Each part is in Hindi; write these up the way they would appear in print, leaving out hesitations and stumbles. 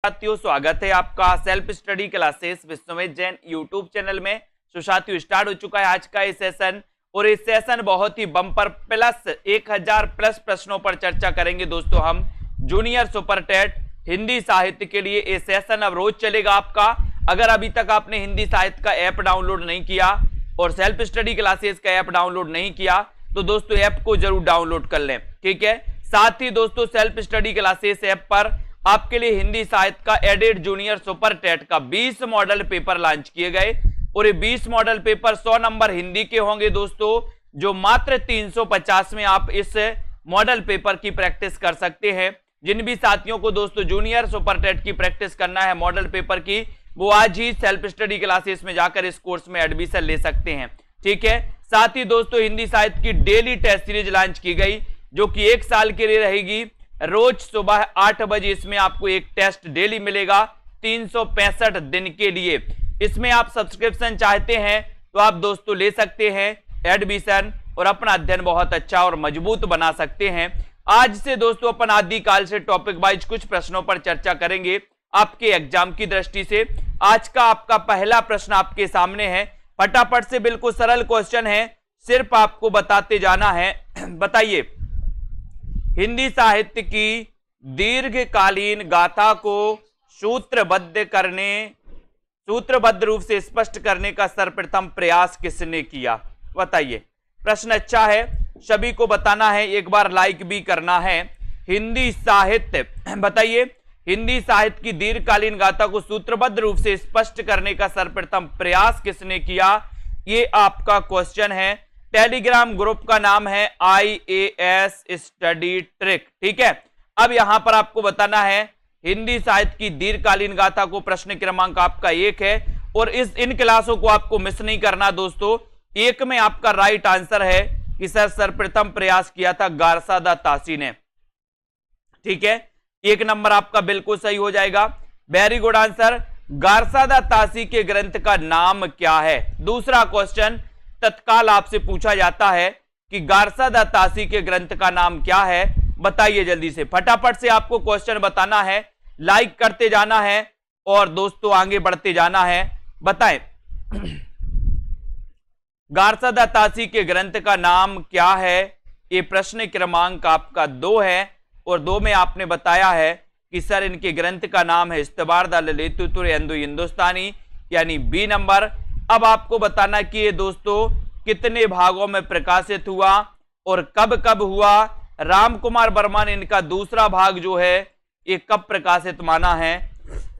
साथियों, स्वागत है आपका self study classes Vishwamit Jain YouTube channel में। तो साथियों, स्टार्ट हो चुका है आज का ये सेशन और इस सेशन बहुत ही बम्पर प्लस 1000 प्लस प्रश्नों पर चर्चा करेंगे दोस्तों। हम जूनियर सुपर टेट हिंदी साहित्य के लिए ये सेशन अब रोज चलेगा आपका। अगर अभी तक आपने हिंदी साहित्य का ऐप डाउनलोड नहीं किया और सेल्फ स्टडी क्लासेस का ऐप डाउनलोड नहीं किया तो दोस्तों ऐप को जरूर डाउनलोड कर लें, ठीक है। साथ ही दोस्तों सेल्फ स्टडी क्लासेस ऐप पर आपके लिए हिंदी साहित्य का एडेड जूनियर सुपर टेट का 20 मॉडल पेपर लॉन्च किए गए और ये 20 मॉडल पेपर 100 नंबर हिंदी के होंगे दोस्तों, जो मात्र 350 में आप इस मॉडल पेपर की प्रैक्टिस कर सकते हैं। जिन भी साथियों को दोस्तों जूनियर सुपर टेट की प्रैक्टिस करना है मॉडल पेपर की, वो आज ही सेल्फ स्टडी क्लासेस में जाकर इस कोर्स में एडमिशन ले सकते हैं, ठीक है। साथ ही दोस्तों हिंदी साहित्य की डेली टेस्ट सीरीज लॉन्च की गई जो कि 1 साल के लिए रहेगी। रोज सुबह 8 बजे इसमें आपको एक टेस्ट डेली मिलेगा 365 दिन के लिए। इसमें आप सब्सक्रिप्शन चाहते हैं तो आप दोस्तों ले सकते हैं एडमिशन और अपना अध्ययन बहुत अच्छा और मजबूत बना सकते हैं। आज से दोस्तों अपन आदिकाल से टॉपिक वाइज कुछ प्रश्नों पर चर्चा करेंगे आपके एग्जाम की दृष्टि से। आज का आपका पहला प्रश्न आपके सामने है, फटाफट से, बिल्कुल सरल क्वेश्चन है, सिर्फ आपको बताते जाना है। बताइए, हिंदी साहित्य की दीर्घकालीन गाथा को सूत्रबद्ध रूप से स्पष्ट करने का सर्वप्रथम प्रयास किसने किया? बताइए। प्रश्न अच्छा है, सभी को बताना है, एक बार लाइक भी करना है। हिंदी साहित्य, बताइए, हिंदी साहित्य की दीर्घकालीन गाथा को सूत्रबद्ध रूप से स्पष्ट करने का सर्वप्रथम प्रयास किसने किया? ये आपका क्वेश्चन है। टेलीग्राम ग्रुप का नाम है IAS स्टडी ट्रिक, ठीक है। अब यहां पर आपको बताना है हिंदी साहित्य की दीर्घकालीन गाथा को, प्रश्न क्रमांक आपका 1 है और इन क्लासों को आपको मिस नहीं करना दोस्तों। 1 में आपका राइट आंसर है कि सर सर्वप्रथम प्रयास किया था गारसादा तासी ने, ठीक है। 1 नंबर आपका बिल्कुल सही हो जाएगा, वेरी गुड आंसर। गारसादा तासी के ग्रंथ का नाम क्या है? दूसरा क्वेश्चन तत्काल आपसे पूछा जाता है कि गारसादा तासी के ग्रंथ का नाम क्या है? बताइए जल्दी से, फटाफट से आपको क्वेश्चन बताना है, लाइक करते जाना है और दोस्तों आगे बढ़ते जाना है। बताएं गारसादा तासी के ग्रंथ का नाम क्या है? ये प्रश्न क्रमांक आपका 2 है और 2 में आपने बताया है कि सर इनके ग्रंथ का नाम है इस्तबारदा ललितुतुर एंदु हिंदुस्तानी, यानी बी नंबर। अब आपको बताना कि ये दोस्तों कितने भागों में प्रकाशित हुआ और कब कब हुआ। राम कुमार वर्मा ने इनका दूसरा भाग जो है ये कब प्रकाशित माना है,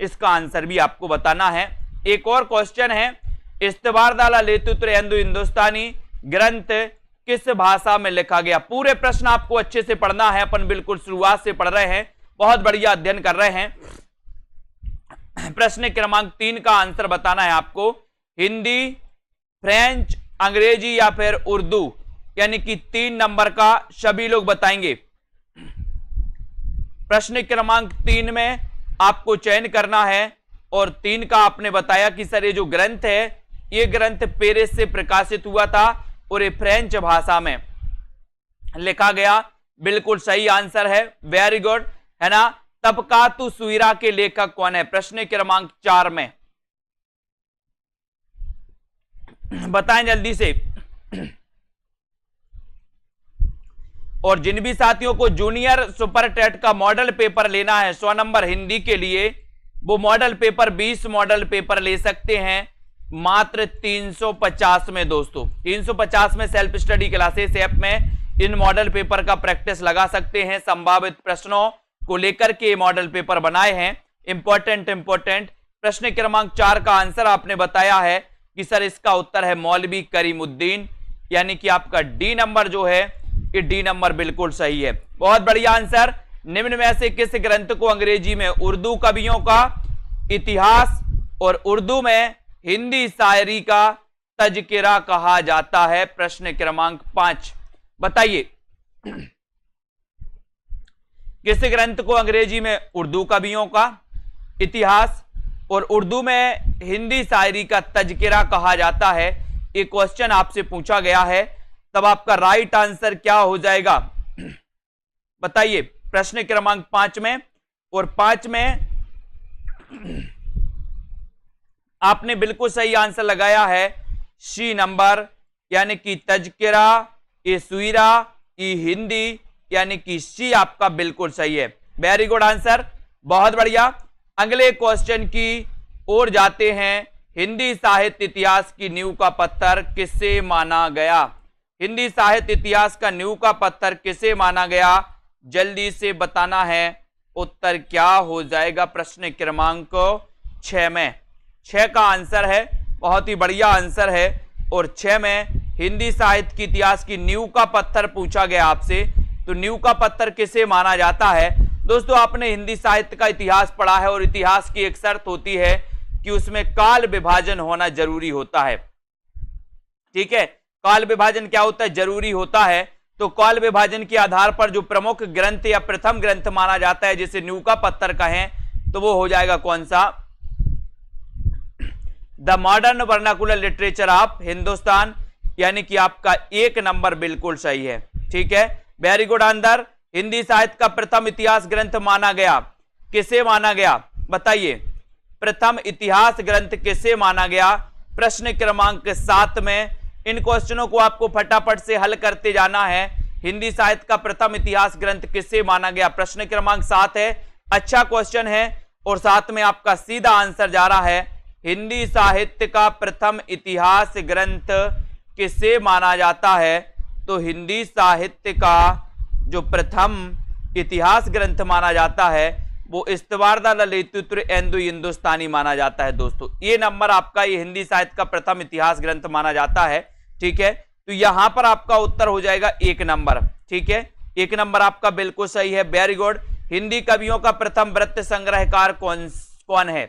इसका आंसर भी आपको बताना है। एक और क्वेश्चन है, इस्तबारदा ललितुतुर एंदु हिंदुस्तानी ग्रंथ किस भाषा में लिखा गया? पूरे प्रश्न आपको अच्छे से पढ़ना है, अपन बिल्कुल शुरुआत से पढ़ रहे हैं, बहुत बढ़िया अध्ययन कर रहे हैं। प्रश्न क्रमांक 3 का आंसर बताना है आपको। हिंदी, फ्रेंच, अंग्रेजी या फिर उर्दू, यानी कि 3 नंबर का सभी लोग बताएंगे। प्रश्न क्रमांक 3 में आपको चयन करना है और 3 का आपने बताया कि सर ये जो ग्रंथ है ये ग्रंथ पेरिस से प्रकाशित हुआ था और ये फ्रेंच भाषा में लिखा गया। बिल्कुल सही आंसर है, वेरी गुड, है ना। तबकातु सुइरा के लेखक कौन है? प्रश्न क्रमांक 4 में बताएं जल्दी से। और जिन भी साथियों को जूनियर सुपर टेट का मॉडल पेपर लेना है 100 नंबर हिंदी के लिए, वो मॉडल पेपर 20 मॉडल पेपर ले सकते हैं मात्र 350 में दोस्तों। 350 में सेल्फ स्टडी क्लासेस ऐप में इन मॉडल पेपर का प्रैक्टिस लगा सकते हैं। संभावित प्रश्नों को लेकर के मॉडल पेपर बनाए हैं, इंपॉर्टेंट। प्रश्न क्रमांक 4 का आंसर आपने बताया है कि सर इसका उत्तर है मौलवी करीमुद्दीन, यानी कि आपका डी नंबर जो है ये डी नंबर बिल्कुल सही है, बहुत बढ़िया आंसर। निम्न में से किस ग्रंथ को अंग्रेजी में उर्दू कवियों का इतिहास और उर्दू में हिंदी शायरी का तज़किरा कहा जाता है? प्रश्न क्रमांक 5 बताइए, किस ग्रंथ को अंग्रेजी में उर्दू कवियों का इतिहास और उर्दू में हिंदी शायरी का तज़किरा कहा जाता है? ये क्वेश्चन आपसे पूछा गया है, तब आपका राइट आंसर क्या हो जाएगा? बताइए। प्रश्न क्रमांक 5 में, और 5 में आपने बिल्कुल सही आंसर लगाया है, सी नंबर, यानी कि तजकिरा, ए सुईरा, ई हिंदी, यानी कि सी आपका बिल्कुल सही है। वेरी गुड आंसर, बहुत बढ़िया। अगले क्वेश्चन की ओर जाते हैं। हिंदी साहित्य इतिहास की नींव का पत्थर किसे माना गया? हिंदी साहित्य इतिहास का नींव का पत्थर किसे माना गया? जल्दी से बताना है। उत्तर क्या हो जाएगा प्रश्न क्रमांक 6 में? 6 का आंसर है, बहुत ही बढ़िया आंसर है। और 6 में हिंदी साहित्य की इतिहास की नींव का पत्थर पूछा गया आपसे, तो नींव का पत्थर किसे माना जाता है? दोस्तों, आपने हिंदी साहित्य का इतिहास पढ़ा है और इतिहास की एक शर्त होती है कि उसमें काल विभाजन होना जरूरी होता है। ठीक है, काल विभाजन क्या होता है? जरूरी होता है। तो काल विभाजन के आधार पर जो प्रमुख ग्रंथ या प्रथम ग्रंथ माना जाता है जिसे नींव का पत्थर कहें, तो वो हो जाएगा कौन सा? The modern vernacular literature of Hindustan, यानी कि आपका 1 नंबर बिल्कुल सही है। ठीक है, वेरी गुड आंसर। हिंदी साहित्य का प्रथम इतिहास ग्रंथ माना गया, किसे माना गया बताइए? प्रथम इतिहास ग्रंथ किसे माना गया? प्रश्न क्रमांक 7 में इन क्वेश्चनों को आपको फटाफट से हल करते जाना है। हिंदी साहित्य का प्रथम इतिहास ग्रंथ किसे माना गया? प्रश्न क्रमांक 7 है, अच्छा क्वेश्चन है और साथ में आपका सीधा आंसर जा रहा है। हिंदी साहित्य का प्रथम इतिहास ग्रंथ किसे माना जाता है? तो हिंदी साहित्य का जो प्रथम इतिहास ग्रंथ माना जाता है वो इस्तवारदा ललितुत्र एंदु हिंदुस्तानी माना जाता है। दोस्तों, ये नंबर आपका ये हिंदी साहित्य का प्रथम इतिहास ग्रंथ माना जाता है। ठीक है, तो यहां पर आपका उत्तर हो जाएगा 1 नंबर। ठीक है, 1 नंबर आपका बिल्कुल सही है, वेरी गुड। हिंदी कवियों का प्रथम वृत्त संग्रहकार कौन है?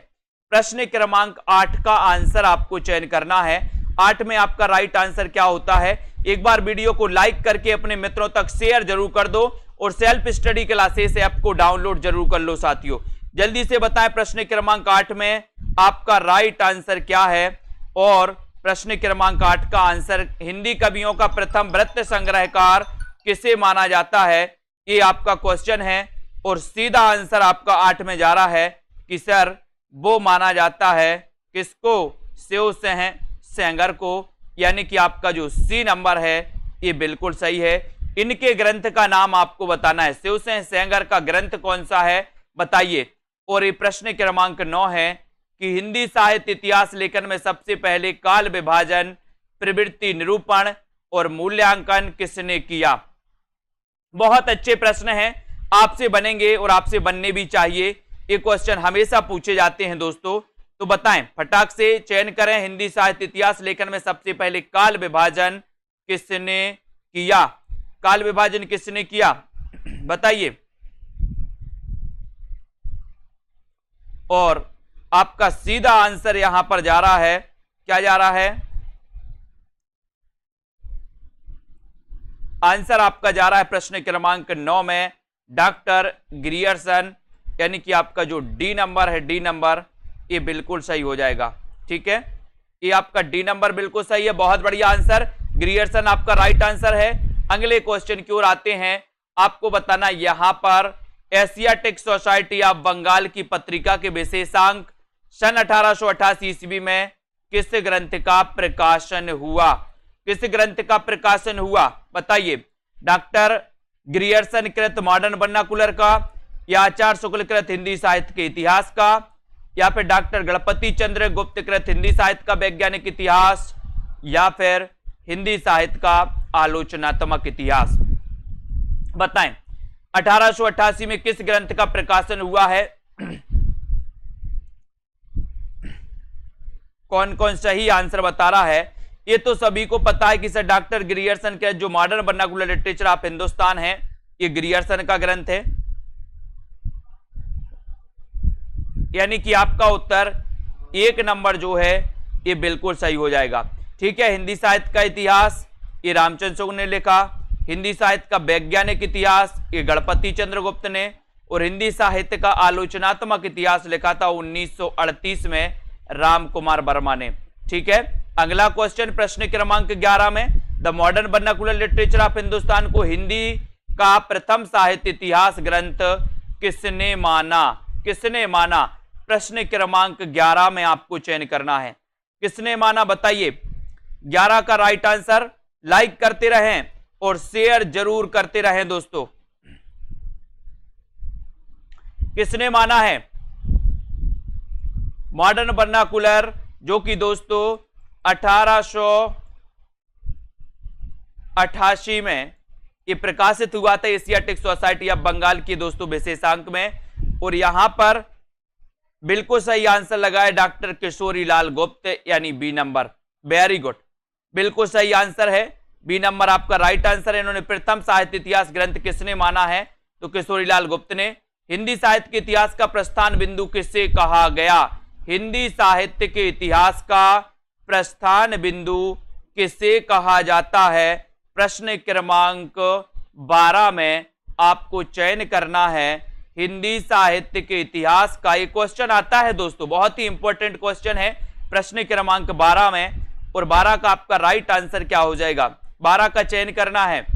प्रश्न क्रमांक 8 का आंसर आपको चयन करना है। 8 में आपका राइट आंसर क्या होता है? एक बार वीडियो को लाइक करके अपने मित्रों तक शेयर जरूर कर दो और सेल्फ स्टडी क्लासेस ऐप को डाउनलोड जरूर कर लो साथियों। जल्दी से बताएं प्रश्न क्रमांक 8 में आपका राइट आंसर क्या है? और प्रश्न क्रमांक 8 का आंसर, हिंदी कवियों का प्रथम वृत्त संग्रहकार किसे माना जाता है? ये आपका क्वेश्चन है और सीधा आंसर आपका 8 में जा रहा है कि सर वो माना जाता है किसको? शिव सेंगर को, यानी कि आपका जो सी नंबर है ये बिल्कुल सही है। इनके ग्रंथ का नाम आपको बताना है, शिव सेंगर का ग्रंथ कौन सा है बताइए। और ये प्रश्न क्रमांक 9 है कि हिंदी साहित्य इतिहास लेखन में सबसे पहले काल विभाजन, प्रवृत्ति निरूपण और मूल्यांकन किसने किया? बहुत अच्छे प्रश्न हैं, आपसे बनेंगे और आपसे बनने भी चाहिए। ये क्वेश्चन हमेशा पूछे जाते हैं दोस्तों, तो बताएं, फटाक से चयन करें। हिंदी साहित्य इतिहास लेखन में सबसे पहले काल विभाजन किसने किया? काल विभाजन किसने किया बताइए। और आपका सीधा आंसर यहां पर जा रहा है, क्या जा रहा है? आंसर आपका जा रहा है प्रश्न क्रमांक 9 में डॉक्टर ग्रियर्सन, यानी कि आपका जो डी नंबर है, डी नंबर ये बिल्कुल सही हो जाएगा। ठीक है, ये आपका डी नंबर बिल्कुल सही है, बहुत बढ़िया आंसर, ग्रियर्सन आपका राइट आंसर है। अगले क्वेश्चन की ओर आते हैं। आपको बताना यहां पर एशियाटिक सोसाइटी ऑफ बंगाल की पत्रिका के विशेषांक सन 1888 ईस्वी में किस ग्रंथ का प्रकाशन हुआ? किस ग्रंथ का प्रकाशन हुआ बताइए। डॉक्टर ग्रियर्सन कृत मॉडर्न वर्नाकुलर का, या आचार्य शुक्ल कृत हिंदी साहित्य के इतिहास का, या फिर डॉक्टर गणपति चंद्र गुप्त कृत हिंदी साहित्य का वैज्ञानिक इतिहास, या फिर हिंदी साहित्य का आलोचनात्मक इतिहास? बताएं 1888 में किस ग्रंथ का प्रकाशन हुआ है? कौन कौन सही आंसर बता रहा है? ये तो सभी को पता है कि सर डॉक्टर ग्रियर्सन के जो modern vernacular literature of Hindustan है ये ग्रियर्सन का ग्रंथ है, यानी कि आपका उत्तर 1 नंबर जो है ये बिल्कुल सही हो जाएगा। ठीक है, हिंदी साहित्य का इतिहास ये रामचंद्र शुक्ल ने लिखा, हिंदी साहित्य का वैज्ञानिक इतिहास ये गणपति चंद्रगुप्त ने, और हिंदी साहित्य का आलोचनात्मक इतिहास लिखा था 1938 में राम कुमार वर्मा ने। ठीक है, अगला क्वेश्चन प्रश्न क्रमांक 11 में the modern vernacular literature of Hindustan को हिंदी का प्रथम साहित्य इतिहास ग्रंथ किसने माना? किसने माना? प्रश्न क्रमांक 11 में आपको चयन करना है। किसने माना बताइए। 11 का राइट आंसर। लाइक करते रहें और शेयर जरूर करते रहें दोस्तों। किसने माना है मॉडर्न वर्नाकुलर, जो कि दोस्तों 1888 में ये प्रकाशित हुआ था एशियाटिक सोसाइटी ऑफ बंगाल की दोस्तों विशेषांक में। और यहां पर बिल्कुल सही आंसर लगाए डॉक्टर किशोरी लाल गुप्त, यानी बी नंबर। वेरी गुड, बिल्कुल सही आंसर है, बी नंबर आपका राइट आंसर है। इन्होंने प्रथम साहित्य इतिहास ग्रंथ किसने माना है, तो किशोरी लाल गुप्त ने। हिंदी साहित्य के इतिहास का प्रस्थान बिंदु किससे कहा गया, हिंदी साहित्य के इतिहास का प्रस्थान बिंदु किसे कहा जाता है। प्रश्न क्रमांक 12 में आपको चयन करना है हिंदी साहित्य के इतिहास का। एक क्वेश्चन आता है दोस्तों, बहुत ही इंपॉर्टेंट क्वेश्चन है प्रश्न क्रमांक 12 में। और 12 का आपका राइट आंसर क्या हो जाएगा, 12 का चयन करना है,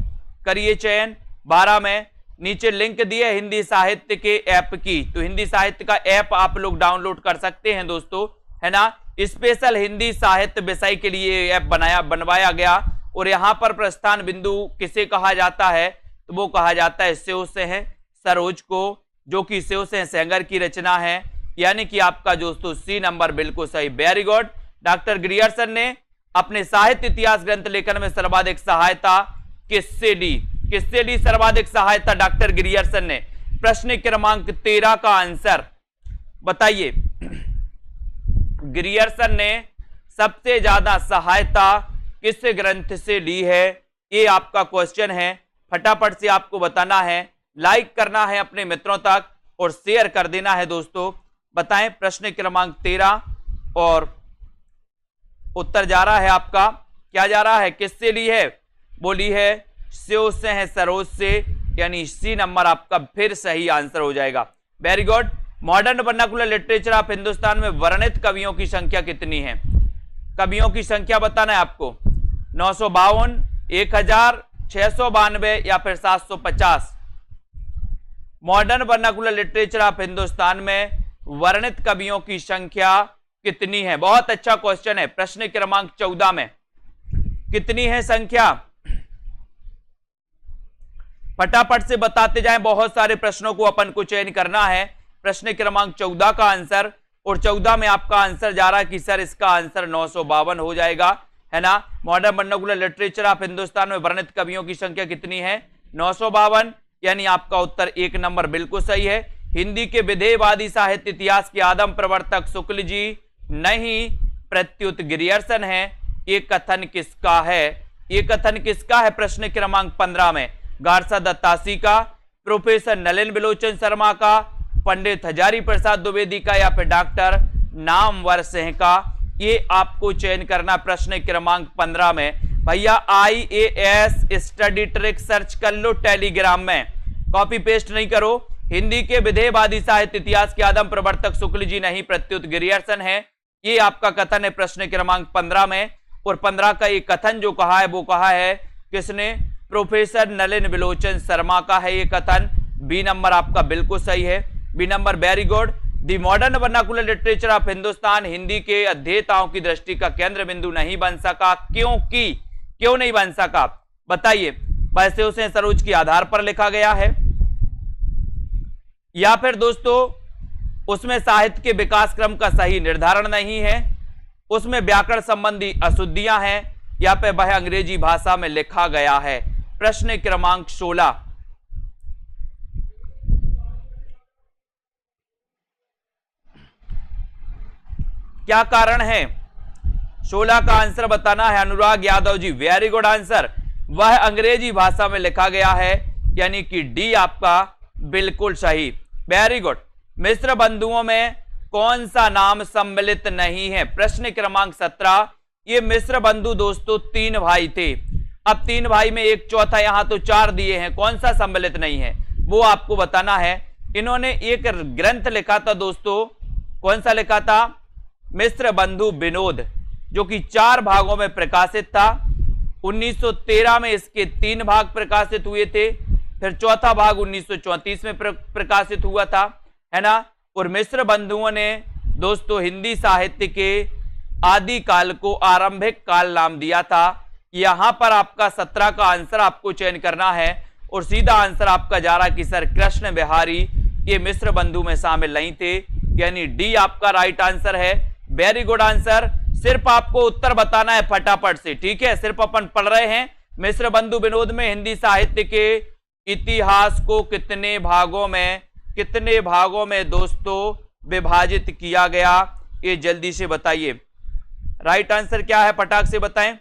करिए चयन 12 में। नीचे लिंक दिए हिंदी साहित्य के ऐप की, तो हिंदी साहित्य का ऐप आप लोग डाउनलोड कर सकते हैं दोस्तों, है ना। स्पेशल हिंदी साहित्य विषय के लिए ऐप बनवाया गया। और यहां पर प्रस्थान बिंदु किसे कहा जाता है, तो वो कहा जाता है शिव सिंह सरोज को, जो कि शिव सिंह सेंगर की रचना है, यानी कि आपका दोस्तों सी नंबर बिल्कुल सही। Very good. डॉक्टर ग्रियर्सन ने अपने साहित्य इतिहास ग्रंथ लेखन में सर्वाधिक सहायता किससे दी, किससे दी सर्वाधिक सहायता डॉक्टर ग्रियर्सन ने। प्रश्न क्रमांक 13 का आंसर बताइए। ग्रियर्सन ने सबसे ज्यादा सहायता किस ग्रंथ से ली है, ये आपका क्वेश्चन है। फटाफट से आपको बताना है, लाइक करना है अपने मित्रों तक और शेयर कर देना है दोस्तों। बताएं प्रश्न क्रमांक 13 और उत्तर जा रहा है आपका, क्या जा रहा है, किससे ली है, बोली है शिव सिंह सरोज से, यानी सी नंबर आपका फिर सही आंसर हो जाएगा। Very good. Modern vernacular literature of Hindustan में वर्णित कवियों की संख्या कितनी है, कवियों की संख्या बताना है आपको। 952, 1000, 692 या फिर 750। Modern vernacular literature of Hindustan में वर्णित कवियों की संख्या कितनी है, बहुत अच्छा क्वेश्चन है। प्रश्न क्रमांक 14 में कितनी है संख्या, फटाफट से बताते जाएं, बहुत सारे प्रश्नों को अपन को चयन करना है। प्रश्न क्रमांक 14 का आंसर, और 14 में आपका आंसर जा रहा है कि सर इसका आंसर 952 हो जाएगा, है ना। Modern vernacular literature of Hindustan में वर्णित कवियों की संख्या कितनी है, 952, यानी आपका उत्तर 1 नंबर बिल्कुल सही है। हिंदी के विधेयवादी साहित्य इतिहास के आदम प्रवर्तक शुक्ल जी नहीं, प्रत्युत ग्रियर्सन है। ये कथन किसका है, ये कथन किसका है प्रश्न क्रमांक 15 में, गारसा दत्तासी का, प्रोफेसर नलिन बिलोचन शर्मा का, पंडित हजारी प्रसाद द्विवेदी का, या फिर डॉक्टर नामवर सिंह का। ये आपको चयन करना प्रश्न क्रमांक 15 में। भैया IAS स्टडी ट्रिक सर्च कर लो टेलीग्राम में, कॉपी पेस्ट नहीं करो। हिंदी के विधेयवादी साहित्य इतिहास के आदम प्रवर्तक शुक्ल जी नहीं, प्रत्युत ग्रियर्सन है। ये आपका कथन है प्रश्न क्रमांक 15 में। और 15 का ये कथन जो कहा है वो कहा है किसने, प्रोफेसर नलिन बिलोचन शर्मा का है ये कथन। बी नंबर आपका बिल्कुल सही है, B number. Very good. The modern vernacular literature of Hindustan Hindi के अध्येताओं की दृष्टि का केंद्र बिंदु नहीं बन सका, क्योंकि, क्यों नहीं बन सका बताइए। वैसे उसे सरोज के आधार पर लिखा गया है, या फिर दोस्तों उसमें साहित्य के विकास क्रम का सही निर्धारण नहीं है, उसमें व्याकरण संबंधी अशुद्धियां हैं, या फिर वह अंग्रेजी भाषा में लिखा गया है। प्रश्न क्रमांक 16, क्या कारण है, 16 का आंसर बताना है Anurag Yadav ji. Very good answer, वह अंग्रेजी भाषा में लिखा गया है, यानी कि डी आपका बिल्कुल सही। Very good. मिश्र बंधुओं में कौन सा नाम सम्मिलित नहीं है, प्रश्न क्रमांक 17। ये मिश्र बंधु दोस्तों 3 भाई थे, अब 3 भाई में एक चौथा, यहां तो 4 दिए हैं, कौन सा सम्मिलित नहीं है वो आपको बताना है। इन्होंने एक ग्रंथ लिखा था दोस्तों, कौन सा लिखा था, मिश्र बंधु विनोद, जो कि 4 भागों में प्रकाशित था। 1913 में इसके 3 भाग प्रकाशित हुए थे, फिर चौथा भाग 1934 में प्रकाशित हुआ था, है ना। और मिश्र बंधुओं ने दोस्तों हिंदी साहित्य के आदि काल को आरंभिक काल नाम दिया था। यहां पर आपका 17 का आंसर आपको चयन करना है और सीधा आंसर आपका जा रहा कि सर कृष्ण बिहारी ये मिश्र बंधु में शामिल नहीं थे, यानी डी आपका राइट आंसर है। Very good answer. सिर्फ आपको उत्तर बताना है फटाफट से, ठीक है। सिर्फ अपन पढ़ रहे हैं मिश्र बंधु विनोद में हिंदी साहित्य के इतिहास को कितने भागों में दोस्तों विभाजित किया गया, ये जल्दी से बताइए। राइट आंसर क्या है फटाक से बताएं।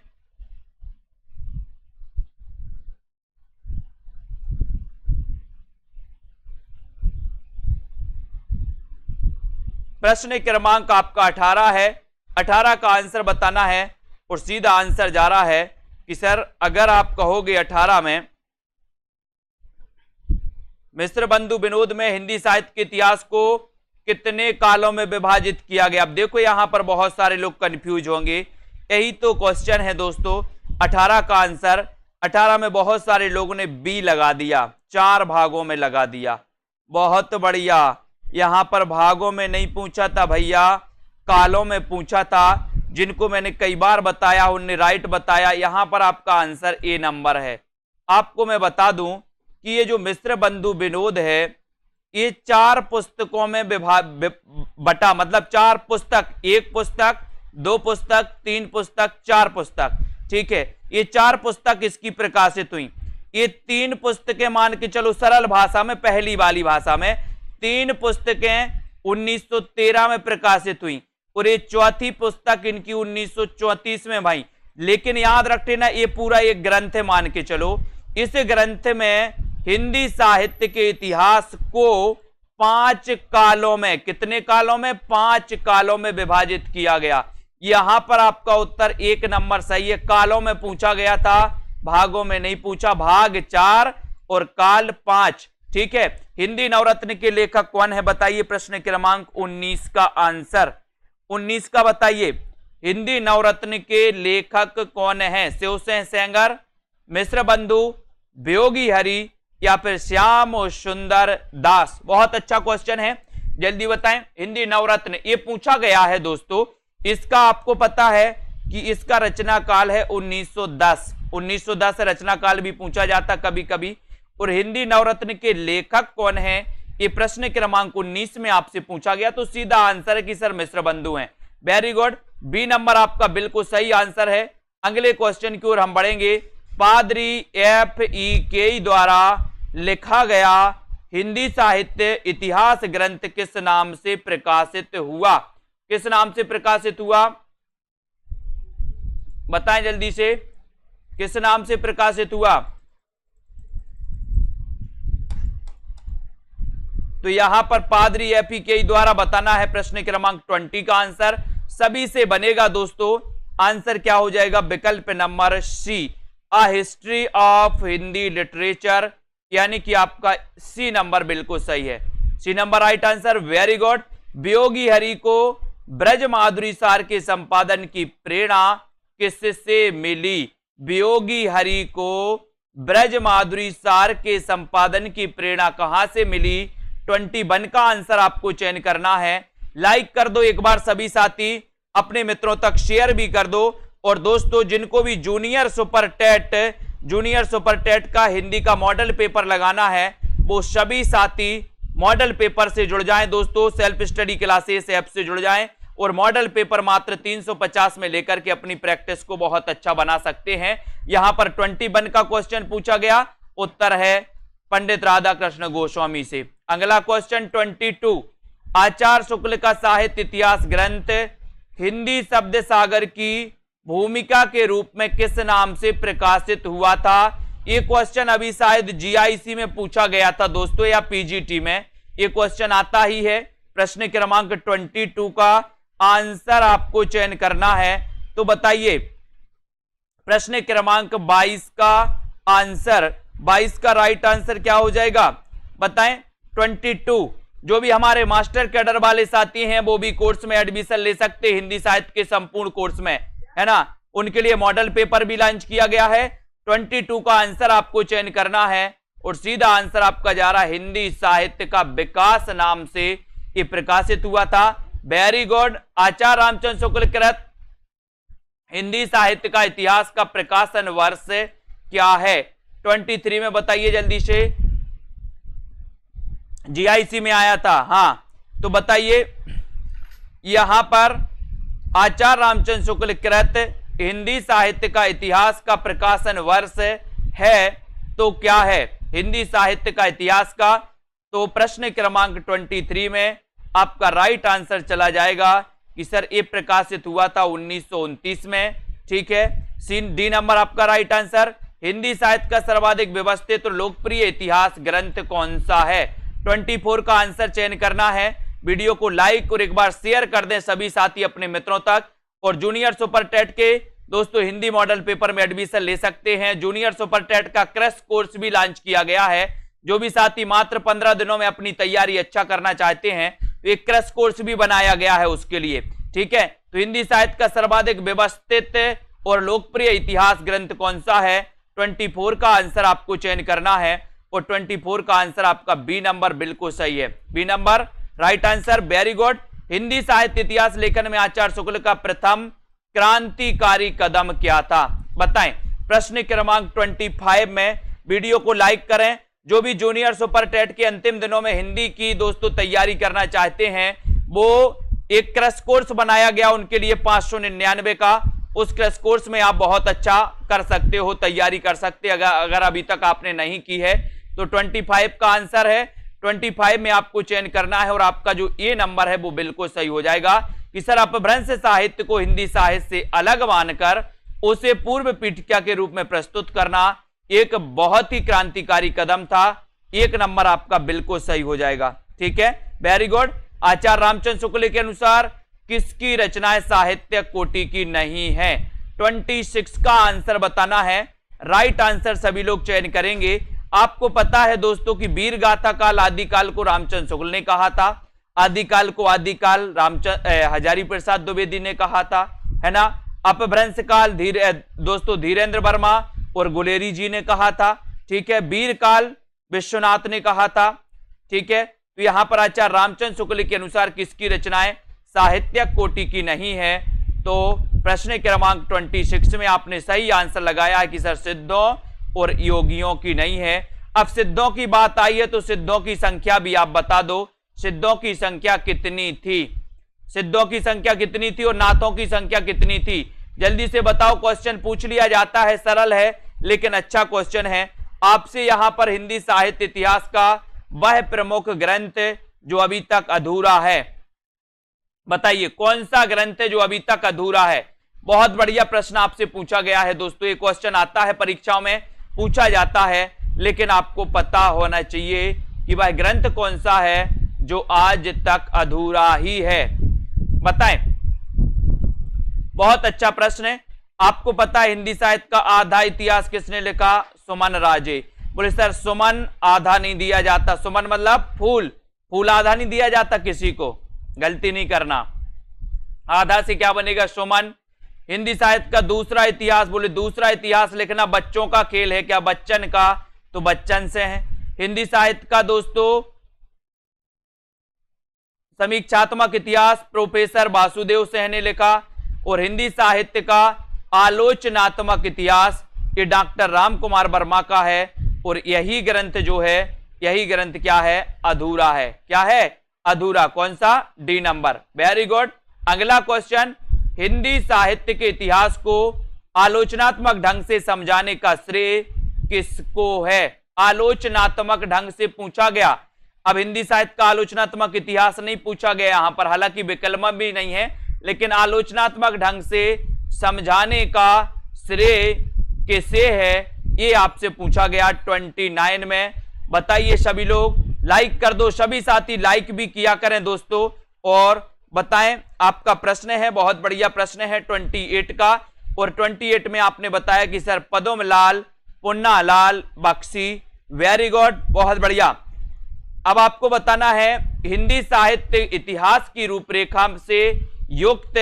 प्रश्न क्रमांक आपका 18 है। 18 का आंसर बताना है और सीधा आंसर जा रहा है कि सर अगर आप कहोगे 18 में मिश्र बंधु विनोद में हिंदी साहित्य के इतिहास को कितने कालों में विभाजित किया गया। अब देखो यहां पर बहुत सारे लोग कंफ्यूज होंगे, यही तो क्वेश्चन है दोस्तों। 18 का आंसर 18 में बहुत सारे लोगों ने बी लगा दिया, 4 भागों में लगा दिया। बहुत बढ़िया, यहां पर भागों में नहीं पूछा था भैया, कालों में पूछा था। जिनको मैंने कई बार बताया उनने राइट बताया। यहां पर आपका आंसर ए नंबर है। आपको मैं बता दूं कि ये जो मिश्र बंधु विनोद है ये 4 पुस्तकों में बटा, मतलब 4 पुस्तक, 1 पुस्तक, 2 पुस्तक, 3 पुस्तक, 4 पुस्तक, ठीक है। ये 4 पुस्तक इसकी प्रकाशित हुई। ये 3 पुस्तकें मान के चलो सरल भाषा में, पहली वाली भाषा में 3 पुस्तकें 1913 में प्रकाशित हुई और ये चौथी पुस्तक इनकी 1934 में भाई। लेकिन याद रखते ना ये पूरा एक ग्रंथ है मान के चलो। इस ग्रंथ में हिंदी साहित्य के इतिहास को 5 कालों में, कितने कालों में, 5 कालों में विभाजित किया गया। यहां पर आपका उत्तर 1 नंबर सही है। कालों में पूछा गया था, भागों में नहीं पूछा। भाग 4 और काल 5, ठीक है। हिंदी नवरत्न के लेखक कौन है बताइए। प्रश्न क्रमांक 19 का आंसर 19 का बताइए। हिंदी नवरत्न के लेखक कौन है। शिवसेन सेंगर, मिश्र बंधु, वियोगी हरि या फिर श्याम सुंदर दास। बहुत अच्छा क्वेश्चन है, जल्दी बताएं। हिंदी नवरत्न ये पूछा गया है दोस्तों। इसका आपको पता है कि इसका रचना काल है 1910। 1910 रचना काल भी पूछा जाता कभी कभी। और हिंदी नवरत्न के लेखक कौन है ये प्रश्न क्रमांक 19 में आपसे पूछा गया, तो सीधा आंसर है कि सर मिश्र बंधु हैं। वेरी गुड, बी नंबर आपका बिल्कुल सही आंसर है। अगले क्वेश्चन की ओर हम बढ़ेंगे। पादरी F.E.K. द्वारा लिखा गया हिंदी साहित्य इतिहास ग्रंथ किस नाम से प्रकाशित हुआ। किस नाम से प्रकाशित हुआ बताएं जल्दी से, किस नाम से प्रकाशित हुआ। तो यहां पर पादरी F.E.K. द्वारा बताना है। प्रश्न क्रमांक 20 का आंसर सभी से बनेगा दोस्तों। आंसर क्या हो जाएगा, विकल्प number C, a history of Hindi literature, यानी कि आपका सी नंबर बिल्कुल सही है। C number right answer, very good. Viyogi Hari को ब्रज माधुरी सार के संपादन की प्रेरणा किससे मिली। वियोगी हरि को ब्रज माधुरी सार के संपादन की प्रेरणा कहां से मिली। 21 का आंसर आपको चयन करना है। लाइक कर दो एक बार सभी साथी, अपने मित्रों तक शेयर भी कर दो। और दोस्तों जिनको भी जूनियर सुपर टेट का हिंदी का मॉडल पेपर लगाना है वो सभी साथी मॉडल पेपर से जुड़ जाएं दोस्तों। सेल्फ स्टडी क्लासेस ऐप से जुड़ जाएं और मॉडल पेपर मात्र 350 में लेकर के अपनी प्रैक्टिस को बहुत अच्छा बना सकते हैं। यहां पर 21 का क्वेश्चन पूछा गया, उत्तर है पंडित राधा कृष्ण गोस्वामी से। अगला क्वेश्चन 22, आचार्य शुक्ल का साहित्य इतिहास ग्रंथ हिंदी शब्द सागर की भूमिका के रूप में किस नाम से प्रकाशित हुआ था। ये क्वेश्चन अभी शायद जीआईसी में पूछा गया था दोस्तों, या पीजीटी में ये क्वेश्चन आता ही है। प्रश्न क्रमांक 22 का आंसर आपको चयन करना है, तो बताइए प्रश्न क्रमांक 22 का आंसर, 22 का राइट आंसर क्या हो जाएगा बताएं। 22, जो भी हमारे मास्टर कैडर वाले साथी हैं वो भी कोर्स में एडमिशन ले सकते हैं, हिंदी साहित्य के संपूर्ण कोर्स में, है ना। उनके लिए मॉडल पेपर भी लॉन्च किया गया है। 22 का आंसर आपको चयन करना है और सीधा आंसर आपका जा रहा है हिंदी साहित्य का विकास नाम से। ये प्रकाशित हुआ था। Very good. आचार्य रामचंद्र शुक्ल कृत हिंदी साहित्य का इतिहास का प्रकाशन वर्ष क्या है? 23 में बताइए जल्दी से। जीआईसी में आया था। हाँ, तो बताइए यहां पर आचार्य रामचंद्र शुक्ल कृत हिंदी साहित्य का इतिहास का प्रकाशन वर्ष है तो क्या है? हिंदी साहित्य का इतिहास का, तो प्रश्न क्रमांक 23 में आपका राइट आंसर चला जाएगा कि सर ये प्रकाशित हुआ था 1929 में। ठीक है, डी नंबर आपका राइट आंसर। हिंदी साहित्य का सर्वाधिक व्यवस्थित और लोकप्रिय इतिहास ग्रंथ कौन सा है? 24 का आंसर चयन करना है। वीडियो को लाइक और एक बार शेयर कर दें सभी साथी अपने मित्रों तक। और जूनियर सुपर टेट के दोस्तों हिंदी मॉडल पेपर में एडमिशन ले सकते हैं। जूनियर सुपर टेट का क्रैश कोर्स भी लॉन्च किया गया है। जो भी साथी मात्र 15 दिनों में अपनी तैयारी अच्छा करना चाहते हैं तो एक क्रैश कोर्स भी बनाया गया है उसके लिए। ठीक है, तो हिंदी साहित्य का सर्वाधिक व्यवस्थित और लोकप्रिय इतिहास ग्रंथ कौन सा है? 24 का आंसर आपको चयन करना है और 24 का आंसर आपका बी नंबर बिल्कुल सही है। B number right answer. Very good. Hindi साहित्य इतिहास लेखन में आचार्य शुक्ल का प्रथम क्रांतिकारी कदम क्या था? बताएं। प्रश्न क्रमांक 25 में वीडियो को लाइक करें। जो भी जूनियर सुपर टेट के अंतिम दिनों में हिंदी की दोस्तों तैयारी करना चाहते हैं, वो एक क्रैश कोर्स बनाया गया उनके लिए 599 का। उस क्रैश कोर्स में आप बहुत अच्छा कर सकते हो, तैयारी कर सकते हैं। अगर अभी तक आपने नहीं की है तो 25 का आंसर है। 25 में आपको चयन करना है और आपका जो ए नंबर है वो बिल्कुल सही हो जाएगा कि सर अपभ्रंश साहित्य को हिंदी साहित्य से अलग मानकर उसे पूर्व पीठिका के रूप में प्रस्तुत करना एक बहुत ही क्रांतिकारी कदम था। एक नंबर आपका बिल्कुल सही हो जाएगा। ठीक है, वेरी गुड। आचार्य रामचंद्र शुक्ल के अनुसार किसकी रचनाएं साहित्य कोटि की नहीं है? 26 का आंसर बताना है। राइट आंसर सभी लोग चयन करेंगे। आपको पता है दोस्तों कि वीर गाथा काल आदिकाल को रामचंद्र शुक्ल ने कहा था, आदिकाल को आदिकाल हजारी प्रसाद द्विवेदी ने कहा था, है ना। अपभ्रंश काल दोस्तों धीरेन्द्र वर्मा और गुलेरी जी ने कहा था। ठीक है, वीर काल विश्वनाथ ने कहा था। ठीक है, तो यहां पर आचार्य रामचंद्र शुक्ल के अनुसार किसकी रचनाएं साहित्यिक कोटि की नहीं है? तो प्रश्न क्रमांक 26 में आपने सही आंसर लगाया है कि सर सिद्धों और योगियों की नहीं है। अब सिद्धों की बात आई है तो सिद्धों की संख्या भी आप बता दो। सिद्धों की संख्या कितनी थी? सिद्धों की संख्या कितनी थी और नाथों की संख्या कितनी थी? जल्दी से बताओ। क्वेश्चन पूछ लिया जाता है, सरल है लेकिन अच्छा क्वेश्चन है। आपसे यहां पर हिंदी साहित्य इतिहास का वह प्रमुख ग्रंथ जो अभी तक अधूरा है, बताइए कौन सा ग्रंथ है जो अभी तक अधूरा है? बहुत बढ़िया प्रश्न आपसे पूछा गया है दोस्तों। ये क्वेश्चन आता है परीक्षाओं में, पूछा जाता है, लेकिन आपको पता होना चाहिए कि वह ग्रंथ कौन सा है जो आज तक अधूरा ही है। बताएं। बहुत अच्छा प्रश्न है। आपको पता है हिंदी साहित्य का आधा इतिहास किसने लिखा? सुमन राजे। बोले सर सुमन आधा नहीं दिया जाता। सुमन मतलब फूल, फूल आधा नहीं दिया जाता किसी को, गलती नहीं करना। आधा से क्या बनेगा? सुमन। हिंदी साहित्य का दूसरा इतिहास, बोले दूसरा इतिहास लिखना बच्चों का खेल है क्या? बच्चन का, तो बच्चन से है। हिंदी साहित्य का दोस्तों समीक्षात्मक इतिहास प्रोफेसर वासुदेव सिंह ने लिखा। और हिंदी साहित्य का आलोचनात्मक इतिहास ये डॉक्टर राम कुमार वर्मा का है। और यही ग्रंथ जो है, यही ग्रंथ क्या है? अधूरा है। क्या है? अधूरा। कौन सा? D number. Very good. अगला क्वेश्चन, हिंदी साहित्य के इतिहास को आलोचनात्मक ढंग से समझाने का श्रेय किसको है? आलोचनात्मक ढंग से पूछा गया। अब हिंदी साहित्य का आलोचनात्मक इतिहास नहीं पूछा गया यहां पर, हालांकि विकल्प भी नहीं है, लेकिन आलोचनात्मक ढंग से समझाने का श्रेय किसे है ये आपसे पूछा गया 29 में। बताइए सभी लोग, लाइक कर दो। सभी साथी लाइक भी किया करें दोस्तों और बताएं। आपका प्रश्न है, बहुत बढ़िया प्रश्न है 28 का। और 28 में आपने बताया कि sir Padmalal Punnalal Bakshi. Very good, बहुत बढ़िया। अब आपको बताना है हिंदी साहित्य इतिहास की रूपरेखा से युक्त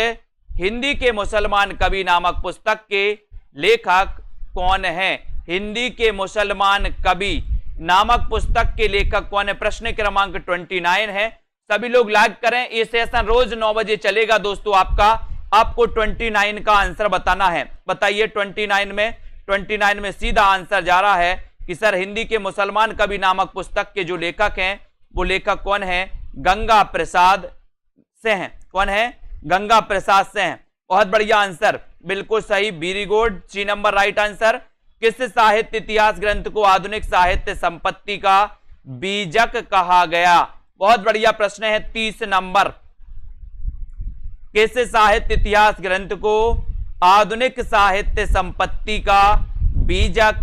हिंदी के मुसलमान कवि नामक पुस्तक के लेखक कौन है? हिंदी के मुसलमान कवि नामक पुस्तक के लेखक कौन है? प्रश्न क्रमांक 29 है। सभी लोग लाइक करें। ये सेशन रोज 9 बजे चलेगा दोस्तों। आपको 29 का आंसर बताना है। बताइए 29 में सीधा आंसर जा रहा है कि सर हिंदी के मुसलमान कवि नामक पुस्तक के जो लेखक हैं वो लेखक कौन है? गंगा प्रसाद से हैं। कौन है? गंगा प्रसाद से हैं। बहुत बढ़िया आंसर, बिल्कुल सही, very good. 3 number right answer. किस साहित्य इतिहास ग्रंथ को आधुनिक साहित्य संपत्ति का बीजक कहा गया? बहुत बढ़िया प्रश्न है। 30 नंबर। किस साहित्य इतिहास ग्रंथ को आधुनिक साहित्य संपत्ति का बीजक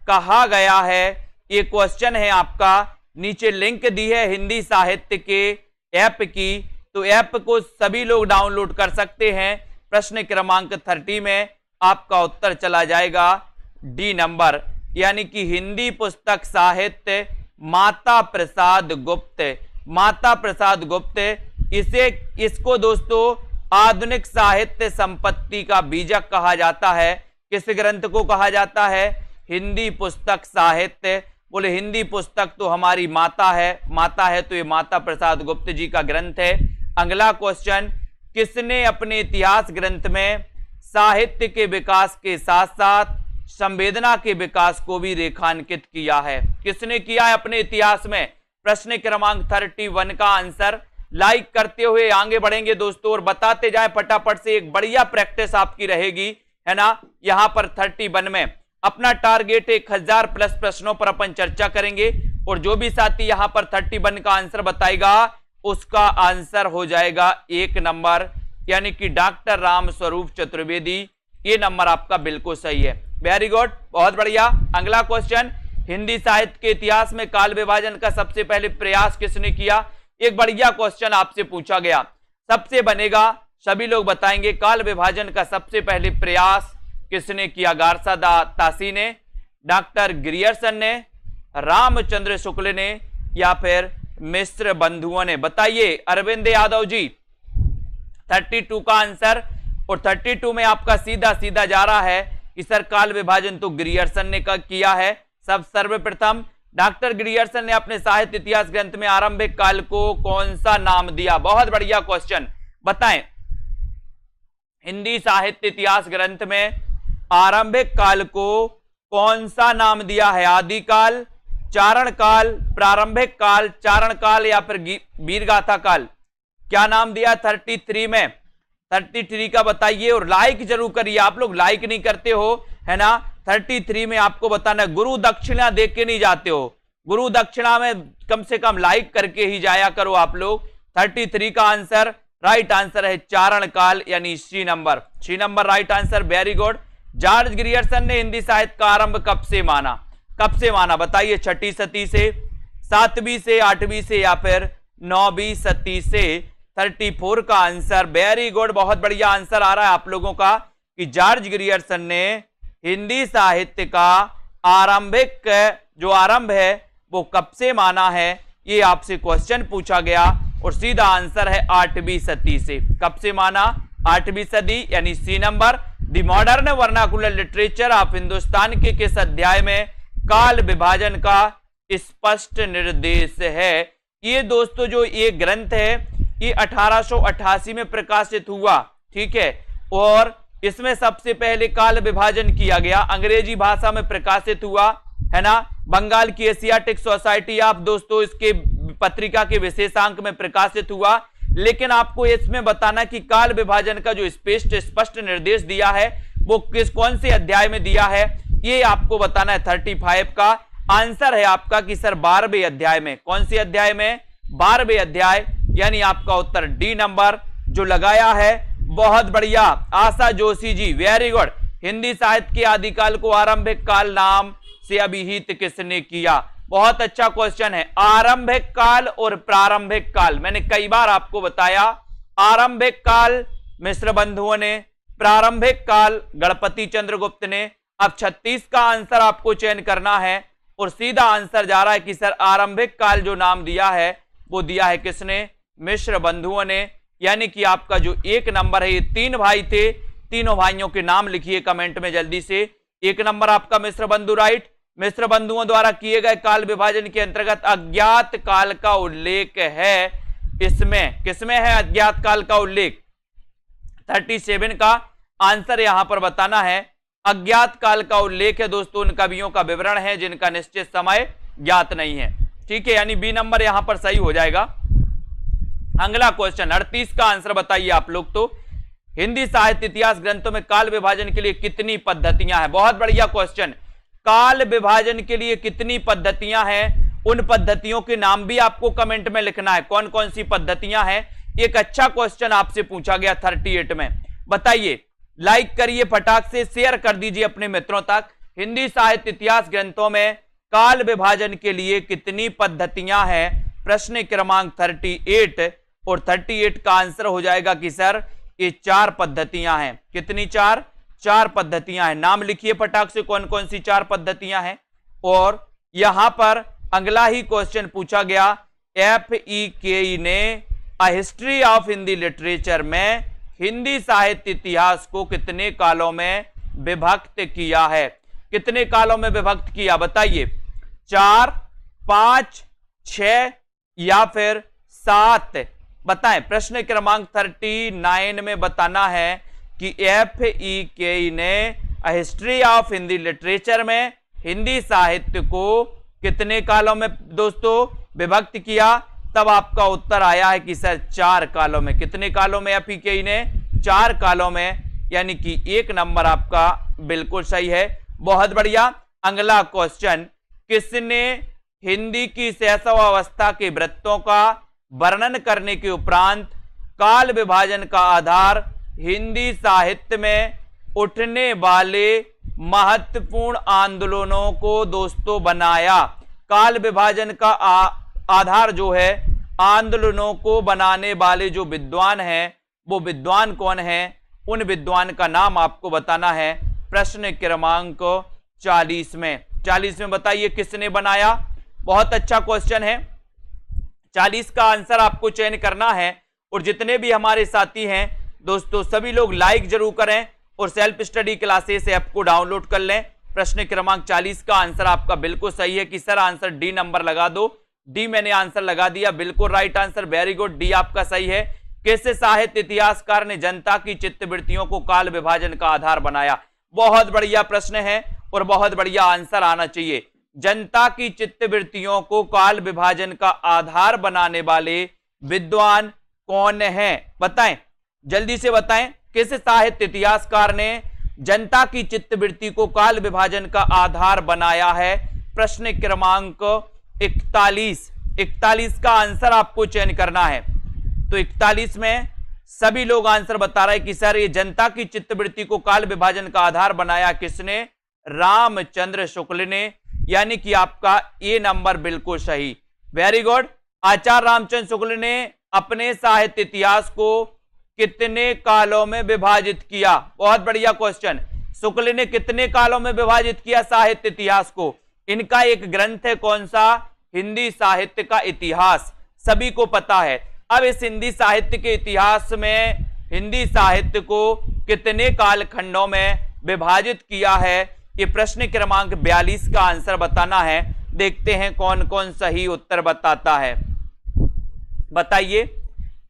कहा गया है? ये क्वेश्चन है आपका। नीचे लिंक दी है हिंदी साहित्य के ऐप की, तो ऐप को सभी लोग डाउनलोड कर सकते हैं। प्रश्न क्रमांक 30 में आपका उत्तर चला जाएगा डी नंबर, यानी कि हिंदी पुस्तक साहित्य माता प्रसाद गुप्त। माता प्रसाद गुप्त, इसको दोस्तों आधुनिक साहित्य संपत्ति का बीजक कहा जाता है। किस ग्रंथ को कहा जाता है? हिंदी पुस्तक साहित्य। बोले हिंदी पुस्तक तो हमारी माता है तो ये माता प्रसाद गुप्त जी का ग्रंथ है। अगला क्वेश्चन, किसने अपने इतिहास ग्रंथ में साहित्य के विकास के साथ साथ संवेदना के विकास को भी रेखांकित किया है? किसने किया है अपने इतिहास में? प्रश्न क्रमांक 31 का आंसर। लाइक करते हुए आगे बढ़ेंगे दोस्तों और बताते जाए फटाफट से। एक बढ़िया प्रैक्टिस आपकी रहेगी, है ना। यहां पर 31 में अपना टारगेट 1000 प्लस प्रश्नों पर अपन चर्चा करेंगे और जो भी साथी यहां पर 31 का आंसर बताएगा उसका आंसर हो जाएगा 1 नंबर, यानी कि डॉक्टर राम स्वरूप चतुर्वेदी। ये नंबर आपका बिल्कुल सही है। वेरी गुड, बहुत बढ़िया। अगला क्वेश्चन, हिंदी साहित्य के इतिहास में काल विभाजन का सबसे पहले प्रयास किसने किया? एक बढ़िया क्वेश्चन आपसे पूछा गया, सबसे बनेगा, सभी लोग बताएंगे काल विभाजन का सबसे पहले प्रयास किसने किया? गारसा तासी ने, डॉक्टर ग्रियर्सन ने, रामचंद्र शुक्ल ने, या फिर मिश्र बंधुओं ने? बताइए अरविंद यादव जी। 32 का आंसर, और 32 में आपका सीधा सीधा जा रहा है कि सर काल विभाजन तो ग्रियर्सन ने किया है। सब सर्वप्रथम डॉक्टर ग्रियर्सन ने अपने साहित्य इतिहास ग्रंथ में आरंभिक काल को कौन सा नाम दिया? बहुत बढ़िया क्वेश्चन, बताएं। हिंदी साहित्य इतिहास ग्रंथ में आरंभिक काल को कौन सा नाम दिया है? आदिकाल, चारण काल, प्रारंभिक काल, चारण काल, या फिर वीरगाथा काल? क्या नाम दिया 33 में? 33 का बताइए और लाइक जरूर करिए। आप लोग लाइक नहीं करते हो, है ना। 33 में आपको बताना, गुरु दक्षिणा दे के नहीं जाते हो। गुरु दक्षिणा में कम से कम लाइक करके ही जाया करो आप लोग। 33 का आंसर, राइट आंसर है चारण काल, यानी C number. 3 number right answer, very good. George Grierson ने हिंदी साहित्य का आरंभ कब से माना? कब से माना बताइए? 6वीं सदी से, 7वीं से, 8वीं से, या फिर 9वीं सदी से? 34 का आंसर, वेरी गुड, बहुत बढ़िया आंसर आ रहा है आप लोगों का कि जॉर्ज ग्रियर्सन ने हिंदी साहित्य का आरंभिक जो आरंभ है वो कब से माना है। ये आपसे क्वेश्चन पूछा गया और सीधा आंसर है 8वीं सदी से। कब से माना? 8वीं सदी, यानी C number. The modern vernacular literature of Hindustan के किस अध्याय में काल विभाजन का स्पष्ट निर्देश है? ये दोस्तों जो ये ग्रंथ है ये 1888 में प्रकाशित हुआ, ठीक है, और इसमें सबसे पहले काल विभाजन किया गया। अंग्रेजी भाषा में प्रकाशित हुआ, है ना। बंगाल की एशियाटिक सोसाइटी आप दोस्तों इसके पत्रिका के विशेषांक में प्रकाशित हुआ। लेकिन आपको इसमें बताना कि काल विभाजन का जो स्पष्ट निर्देश दिया है वो कौन से अध्याय में दिया है, ये आपको बताना है। 35 का आंसर है आपका कि सर 12वें अध्याय में। कौन से अध्याय में? 12वें अध्याय, यानी आपका उत्तर डी नंबर जो लगाया है। बहुत बढ़िया आशा जोशी जी, वेरी गुड। हिंदी साहित्य के आदिकाल को आरंभिक काल नाम से अभिहित किसने किया? बहुत अच्छा क्वेश्चन है। आरंभिक काल और प्रारंभिक काल, मैंने कई बार आपको बताया। आरंभिक काल मिश्र बंधुओं ने, प्रारंभिक काल गणपति चंद्रगुप्त ने। अब 36 का आंसर आपको चयन करना है और सीधा आंसर जा रहा है कि सर आरंभिक काल जो नाम दिया है वो दिया है किसने? मिश्र बंधुओं ने। यानी कि आपका जो 1 नंबर है, ये 3 भाई थे, तीनों भाइयों के नाम लिखिए कमेंट में जल्दी से। 1 नंबर आपका मिश्र बंधु राइट। मिश्र बंधुओं द्वारा किए गए काल विभाजन के अंतर्गत अज्ञात काल का उल्लेख है। इसमें किसमें है अज्ञात काल का उल्लेख? 37 का आंसर यहां पर बताना है। अज्ञात काल का उल्लेख है दोस्तों उन कवियों का विवरण है जिनका निश्चित समय ज्ञात नहीं है। ठीक है, यानी बी नंबर यहां पर सही हो जाएगा। अगला क्वेश्चन 38 का आंसर बताइए आप लोग। तो हिंदी साहित्य इतिहास ग्रंथों में काल विभाजन के लिए कितनी पद्धतियां हैं? बहुत बढ़िया क्वेश्चन। काल विभाजन के लिए कितनी पद्धतियां हैं? उन पद्धतियों के नाम भी आपको कमेंट में लिखना है, कौन कौन सी पद्धतियां हैं। एक अच्छा क्वेश्चन आपसे पूछा गया 38 में, बताइए। लाइक करिए फटाक से, शेयर कर दीजिए अपने मित्रों तक। हिंदी साहित्य इतिहास ग्रंथों में काल विभाजन के लिए कितनी पद्धतियां हैं? प्रश्न क्रमांक 38, और 38 का आंसर हो जाएगा कि सर ये 4 पद्धतियां हैं। कितनी? 4 पद्धतियां हैं। नाम लिखिए फटाक से कौन कौन सी 4 पद्धतियां हैं। और यहां पर अगला ही क्वेश्चन पूछा गया, FEKE ने अ हिस्ट्री ऑफ हिंदी लिटरेचर में हिंदी साहित्य इतिहास को कितने कालों में विभक्त किया है? कितने कालों में विभक्त किया बताइए? 4, 5, 6 या फिर 7? बताएं। प्रश्न क्रमांक 39 में बताना है कि FEKE ने अ हिस्ट्री ऑफ हिंदी लिटरेचर में हिंदी साहित्य को कितने कालों में दोस्तों विभक्त किया? तब आपका उत्तर आया है कि सर 4 कालों में। कितने कालों में FEKE ने? 4 कालों में, यानी कि 1 नंबर आपका बिल्कुल सही है। बहुत बढ़िया। अगला क्वेश्चन, किसने हिंदी की शैशव अवस्था के वृत्तों का वर्णन करने के उपरांत काल विभाजन का आधार हिंदी साहित्य में उठने वाले महत्वपूर्ण आंदोलनों को दोस्तों बनाया? काल विभाजन का आधार जो है, आंदोलनों को बनाने वाले जो विद्वान हैं वो विद्वान कौन है? उन विद्वान का नाम आपको बताना है। प्रश्न क्रमांक 40 में बताइए किसने बनाया? बहुत अच्छा क्वेश्चन है। 40 का आंसर आपको चयन करना है। और जितने भी हमारे साथी हैं दोस्तों सभी लोग लाइक जरूर करें और सेल्फ स्टडी क्लासेस ऐप को डाउनलोड कर लें। प्रश्न क्रमांक 40 का आंसर आपका बिल्कुल सही है कि सर आंसर डी नंबर लगा दो। डी मैंने आंसर लगा दिया, बिल्कुल right answer, very good, D आपका सही है। किस साहित्य इतिहासकार ने जनता की चित्तवृत्तियों को काल विभाजन का आधार बनाया? बहुत बढ़िया प्रश्न है और बहुत बढ़िया आंसर आना चाहिए। जनता की चित्तवृत्तियों को काल विभाजन का आधार बनाने वाले विद्वान कौन है? बताएं, जल्दी से बताएं। किस साहित्य इतिहासकार ने जनता की चित्तवृत्ति को काल विभाजन का आधार बनाया है? प्रश्न क्रमांक 41 का आंसर आपको चयन करना है। तो 41 में सभी लोग आंसर बता रहे हैं कि सर ये जनता की चित्तवृत्ति को काल विभाजन का आधार बनाया किसने? रामचंद्र शुक्ल ने, यानी कि आपका ए नंबर बिल्कुल सही, वेरी गुड। आचार्य रामचंद्र शुक्ल ने अपने साहित्य इतिहास को कितने कालों में विभाजित किया? बहुत बढ़िया क्वेश्चन। शुक्ल ने कितने कालों में विभाजित किया साहित्य इतिहास को? इनका एक ग्रंथ है, कौन सा? हिंदी साहित्य का इतिहास, सभी को पता है। अब इस हिंदी साहित्य के इतिहास में हिंदी साहित्य को कितने कालखंडों में विभाजित किया है? ये प्रश्न क्रमांक 42 का आंसर बताना है। देखते हैं कौन कौन सही उत्तर बताता है। बताइए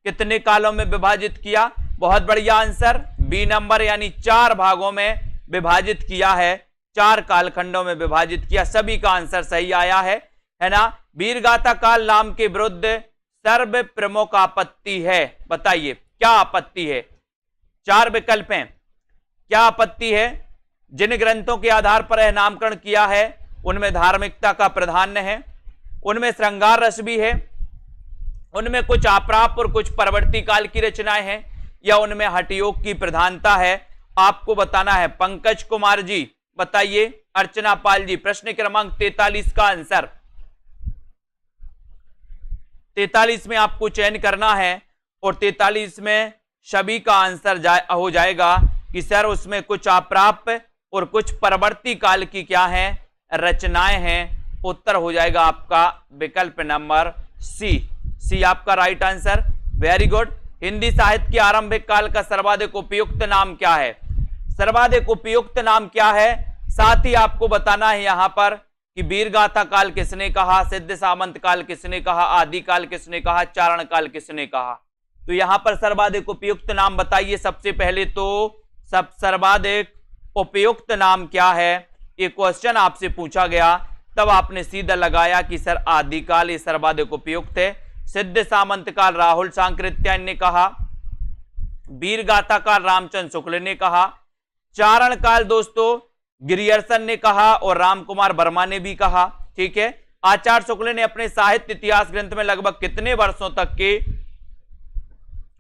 कितने कालों में विभाजित किया? बहुत बढ़िया आंसर, बी नंबर, यानी 4 भागों में विभाजित किया है, 4 कालखंडों में विभाजित किया। सभी का आंसर सही आया है ना। वीरगाथा काल नाम के विरुद्ध सर्व प्रमुख आपत्ति है, बताइए क्या आपत्ति है? 4 विकल्प हैं। क्या आपत्ति है? जिन ग्रंथों के आधार पर यह नामकरण किया है उनमें धार्मिकता का प्राधान्य है, उनमें श्रृंगार रस भी है, उनमें कुछ आप्राप और कुछ परवर्ती काल की रचनाएं हैं, या उनमें हठयोग की प्रधानता है। आपको बताना है। पंकज कुमार जी बताइए, अर्चना पाल जी, प्रश्न क्रमांक 43 का आंसर 43 में आपको चयन करना है। और 43 में सभी का आंसर हो जाएगा कि सर उसमें कुछ अप्राप्य और कुछ परवर्ती काल की क्या है? रचनाएं हैं। उत्तर हो जाएगा आपका विकल्प नंबर सी आपका right answer, very good. Hindi साहित्य के आरंभिक काल का सर्वाधिक उपयुक्त नाम क्या है? सर्वाधिक उपयुक्त नाम क्या है? साथ ही आपको बताना है यहां पर कि वीरगाथा काल किसने कहा, सिद्ध सामंत काल किसने कहा, आदिकाल किसने कहा, चारण काल किसने कहा। तो यहां पर सर्वाधिक उपयुक्त नाम बताइए। सबसे पहले तो सर्वाधिक उपयुक्त नाम क्या है, ये क्वेश्चन आपसे पूछा गया, तब आपने सीधा लगाया कि सर आदिकाल ये सर्वाधिक उपयुक्त है। सिद्ध सामंत काल राहुल सांकृत्यायन ने कहा, वीरगाथा काल रामचंद्र शुक्ल ने कहा, चारण काल दोस्तों गिरियर्सन ने कहा और रामकुमार वर्मा ने भी कहा। ठीक है, आचार्य शुक्ल ने अपने साहित्य इतिहास ग्रंथ में लगभग कितने वर्षों तक के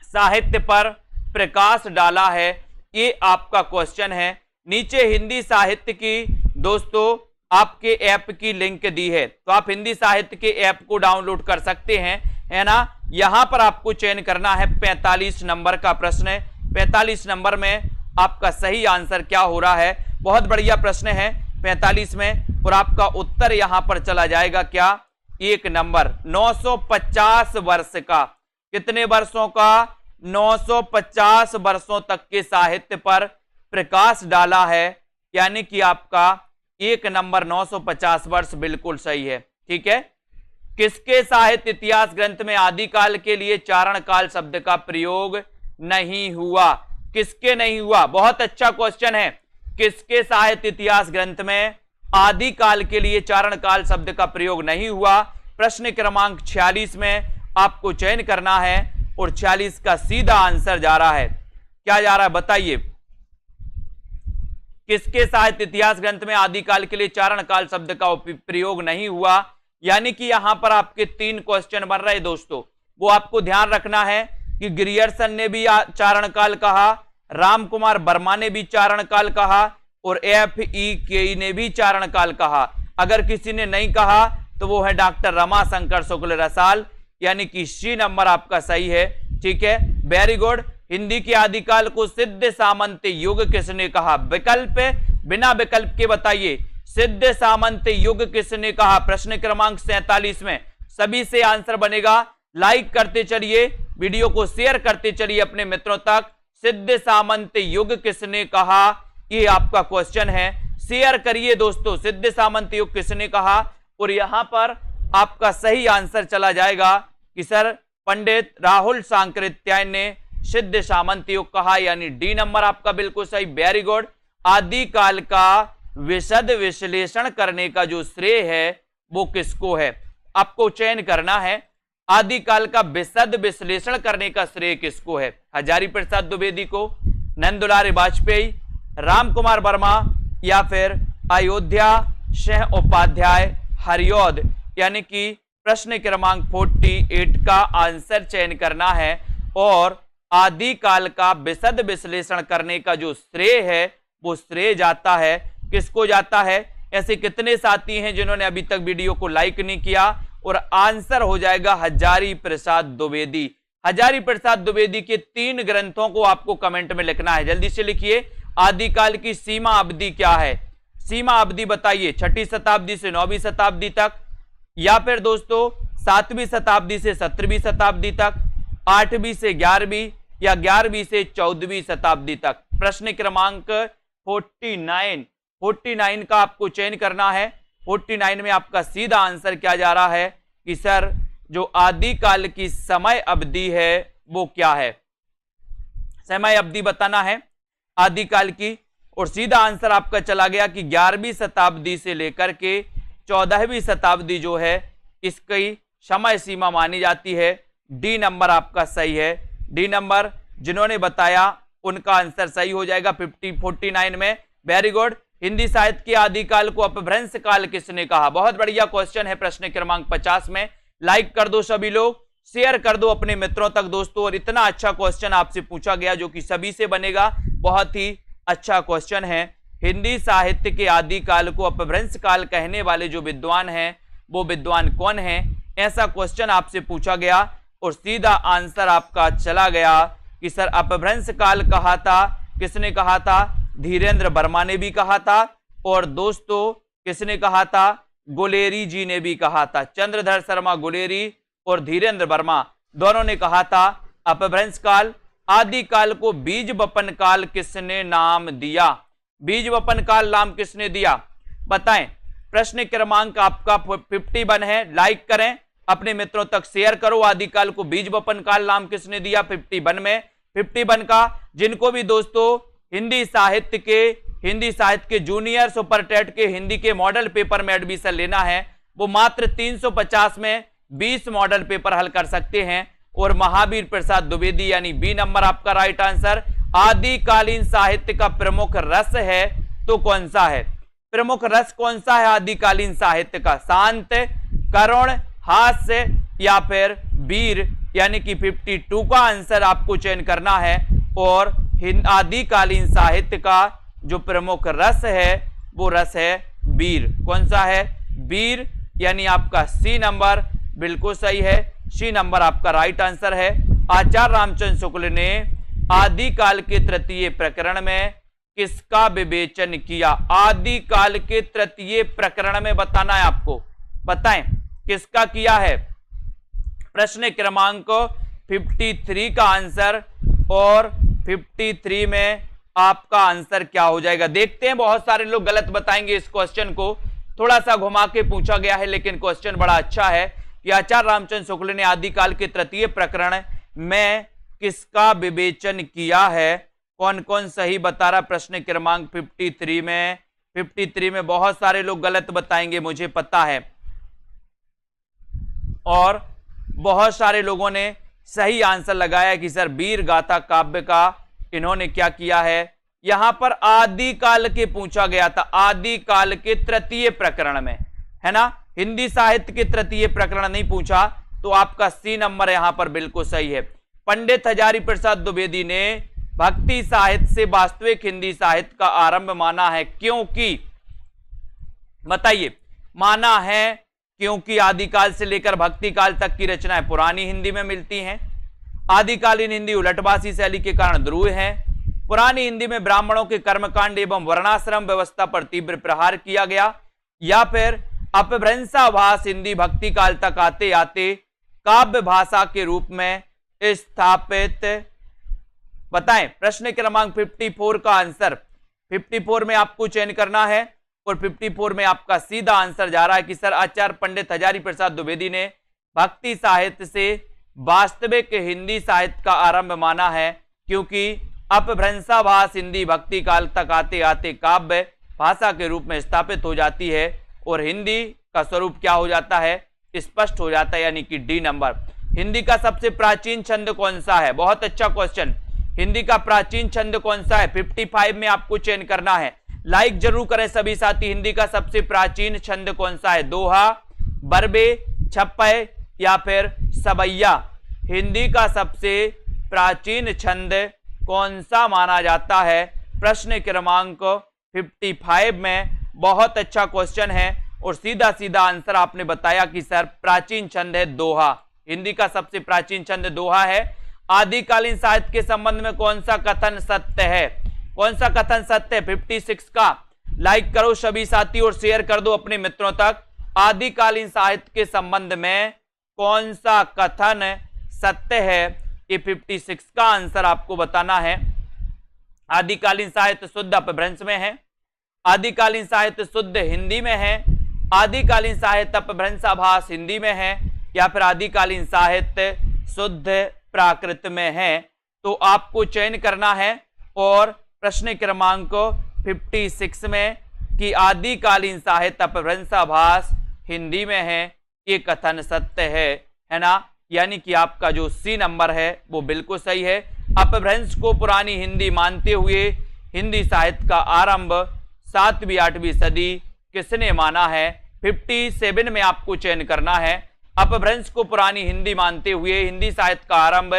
साहित्य पर प्रकाश डाला है, ये आपका क्वेश्चन है। नीचे हिंदी साहित्य की दोस्तों आपके ऐप की लिंक दी है, तो आप हिंदी साहित्य के ऐप को डाउनलोड कर सकते हैं, है ना। यहां पर आपको चयन करना है 45 नंबर का प्रश्न है। 45 नंबर में आपका सही आंसर क्या हो रहा है, बहुत बढ़िया प्रश्न है 45 में, और आपका उत्तर यहां पर चला जाएगा क्या, 1 नंबर। 950 वर्ष का, कितने वर्षों का, 950 वर्षों तक के साहित्य पर प्रकाश डाला है, यानी कि आपका 1 नंबर 950 वर्ष बिल्कुल सही है। ठीक है, किसके साहित्य इतिहास ग्रंथ में आदिकाल के लिए चारण काल शब्द का प्रयोग नहीं हुआ, किसके नहीं हुआ, बहुत अच्छा क्वेश्चन है। किसके साहित्य इतिहास ग्रंथ में आदिकाल के लिए चारण काल शब्द का प्रयोग नहीं हुआ, प्रश्न क्रमांक 46 में आपको चयन करना है, और 46 का सीधा आंसर जा रहा है, क्या जा रहा है बताइए, किसके साहित्य इतिहास ग्रंथ में आदिकाल के लिए चारण काल शब्द का प्रयोग नहीं हुआ। यानी कि यहां पर आपके 3 क्वेश्चन बन रहे दोस्तों, वो आपको ध्यान रखना है कि गिरियर्सन ने भी चारण काल कहा, रामकुमार वर्मा ने भी चारण काल कहा, और FEK ने भी चारण काल कहा। अगर किसी ने नहीं कहा तो वो है डॉक्टर रमाशंकर शुक्ल रसाल, यानी कि C नंबर आपका सही है। ठीक है, वेरी गुड। हिंदी के आदिकाल को सिद्ध सामंत युग किसने कहा, विकल्प बिना विकल्प के बताइए, सिद्ध सामंत युग किसने कहा। प्रश्न क्रमांक 47 में सभी से आंसर बनेगा। लाइक करते चलिए, वीडियो को शेयर करते चलिए अपने मित्रों तक। सिद्ध सामंत युग किसने कहा, ये आपका क्वेश्चन है, शेयर करिए दोस्तों। सिद्ध सामंत युग किसने कहा, और यहां पर आपका सही आंसर चला जाएगा कि सर पंडित राहुल सांकृत्यायन ने सिद्ध सामंत युग कहा, यानी D नंबर आपका बिल्कुल सही, वेरी गुड। आदिकाल का विशद विश्लेषण करने का जो श्रेय है वो किसको है, आपको चयन करना है। आदिकाल का विशद विश्लेषण करने का श्रेय किसको है, हजारी प्रसाद द्विवेदी को, नंदुलाल वाजपेयी, रामकुमार वर्मा, या फिर अयोध्या सिंह उपाध्याय हरिऔध। यानी कि प्रश्न क्रमांक 48 का आंसर चयन करना है, और आदिकाल का विशद विश्लेषण करने का जो श्रेय है वो श्रेय जाता है, किसको जाता है। ऐसे कितने साथी हैं जिन्होंने अभी तक वीडियो को लाइक नहीं किया, और आंसर हो जाएगा हजारी प्रसाद द्विवेदी। हजारी प्रसाद द्विवेदी के 3 ग्रंथों को आपको कमेंट में लिखना है, जल्दी से लिखिए। आदिकाल की सीमा अवधि क्या है, सीमा अवधि बताइए, 6वीं शताब्दी से 9वीं शताब्दी तक, या फिर दोस्तों 7वीं शताब्दी से 17वीं शताब्दी तक, 8वीं से 11वीं, या 11वीं से 14वीं शताब्दी तक। प्रश्न क्रमांक 49 का आपको चयन करना है। 49 में आपका सीधा आंसर क्या जा रहा है कि सर जो आदिकाल की समय अवधि है वो क्या है, समय अवधि बताना है आदिकाल की, और सीधा आंसर आपका चला गया कि 11वीं शताब्दी से लेकर के 14वीं शताब्दी जो है इसकी समय सीमा मानी जाती है। D नंबर आपका सही है, D नंबर जिन्होंने बताया उनका आंसर सही हो जाएगा 49 में, वेरी गुड। हिंदी साहित्य के आदिकाल को अपभ्रंश काल किसने कहा, बहुत बढ़िया क्वेश्चन है प्रश्न क्रमांक 50 में। लाइक कर दो सभी लोग, शेयर कर दो अपने मित्रों तक दोस्तों, और इतना अच्छा क्वेश्चन आपसे पूछा गया जो कि सभी से बनेगा, बहुत ही अच्छा क्वेश्चन है। हिंदी साहित्य के आदिकाल को अपभ्रंश काल कहने वाले जो विद्वान हैं वो विद्वान कौन है, ऐसा क्वेश्चन आपसे पूछा गया, और सीधा आंसर आपका चला गया कि सर अपभ्रंश काल कहा था, किसने कहा था, धीरेन्द्र वर्मा ने भी कहा था, और दोस्तों किसने कहा था, गुलेरी जी ने भी कहा था। चंद्रधर शर्मा गुलेरी और धीरेन्द्र वर्मा दोनों ने कहा था अपभ्रंश काल। आदिकाल को बीज वपन काल किसने नाम दिया, बीज वपन काल नाम किसने दिया बताएं। प्रश्न क्रमांक आपका 51 है। लाइक करें, अपने मित्रों तक शेयर करो। आदिकाल को बीज वपन काल नाम किसने दिया? 51 में 51 का जिनको भी दोस्तों हिंदी साहित्य के जूनियर सुपर टेट के हिंदी के मॉडल पेपर में एडमिशन लेना है वो मात्र 350 में 20 मॉडल पेपर हल कर सकते हैं। और महावीर प्रसाद द्विवेदी यानी बी नंबर आपका राइट आंसर। आदिकालीन साहित्य का प्रमुख रस है तो कौन सा है? प्रमुख रस कौन सा है आदिकालीन साहित्य का? शांत, करुण, हास्य या फिर वीर? यानी कि 52 का आंसर आपको चयन करना है। और आदिकालीन साहित्य का जो प्रमुख रस है वो रस है वीर। कौन सा है? वीर, यानी आपका सी नंबर बिल्कुल सही है। सी नंबर आपका राइट आंसर है। आचार्य रामचंद्र शुक्ल ने आदिकाल के तृतीय प्रकरण में किसका विवेचन किया? आदिकाल के तृतीय प्रकरण में बताना है आपको, बताएं किसका किया है। प्रश्न क्रमांक 53 का आंसर, और 53 में आपका आंसर क्या हो जाएगा देखते हैं। बहुत सारे लोग गलत बताएंगे इस क्वेश्चन को, थोड़ा सा घुमा के पूछा गया है लेकिन क्वेश्चन बड़ा अच्छा है कि आचार्य रामचंद्र शुक्ल ने आदिकाल के तृतीय प्रकरण में किसका विवेचन किया है? कौन कौन सही बता रहा? प्रश्न क्रमांक 53 में बहुत सारे लोग गलत बताएंगे मुझे पता है, और बहुत सारे लोगों ने सही आंसर लगाया कि सर वीर गाथा काव्य का इन्होंने क्या किया है। यहां पर आदिकाल के पूछा गया था, आदिकाल के तृतीय प्रकरण में, है ना, हिंदी साहित्य के तृतीय प्रकरण नहीं पूछा, तो आपका सी नंबर यहां पर बिल्कुल सही है। पंडित हजारी प्रसाद द्विवेदी ने भक्ति साहित्य से वास्तविक हिंदी साहित्य का आरंभ माना है, क्योंकि बताइए, माना है क्योंकि आदिकाल से लेकर भक्ति काल तक की रचनाएं पुरानी हिंदी में मिलती हैं। आदिकालीन हिंदी उलटवासी शैली के कारण ध्रुव है। पुरानी हिंदी में ब्राह्मणों के कर्मकांड एवं वर्णाश्रम व्यवस्था पर तीव्र प्रहार किया गया, या फिर अपभ्रंशाभास हिंदी भक्ति काल तक आते आते काव्य भाषा के रूप में स्थापित। बताएं प्रश्न क्रमांक 54 का आंसर। 54 में आपको चयन करना है, और 54 में आपका सीधा आंसर जा रहा है कि सर आचार्य पंडित हजारी प्रसाद द्विवेदी ने भक्ति साहित्य से वास्तविक हिंदी साहित्य का आरंभ माना है, क्योंकि अपभ्रंशाभास हिंदी भक्ति काल तक आते आते काव्य भाषा के रूप में स्थापित हो जाती है, और हिंदी का स्वरूप क्या हो जाता है? स्पष्ट हो जाता है, यानी कि डी नंबर। हिंदी का सबसे प्राचीन छंद कौन सा है? बहुत अच्छा क्वेश्चन। हिंदी का प्राचीन छंद कौन सा है? 55 में आपको चयन करना है। लाइक जरूर करें सभी साथी। हिंदी का सबसे प्राचीन छंद कौन सा है? दोहा, बरबे, छप्पय या फिर सवैया? हिंदी का सबसे प्राचीन छंद कौन सा माना जाता है? प्रश्न क्रमांक 55 में बहुत अच्छा क्वेश्चन है, और सीधा सीधा आंसर आपने बताया कि सर प्राचीन छंद है दोहा। हिंदी का सबसे प्राचीन छंद दोहा है। आदिकालीन साहित्य के संबंध में कौन सा कथन सत्य है? कौन सा कथन सत्य है? 56 का। लाइक करो सभी साथी और शेयर कर दो अपने मित्रों तक। आदिकालीन साहित्य के संबंध में कौन सा कथन सत्य है? ये 56 का आंसर आपको बताना है। आदिकालीन साहित्य शुद्ध अपभ्रंश में है, आदिकालीन साहित्य शुद्ध हिंदी में है, आदिकालीन साहित्य अपभ्रंशाभास हिंदी में है, या फिर आदिकालीन साहित्य शुद्ध प्राकृत में है। तो आपको चयन करना है, और प्रश्न क्रमांक 56 में कि आदिकालीन साहित्य अपभ्रंशाभास हिंदी में है, ये कथन सत्य है ना, यानी कि आपका जो सी नंबर है वो बिल्कुल सही है। अपभ्रंश को पुरानी हिंदी मानते हुए हिंदी साहित्य का आरंभ 7वीं 8वीं सदी किसने माना है? 57 में आपको चयन करना है। अपभ्रंश को पुरानी हिंदी मानते हुए हिंदी साहित्य का आरंभ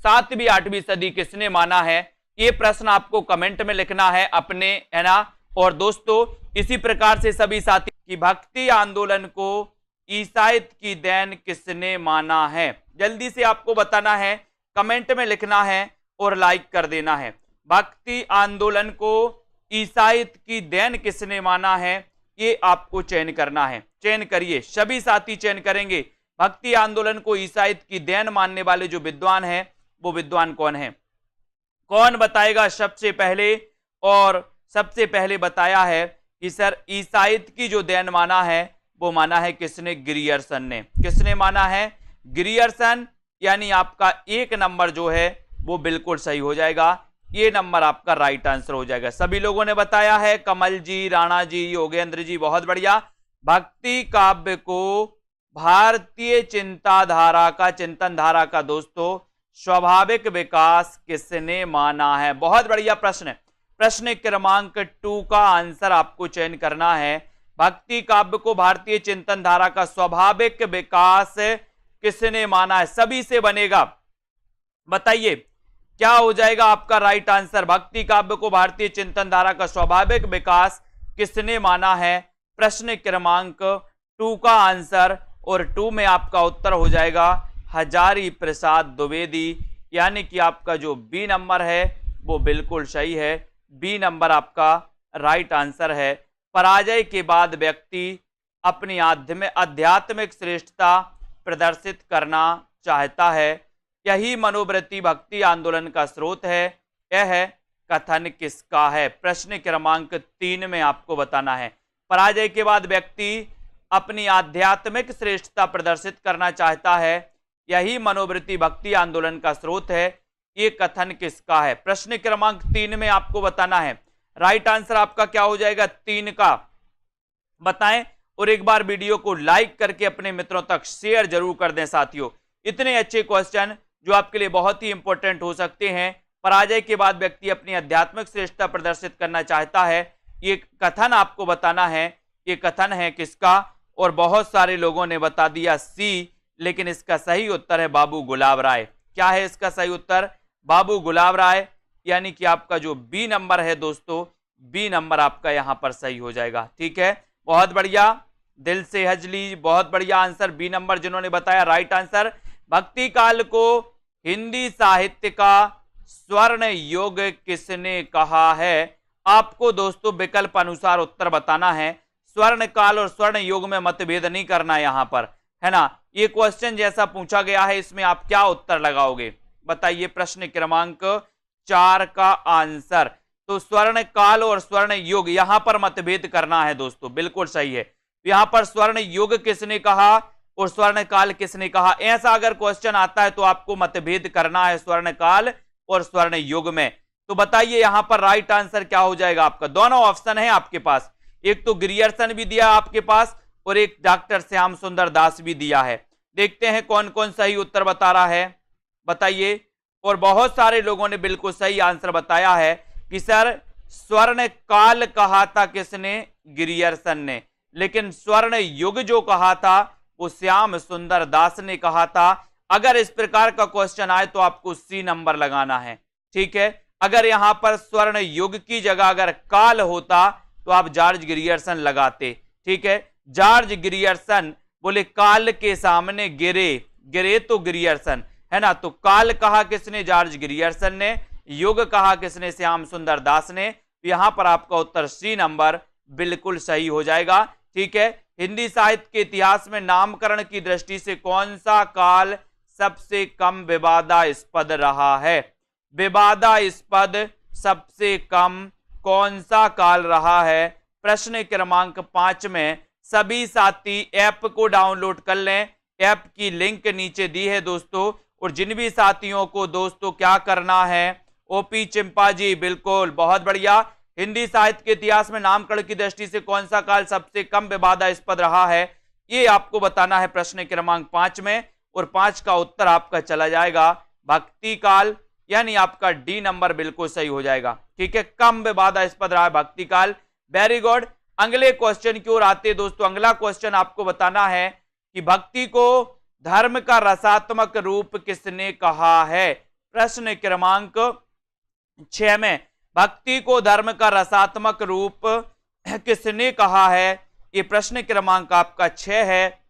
7वीं 8वीं सदी किसने माना है? ये प्रश्न आपको कमेंट में लिखना है अपने, है ना। और दोस्तों इसी प्रकार से सभी साथी की भक्ति आंदोलन को ईसाइत की देन किसने माना है? जल्दी से आपको बताना है, कमेंट में लिखना है और लाइक कर देना है। भक्ति आंदोलन को ईसाइत की देन किसने माना है? ये आपको चयन करना है। चयन करिए, सभी साथी चयन करेंगे। भक्ति आंदोलन को ईसाइत की देन मानने वाले जो विद्वान हैं वो विद्वान कौन है? कौन बताएगा सबसे पहले? और सबसे पहले बताया है कि सर ईसाइत की जो देन माना है वो माना है किसने? ग्रियर्सन ने। किसने माना है? ग्रियर्सन। यानी आपका एक नंबर जो है वो बिल्कुल सही हो जाएगा, ये नंबर आपका राइट आंसर हो जाएगा। सभी लोगों ने बताया है, कमल जी, राणा जी, योगेंद्र जी, बहुत बढ़िया। भक्ति काव्य को भारतीय चिंतनधारा का दोस्तों स्वाभाविक विकास किसने माना है? बहुत बढ़िया प्रश्न। प्रश्न क्रमांक 2 का आंसर आपको चयन करना है। भक्ति काव्य को भारतीय चिंतन धारा का स्वाभाविक विकास किसने माना है? सभी से बनेगा, बताइए क्या हो जाएगा आपका राइट आंसर? भक्ति काव्य को भारतीय चिंतन धारा का स्वाभाविक विकास किसने माना है? प्रश्न क्रमांक 2 का आंसर, और 2 में आपका उत्तर हो जाएगा हजारी प्रसाद द्विवेदी। यानी कि आपका जो बी नंबर है वो बिल्कुल सही है, बी नंबर आपका राइट आंसर है। पराजय के बाद व्यक्ति अपनी आध्यात्मिक श्रेष्ठता प्रदर्शित करना चाहता है, यही मनोवृत्ति भक्ति आंदोलन का स्रोत है। यह कथन किसका है? प्रश्न क्रमांक 3 में आपको बताना है। पराजय के बाद व्यक्ति अपनी आध्यात्मिक श्रेष्ठता प्रदर्शित करना चाहता है, यही मनोवृत्ति भक्ति आंदोलन का स्रोत है, ये कथन किसका है? प्रश्न क्रमांक 3 में आपको बताना है। राइट आंसर आपका क्या हो जाएगा? 3 का बताएं, और एक बार वीडियो को लाइक करके अपने मित्रों तक शेयर जरूर कर दें साथियों। इतने अच्छे क्वेश्चन जो आपके लिए बहुत ही इंपॉर्टेंट हो सकते हैं। पराजय के बाद व्यक्ति अपनी आध्यात्मिक श्रेष्ठता प्रदर्शित करना चाहता है, ये कथन आपको बताना है, ये कथन है किसका? और बहुत सारे लोगों ने बता दिया सी, लेकिन इसका सही उत्तर है बाबू गुलाब राय। क्या है इसका सही उत्तर? बाबू गुलाब राय। यानी कि आपका जो बी नंबर है दोस्तों, बी नंबर आपका यहां पर सही हो जाएगा। ठीक है, बहुत बढ़िया, दिल से हजली, बहुत बढ़िया आंसर बी नंबर जिन्होंने बताया राइट आंसर। भक्ति काल को हिंदी साहित्य का स्वर्ण युग किसने कहा है? आपको दोस्तों विकल्प अनुसार उत्तर बताना है। स्वर्ण काल और स्वर्ण युग में मतभेद नहीं करना यहां पर, है ना। ये क्वेश्चन जैसा पूछा गया है, इसमें आप क्या उत्तर लगाओगे बताइए? प्रश्न क्रमांक 4 का आंसर। तो स्वर्ण काल और स्वर्ण युग यहां पर मतभेद करना है दोस्तों, बिल्कुल सही है। यहां पर स्वर्ण युग किसने कहा और स्वर्ण काल किसने कहा? ऐसा अगर क्वेश्चन आता है तो आपको मतभेद करना है स्वर्ण काल और स्वर्ण युग में। तो बताइए यहां पर राइट आंसर क्या हो जाएगा आपका? दोनों ऑप्शन है आपके पास, एक तो ग्रियर्सन भी दिया आपके पास और एक डॉक्टर श्याम सुंदर दास भी दिया है। देखते हैं कौन कौन सही उत्तर बता रहा है, बताइए। और बहुत सारे लोगों ने बिल्कुल सही आंसर बताया है कि सर स्वर्ण काल कहा था किसने? ग्रियर्सन ने। लेकिन स्वर्ण युग जो कहा था वो श्याम सुंदर दास ने कहा था। अगर इस प्रकार का क्वेश्चन आए तो आपको सी नंबर लगाना है। ठीक है, अगर यहां पर स्वर्ण युग की जगह अगर काल होता तो आप जॉर्ज ग्रियर्सन लगाते। ठीक है, जॉर्ज ग्रियर्सन बोले काल के सामने गिरे, गिरे तो ग्रियर्सन, है ना। तो काल कहा किसने? जॉर्ज ग्रियर्सन ने। युग कहा किसने? श्याम सुंदर दास ने। यहां पर आपका उत्तर सी नंबर बिल्कुल सही हो जाएगा। ठीक है, हिंदी साहित्य के इतिहास में नामकरण की दृष्टि से कौन सा काल सबसे कम विवादास्पद रहा है? विवादास्पद सबसे कम कौन सा काल रहा है? प्रश्न क्रमांक 5 में सभी साथी ऐप को डाउनलोड कर लें, ऐप की लिंक नीचे दी है दोस्तों। और जिन भी साथियों को दोस्तों क्या करना है, ओपी चिंपा जी बिल्कुल, बहुत बढ़िया। हिंदी साहित्य के इतिहास में नामकरण की दृष्टि से कौन सा काल सबसे कम विवादास्पद रहा है, ये आपको बताना है प्रश्न क्रमांक 5 में। और 5 का उत्तर आपका चला जाएगा भक्ति काल, यानी आपका डी नंबर बिल्कुल सही हो जाएगा। ठीक है, कम विवादास्पद रहा है भक्ति काल। Very good. अगले क्वेश्चन की ओर आते दोस्तों। अगला क्वेश्चन आपको बताना है कि भक्ति को धर्म का रसात्मक रूप किसने कहा है? प्रश्न क्रमांक 6 में भक्ति को धर्म का रसात्मक रूप किसने कहा है? ये प्रश्न क्रमांक आपका 6 है।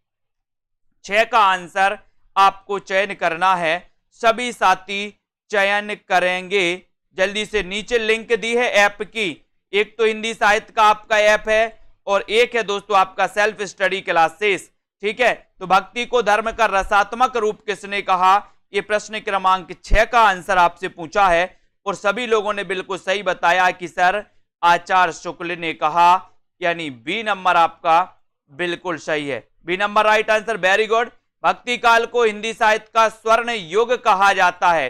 6 का आंसर आपको चयन करना है। सभी साथी चयन करेंगे, जल्दी से। नीचे लिंक दी है ऐप की, एक तो हिंदी साहित्य का आपका ऐप है और एक है दोस्तों आपका सेल्फ स्टडी क्लासेस। ठीक है, तो भक्ति को धर्म का रसात्मक रूप किसने कहा? ये प्रश्न क्रमांक 6 का आंसर आपसे पूछा है और सभी लोगों ने बिल्कुल सही बताया कि सर आचार्य शुक्ल ने कहा। यानी बी नंबर आपका बिल्कुल सही है। B number right answer, very good. भक्ति काल को हिंदी साहित्य का स्वर्ण युग कहा जाता है,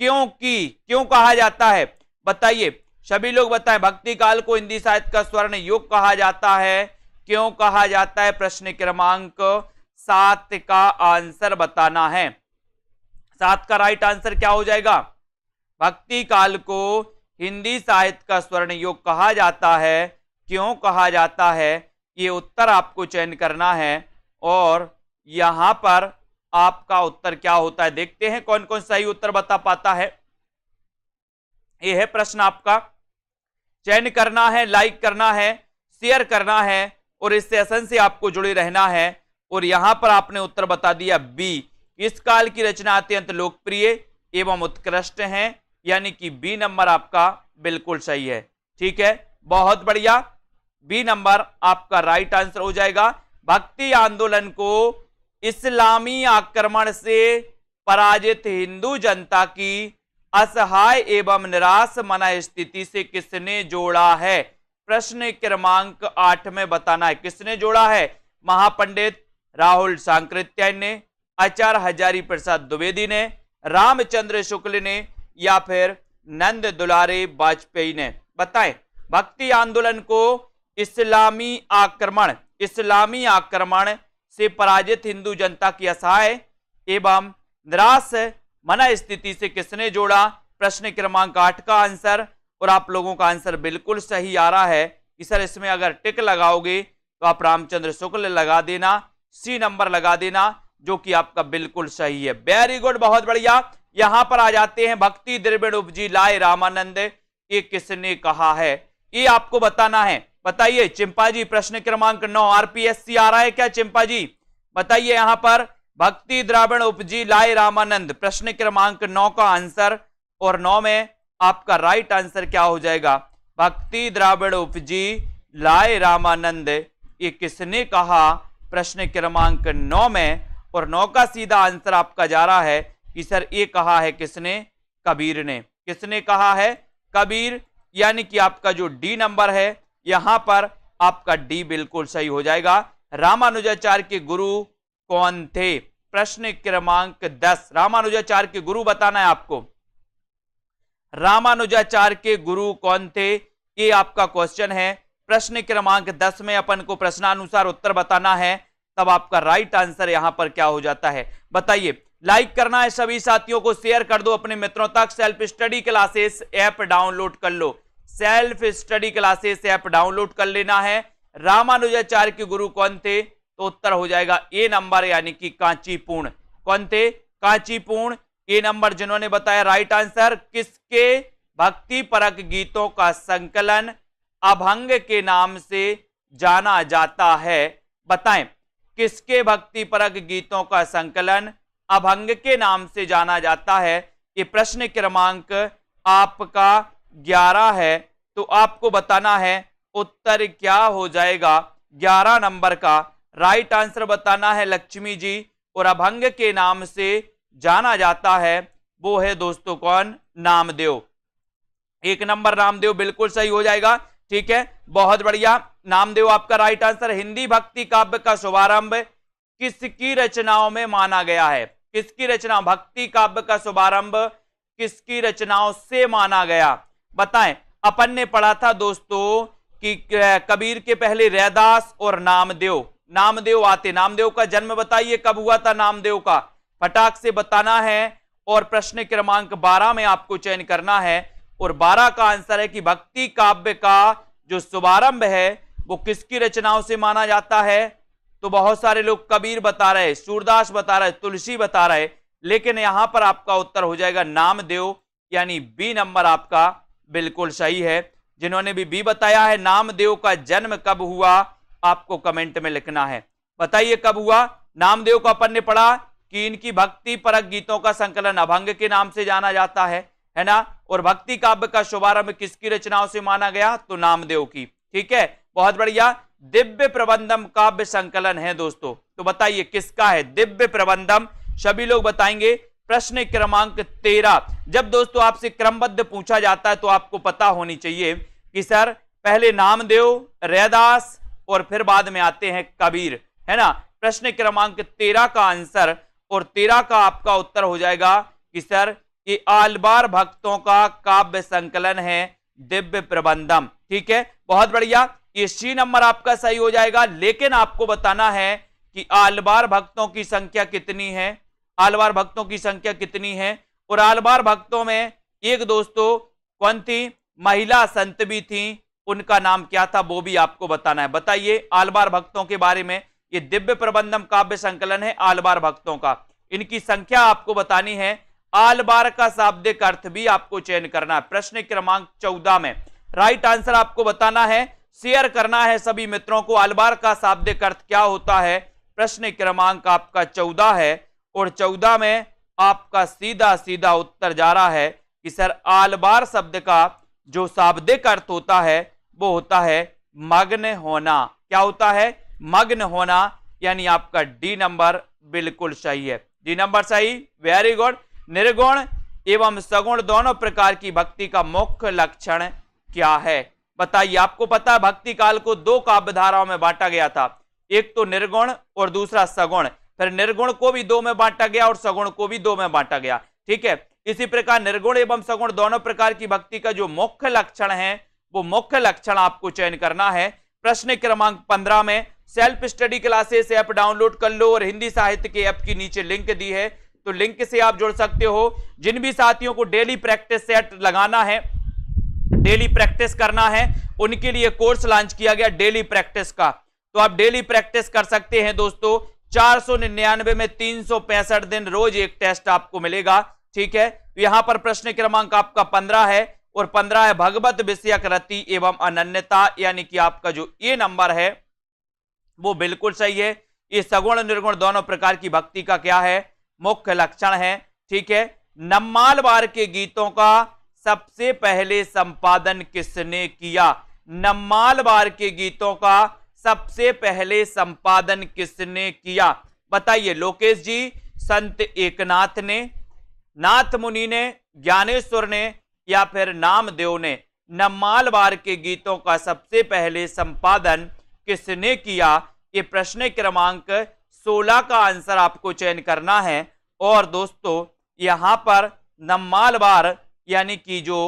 क्यों कहा जाता है? बताइए, सभी लोग बताएं, भक्ति काल को हिंदी साहित्य का स्वर्ण युग कहा जाता है, क्यों कहा जाता है? प्रश्न क्रमांक 7 का आंसर बताना है। 7 का राइट आंसर क्या हो जाएगा? भक्ति काल को हिंदी साहित्य का स्वर्ण युग कहा जाता है, क्यों कहा जाता है? ये उत्तर आपको चयन करना है और यहां पर आपका उत्तर क्या होता है, देखते हैं कौन कौन सही उत्तर बता पाता है। यह है प्रश्न आपका, चयन करना है, लाइक करना है, शेयर करना है और इस सेशन से आपको जुड़े रहना है। और यहां पर आपने उत्तर बता दिया बी, इस काल की रचना अत्यंत लोकप्रिय एवं उत्कृष्ट हैं, यानी कि बी नंबर आपका बिल्कुल सही है। ठीक है, बहुत बढ़िया, बी नंबर आपका राइट आंसर हो जाएगा। भक्ति आंदोलन को इस्लामी आक्रमण से पराजित हिंदू जनता की असहाय एवं निराश मन स्थिति से किसने जोड़ा है? प्रश्न क्रमांक 8 में बताना है, किसने जोड़ा है? महापंडित राहुल सांकृत्यायन ने, आचार्य हजारी प्रसाद द्विवेदी ने, रामचंद्र शुक्ल ने या फिर नंद दुलारे वाजपेयी ने? बताएं। भक्ति आंदोलन को इस्लामी आक्रमण से पराजित हिंदू जनता की असहाय एवं निराश मन स्थिति से किसने जोड़ा? प्रश्न क्रमांक 8 का आंसर। और आप लोगों का आंसर बिल्कुल सही आ रहा है कि सर इसमें अगर टिक लगाओगे तो आप रामचंद्र शुक्ल लगा देना, सी नंबर लगा देना, जो कि आपका बिल्कुल सही है। वेरी गुड, बहुत बढ़िया। यहां पर आ जाते हैं, भक्ति द्रविड़ उपजी लाए रामानंद, ये किसने कहा है? ये आपको बताना है। बताइए चिंपा जी, प्रश्न क्रमांक 9 आरपीएससी आ रहा है क्या चिंपा जी? बताइए यहां पर भक्ति द्रविड़ उपजी लाए रामानंद, प्रश्न क्रमांक 9 का आंसर, और 9 में आपका राइट आंसर क्या हो जाएगा? भक्ति द्रविड़ उपजी लाए रामानंद, ये किसने कहा? प्रश्न क्रमांक 9 में, और 9 का सीधा आंसर आपका जा रहा है कि सर ये कहा है किसने? कबीर ने। किसने कहा है? कबीर, यानी कि आपका जो डी नंबर है यहां पर आपका डी बिल्कुल सही हो जाएगा। रामानुजाचार्य के गुरु कौन थे? प्रश्न क्रमांक 10, रामानुजाचार्य के गुरु बताना है आपको। रामानुजाचार्य के गुरु कौन थे, ये आपका क्वेश्चन है। प्रश्न क्रमांक 10 में अपन को प्रश्नानुसार उत्तर बताना है, तब आपका राइट आंसर यहां पर क्या हो जाता है? बताइए। लाइक करना है सभी साथियों को, शेयर कर दो अपने मित्रों तक। Self study classes app download कर लो, self study classes app download कर लेना है। रामानुजाचार्य के गुरु कौन थे? तो उत्तर हो जाएगा ए नंबर, यानी कि कांचीपूर्ण। कौन थे? कांचीपूर्ण, ए नंबर जिन्होंने बताया राइट आंसर। किसके भक्ति परक गीतों का संकलन अभंग के नाम से जाना जाता है? बताएं, किसके भक्ति परक गीतों का संकलन अभंग के नाम से जाना जाता है? ये प्रश्न क्रमांक आपका 11 है, तो आपको बताना है उत्तर क्या हो जाएगा 11 नंबर का। राइट आंसर बताना है लक्ष्मी जी, और अभंग के नाम से जाना जाता है वो है दोस्तों कौन? नामदेव। 1 नंबर नामदेव बिल्कुल सही हो जाएगा। ठीक है, बहुत बढ़िया, नामदेव आपका राइट आंसर। हिंदी भक्ति काव्य का शुभारंभ किसकी रचनाओं में माना गया है? किसकी रचना? भक्ति काव्य का शुभारंभ किसकी रचनाओं से माना गया? बताएं। अपन ने पढ़ा था दोस्तों कि कबीर के पहले रैदास और नामदेव आते। नामदेव का जन्म बताइए कब हुआ था? नामदेव का फटाक से बताना है, और प्रश्न क्रमांक 12 में आपको चयन करना है। और 12 का आंसर है कि भक्ति काव्य का जो शुभारंभ है वो किसकी रचनाओं से माना जाता है? तो बहुत सारे लोग कबीर बता रहे, सूरदास बता रहे, तुलसी बता रहे, लेकिन यहां पर आपका उत्तर हो जाएगा नामदेव, यानी बी नंबर आपका बिल्कुल सही है। जिन्होंने भी बी बताया है, नामदेव का जन्म कब हुआ, आपको कमेंट में लिखना है। बताइए कब हुआ? नामदेव को अपन ने पढ़ा कि इनकी भक्ति परक गीतों का संकलन अभंग के नाम से जाना जाता है ना? और भक्ति काव्य का शुभारंभ किसकी रचनाओं से माना गया? तो नामदेव की। ठीक है, बहुत बढ़िया। दिव्य प्रबंधम काव्य संकलन है दोस्तों, तो बताइए किसका है दिव्य प्रबंधम? सभी लोग बताएंगे। प्रश्न क्रमांक 13, जब दोस्तों आपसे क्रमबद्ध पूछा जाता है तो आपको पता होनी चाहिए कि सर पहले नामदेव, रैदास और फिर बाद में आते हैं कबीर, है ना। प्रश्न क्रमांक 13 का आंसर और 13 का आपका उत्तर हो जाएगा कि सर ये आलवार भक्तों का काव्य संकलन है दिव्य प्रबंधम। ठीक है, बहुत बढ़िया, ये सी नंबर आपका सही हो जाएगा। लेकिन आपको बताना है कि आलवार भक्तों की संख्या कितनी है, आलवार भक्तों की संख्या कितनी है। और आलवार भक्तों में एक दोस्तों कौन थी, महिला संत भी थी, उनका नाम क्या था वो भी आपको बताना है। बताइए आलवार भक्तों के बारे में। ये दिव्य प्रबंधम काव्य संकलन है आलवार भक्तों का, इनकी संख्या आपको बतानी है। आलवार का शाब्दिक अर्थ भी आपको चयन करना है। प्रश्न क्रमांक 14 में राइट आंसर आपको बताना है, शेयर करना है सभी मित्रों को। आलवार का शाब्दिक अर्थ क्या होता है, प्रश्न क्रमांक आपका 14 है और 14 में आपका सीधा सीधा उत्तर जा रहा है कि सर आलवार शब्द का जो शाब्दिक अर्थ होता है वो होता है मग्न होना। क्या होता है, मग्न होना, यानी आपका डी नंबर बिल्कुल सही है। डी नंबर सही, वेरी गुड। निर्गुण एवं सगुण दोनों प्रकार की भक्ति का मुख्य लक्षण क्या है, बताइए। आपको पता है भक्ति काल को दो काव्य धाराओं में बांटा गया था, एक तो निर्गुण और दूसरा सगुण। फिर निर्गुण को भी दो में बांटा गया और सगुण को भी दो में बांटा गया। ठीक है, इसी प्रकार निर्गुण एवं सगुण दोनों प्रकार की भक्ति का जो मुख्य लक्षण है वो मुख्य लक्षण आपको चयन करना है। प्रश्न क्रमांक 15 में self study classes app download कर लो और हिंदी साहित्य के ऐप की नीचे लिंक दी है, तो लिंक से आप जुड़ सकते हो। जिन भी साथियों को डेली प्रैक्टिस सेट लगाना है, डेली प्रैक्टिस करना है, उनके लिए कोर्स लॉन्च किया गया डेली प्रैक्टिस का, तो आप डेली प्रैक्टिस कर सकते हैं दोस्तों। 499 में 365 दिन रोज एक टेस्ट आपको मिलेगा। ठीक है, यहां पर प्रश्न क्रमांक आपका 15 है और 15 है भगवत विषयक रति एवं अनन्यता, यानी कि आपका जो ये नंबर है वो बिल्कुल सही है। ये सगुण निर्गुण दोनों प्रकार की भक्ति का क्या है, मुख्य लक्षण है। ठीक है, नम्मालवार के गीतों का सबसे पहले संपादन किसने किया, नम्मालवार के गीतों का सबसे पहले संपादन किसने किया, बताइए। लोकेश जी, संत एकनाथ ने, नाथ मुनि ने, ज्ञानेश्वर ने या फिर नामदेव ने। नम्मालवार के गीतों का सबसे पहले संपादन किसने किया, ये प्रश्न क्रमांक 16 का आंसर आपको चयन करना है। और दोस्तों यहां पर नम्मालवार यानी कि जो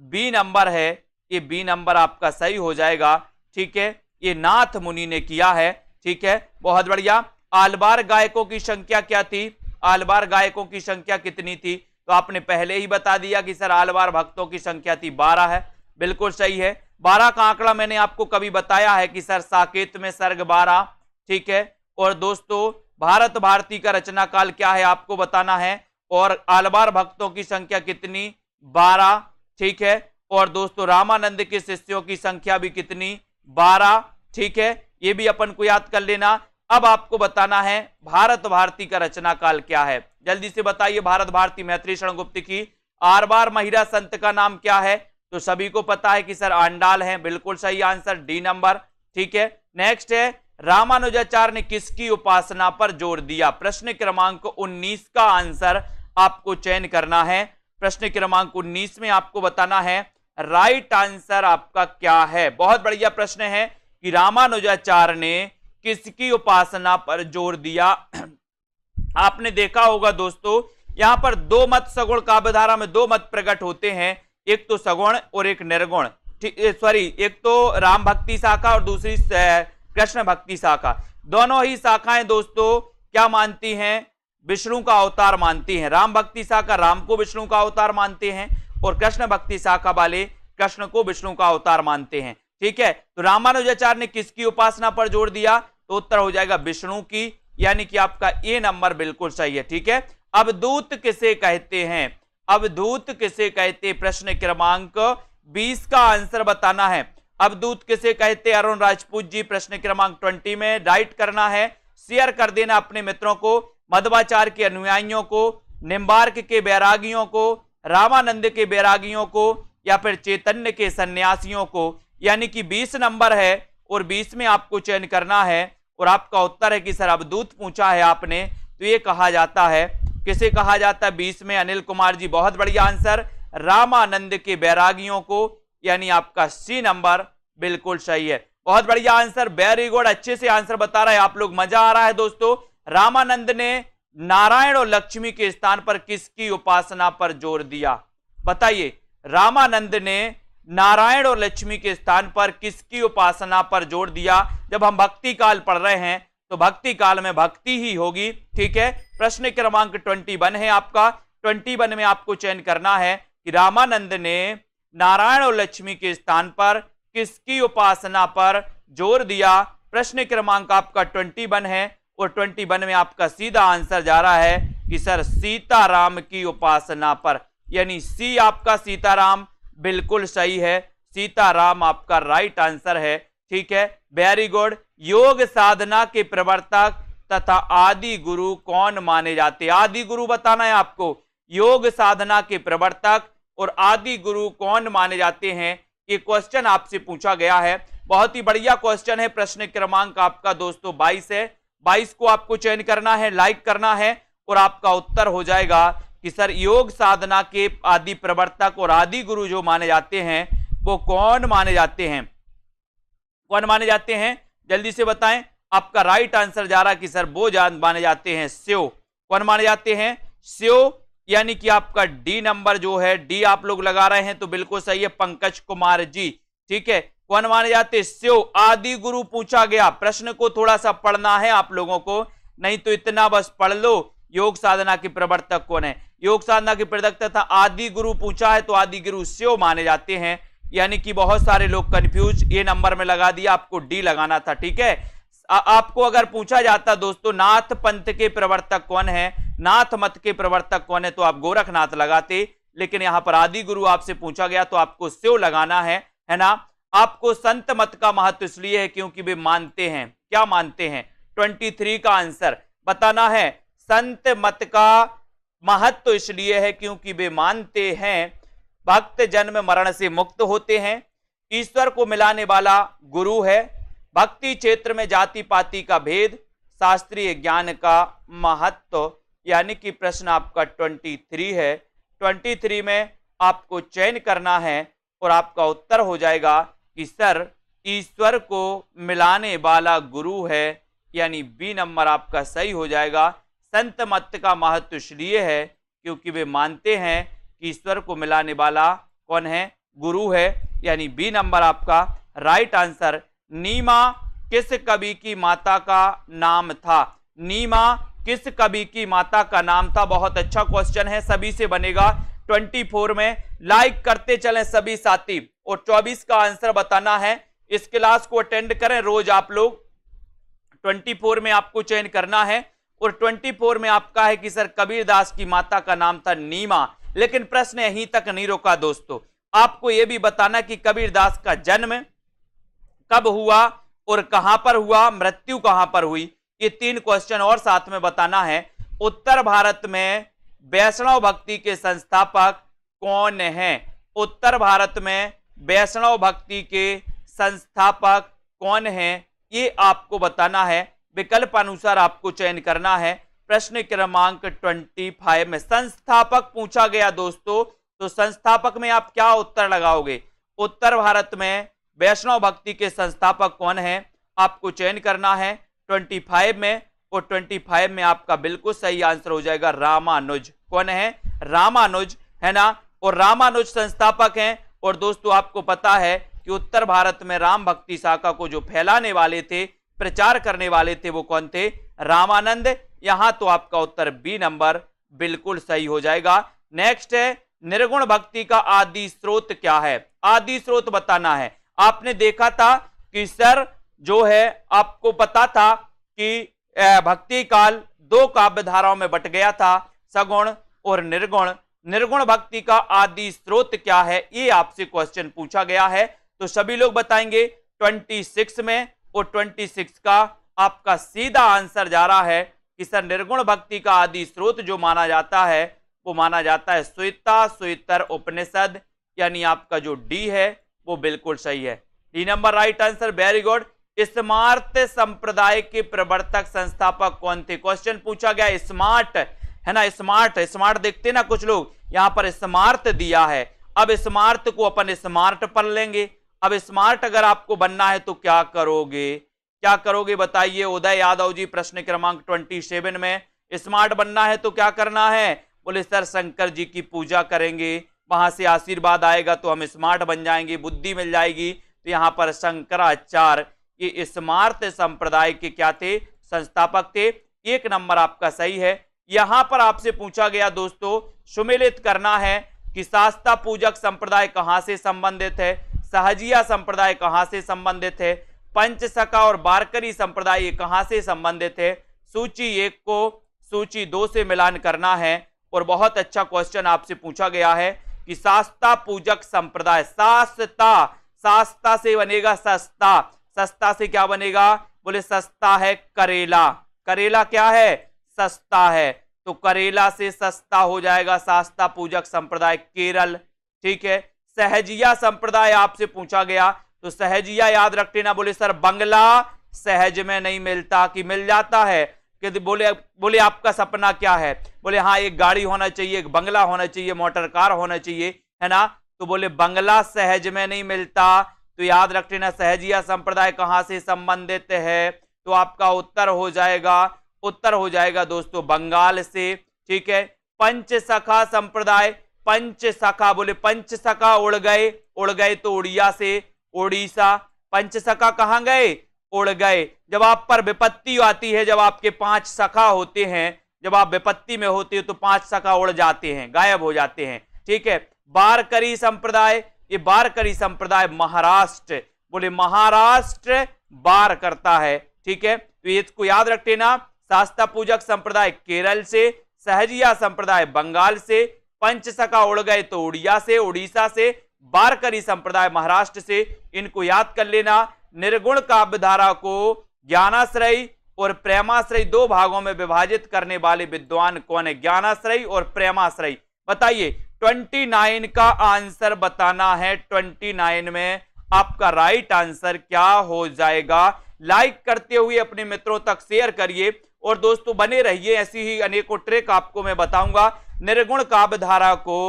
बी नंबर है, ये बी नंबर आपका सही हो जाएगा। ठीक है, ये नाथ मुनि ने किया है। ठीक है, बहुत बढ़िया। आलवार गायकों की संख्या क्या थी, आलवार गायकों की संख्या कितनी थी, तो आपने पहले ही बता दिया कि सर आलवार भक्तों की संख्या थी 12 है, बिल्कुल सही है। 12 का आंकड़ा मैंने आपको कभी बताया है कि सर साकेत में सर्ग 12। ठीक है, और दोस्तों भारत भारती का रचना काल क्या है आपको बताना है, और आलवार भक्तों की संख्या कितनी, 12। ठीक है, और दोस्तों रामानंद के शिष्यों की संख्या भी कितनी, 12। ठीक है, ये भी अपन को याद कर लेना। अब आपको बताना है भारत भारती का रचना काल क्या है, जल्दी से बताइए। भारत भारती मैत्री शरण गुप्त की आरबार महिला संत का नाम क्या है, तो सभी को पता है कि सर आंडाल है, बिल्कुल सही आंसर डी नंबर। ठीक है, नेक्स्ट है रामानुजाचार्य ने किसकी उपासना पर जोर दिया, प्रश्न क्रमांक 19 का आंसर आपको चयन करना है। प्रश्न क्रमांक 19 में आपको बताना है राइट आंसर आपका क्या है। बहुत बढ़िया प्रश्न है कि रामानुजाचार्य ने किसकी उपासना पर जोर दिया। आपने देखा होगा दोस्तों, यहां पर दो मत सगुण काव्यधारा में दो मत प्रकट होते हैं, एक तो सगुण और एक निर्गुण। सॉरी, एक तो राम भक्ति शाखा और दूसरी कृष्ण भक्ति शाखा। दोनों ही शाखाएं दोस्तों क्या मानती हैं, विष्णु का अवतार मानती हैं। राम भक्ति शाखा राम को विष्णु का अवतार मानते हैं और कृष्ण भक्ति शाखा वाले कृष्ण को विष्णु का अवतार मानते हैं। ठीक है, तो रामानुजाचार्य ने किसकी उपासना पर जोर दिया, तो उत्तर हो जाएगा विष्णु की, यानी कि आपका ए नंबर बिल्कुल सही है। ठीक है, अवधूत किसे कहते हैं, अवधूत किसे कहते, प्रश्न क्रमांक 20 का आंसर बताना है। अवधूत किसे कहते, अरुण राजपूत जी प्रश्न क्रमांक 20 में राइट करना है, शेयर कर देना अपने मित्रों को, मध्वाचार्य के अनुयायियों को, निम्बार्क के बैरागियों को, रामानंद के बैरागियों को या फिर चैतन्य के सन्यासियों को, यानी कि 20 नंबर है और 20 में आपको चयन करना है। और आपका उत्तर है कि सर अवधूत पूछा है आपने, तो ये कहा जाता है, किसे कहा जाता है 20 में, अनिल कुमार जी, बहुत बढ़िया आंसर, रामानंद के बैरागियों को, यानी आपका सी नंबर बिल्कुल सही है, बहुत बढ़िया आंसर, वेरी गुड, अच्छे से आंसर बता रहे हैं आप लोग, मजा आ रहा है दोस्तों। रामानंद ने नारायण और लक्ष्मी के स्थान पर किसकी उपासना पर जोर दिया? बताइए, रामानंद ने नारायण और लक्ष्मी के स्थान पर किसकी उपासना पर जोर दिया? जब हम भक्ति काल पढ़ रहे हैं तो भक्ति काल में भक्ति ही होगी, ठीक है। प्रश्न क्रमांक 21 है आपका, 21 में आपको चयन करना है कि रामानंद ने नारायण और लक्ष्मी के स्थान पर किसकी उपासना पर जोर दिया। प्रश्न क्रमांक आपका 21 है और 21 में आपका सीधा आंसर जा रहा है कि सर सीताराम की उपासना पर, यानी सी आपका सीताराम बिल्कुल सही है, सीताराम आपका राइट आंसर है, ठीक है, वेरी गुड। योग साधना के प्रवर्तक तथा आदि गुरु कौन माने जाते? आदि गुरु बताना है आपको, योग साधना के प्रवर्तक और आदि गुरु कौन माने जाते हैं, ये क्वेश्चन आपसे पूछा गया है। बहुत ही बढ़िया क्वेश्चन है। प्रश्न क्रमांक आपका दोस्तों 22 है, 22 को आपको चयन करना है, लाइक करना है और आपका उत्तर हो जाएगा कि सर योग साधना के आदि प्रवर्तक और आदि गुरु जो माने जाते हैं वो कौन माने जाते हैं? कौन माने जाते हैं? जल्दी से बताएं। आपका राइट आंसर जा रहा है कि सर वो माने जाते हैं शिव। कौन माने जाते हैं? शिव, यानी कि आपका डी नंबर जो है, डी आप लोग लगा रहे हैं तो बिल्कुल सही है, पंकज कुमार जी, ठीक है। कौन माने जाते? शिव। आदि गुरु पूछा गया, प्रश्न को थोड़ा सा पढ़ना है आप लोगों को, नहीं तो इतना बस पढ़ लो। योग साधना के प्रवर्तक कौन है? योग साधना के प्रवर्तक था आदि गुरु पूछा है तो आदि गुरु शिव माने जाते हैं, यानी कि बहुत सारे लोग कंफ्यूज, ये नंबर में लगा दिया, आपको डी लगाना था, ठीक है। आपको अगर पूछा जाता दोस्तों नाथ पंथ के प्रवर्तक कौन है, नाथ मत के प्रवर्तक कौन है, तो आप गोरखनाथ लगाते, लेकिन यहां पर आदि गुरु आपसे पूछा गया तो आपको शिव लगाना है ना। आपको संत मत का महत्व इसलिए है क्योंकि वे मानते हैं, क्या मानते हैं? 23 का आंसर बताना है। संत मत का महत्व इसलिए है क्योंकि वे मानते हैं भक्त जन्म मरण से मुक्त होते हैं, ईश्वर को मिलाने वाला गुरु है, भक्ति क्षेत्र में जाति पाति का भेद, शास्त्रीय ज्ञान का महत्व, यानी कि प्रश्न आपका 23 है। 23 में आपको चयन करना है और आपका उत्तर हो जाएगा कि सर ईश्वर को मिलाने वाला गुरु है, यानी बी नंबर आपका सही हो जाएगा। संत मत का महत्व इसलिए है क्योंकि वे मानते हैं कि ईश्वर को मिलाने वाला कौन है? गुरु है, यानी बी नंबर आपका राइट आंसर। नीमा किस कवि की माता का नाम था? नीमा किस कवि की माता का नाम था? बहुत अच्छा क्वेश्चन है, सभी से बनेगा। 24 में लाइक करते चलें सभी साथी, और 24 का आंसर बताना है। इस क्लास को अटेंड करें रोज आप लोग। 24 में आपको चयन करना है और 24 में आपका है कि सर कबीरदास की माता का नाम था नीमा, लेकिन प्रश्न यहीं तक नहीं रुका दोस्तों। आपको यह भी बताना कि कबीरदास का जन्म कब हुआ और कहां पर हुआ, मृत्यु कहां पर हुई, ये 3 क्वेश्चन और साथ में बताना है। उत्तर भारत में वैष्णव भक्ति के संस्थापक कौन हैं? उत्तर भारत में वैष्णव भक्ति के संस्थापक कौन हैं, ये आपको बताना है। विकल्प अनुसार आपको चयन करना है। प्रश्न क्रमांक 25 में संस्थापक पूछा गया दोस्तों, तो संस्थापक में आप क्या उत्तर लगाओगे? उत्तर भारत में वैष्णव भक्ति के संस्थापक कौन हैं, आपको चयन करना है 25 में, और 25 में आपका बिल्कुल सही आंसर हो जाएगा रामानुज। कौन है? रामानुज, है ना। और रामानुज संस्थापक हैं। और दोस्तों आपको पता है कि उत्तर भारत में राम भक्ति शाखा को जो फैलाने वाले थे, प्रचार करने वाले थे, वो कौन थे? रामानंद। यहां तो आपका उत्तर बी नंबर बिल्कुल सही हो जाएगा। नेक्स्ट है निर्गुण भक्ति का आदि स्रोत क्या है? आदि स्रोत बताना है। आपने देखा था कि सर जो है आपको पता था कि भक्ति काल 2 काव्य धाराओं में बट गया था, सगुण और निर्गुण। निर्गुण भक्ति का आदि स्रोत क्या है, ये आपसे क्वेश्चन पूछा गया है। तो सभी लोग बताएंगे 26 में, और 26 का आपका सीधा आंसर जा रहा है कि सर निर्गुण भक्ति का आदि स्रोत जो माना जाता है वो माना जाता है श्वेता श्वेतर उपनिषद, यानी आपका जो डी है वो बिल्कुल सही है। D number right answer, very good. Smart संप्रदाय के प्रवर्तक संस्थापक कौन थे? क्वेश्चन पूछा गया स्मार्ट, है ना। स्मार्ट स्मार्ट देखते ना कुछ लोग, यहां पर स्मार्ट दिया है। अब स्मार्ट को अपन स्मार्ट पढ़ लेंगे। अब स्मार्ट अगर आपको बनना है तो क्या करोगे, क्या करोगे बताइए उदय यादव जी। प्रश्न क्रमांक 27 में स्मार्ट बनना है तो क्या करना है? बोले सर शंकर जी की पूजा करेंगे, वहां से आशीर्वाद आएगा तो हम स्मार्ट बन जाएंगे, बुद्धि मिल जाएगी। तो यहां पर शंकराचार्य ये स्मार्त संप्रदाय के क्या थे? संस्थापक थे। 1 नंबर आपका सही है। यहां पर आपसे पूछा गया दोस्तों, सुमेलित करना है कि शास्ता पूजक संप्रदाय कहां से संबंधित है, सहजिया संप्रदाय कहां से संबंधित है, पंचसखा और वारकरी संप्रदाय कहां से संबंधित है। सूची 1 को सूची 2 से मिलान करना है। और बहुत अच्छा क्वेश्चन आपसे पूछा गया है कि शास्ता पूजक संप्रदाय, शास्ता से बनेगा सस्ता, सस्ता से क्या बनेगा? बोले सस्ता है करेला, करेला क्या है? सस्ता है, तो करेला से सस्ता हो जाएगा शास्ता पूजक संप्रदाय केरल। ठीक है। सहजिया संप्रदाय आपसे पूछा गया, तो सहजिया याद रख लेना। बोले सर बंगला सहज में नहीं मिलता कि मिल जाता है? कि बोले आपका सपना क्या है? बोले हाँ एक गाड़ी होना चाहिए, एक बंगला होना चाहिए, मोटर कार होना चाहिए, है ना। तो बोले बंगला सहज में नहीं मिलता, तो याद रख लेना सहजिया संप्रदाय कहां से संबंधित है? तो आपका उत्तर हो जाएगा दोस्तों बंगाल से। ठीक है। पंचसखा संप्रदाय, पंचसखा, बोले पंचसखा उड़ गए तो उड़िया से ओडिशा। पंचसखा कहां गए? उड़ गए। जब आप पर विपत्ति आती है, जब आपके 5 सखा होते हैं, जब आप विपत्ति में होते हो तो 5 सखा उड़ जाते हैं, गायब हो जाते हैं। ठीक है। वारकरी संप्रदाय, ये वारकरी संप्रदाय महाराष्ट्र, बोले महाराष्ट्र वार करता है। ठीक है। तो इसको याद रख लेना। शास्ता पूजक संप्रदाय केरल से, सहजिया संप्रदाय बंगाल से, पंचसखा उड़ गए तो उड़िया से, उड़ीसा से, वारकरी संप्रदाय महाराष्ट्र से। इनको याद कर लेना। निर्गुण काव्यधारा को ज्ञानाश्रयी और प्रेमाश्रयी 2 भागों में विभाजित करने वाले विद्वान कौन है? ज्ञानाश्रयी और प्रेमाश्रयी। बताइए 29 का आंसर बताना है। 29 में आपका राइट आंसर क्या हो जाएगा? लाइक करते हुए अपने मित्रों तक शेयर करिए और दोस्तों बने रहिए, ऐसी ही अनेकों ट्रिक आपको मैं बताऊंगा। निर्गुण काव्यधारा को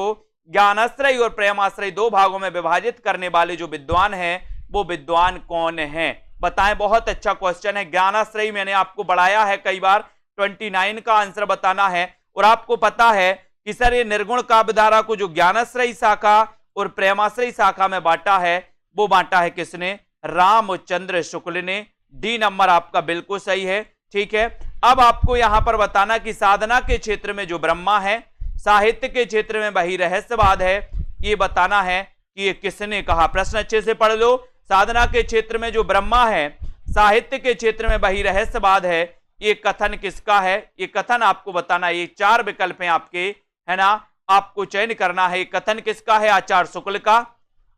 ज्ञानाश्रयी और प्रेमाश्रयी 2 भागों में विभाजित करने वाले जो विद्वान हैं वो विद्वान कौन है? बताएं। बहुत अच्छा क्वेश्चन है। ज्ञानाश्रयी मैंने आपको बढ़ाया है कई बार। 29 का आंसर बताना है। और आपको पता है कि सर ये निर्गुण काव्यधारा को जो ज्ञानाश्रयी शाखा और प्रेमाश्रयी शाखा में बांटा है, वो बांटा है किसने? रामचंद्र शुक्ल ने। डी नंबर आपका बिल्कुल सही है। ठीक है। अब आपको यहां पर बताना कि साधना के क्षेत्र में जो ब्रह्मा है, साहित्य के क्षेत्र में वही रहस्यवाद है, ये बताना है कि ये किसने कहा। प्रश्न अच्छे से पढ़ लो। साधना के क्षेत्र में जो ब्रह्मा है, साहित्य के क्षेत्र में वही रहस्यवाद है, ये कथन किसका है? ये कथन आपको बताना है। ये 4 विकल्प हैं आपके, है ना। आपको चयन करना है। कथन किसका है? आचार्य शुक्ल का,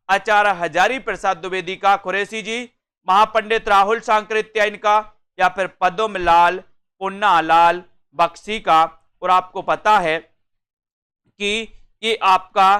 आचार्य हजारी प्रसाद द्विवेदी का, कुरैशी जी, महापंडित राहुल सांकृत्यायन का, या फिर पद्मलाल पुन्नालाल बख्शी का। और आपको पता है कि ये आपका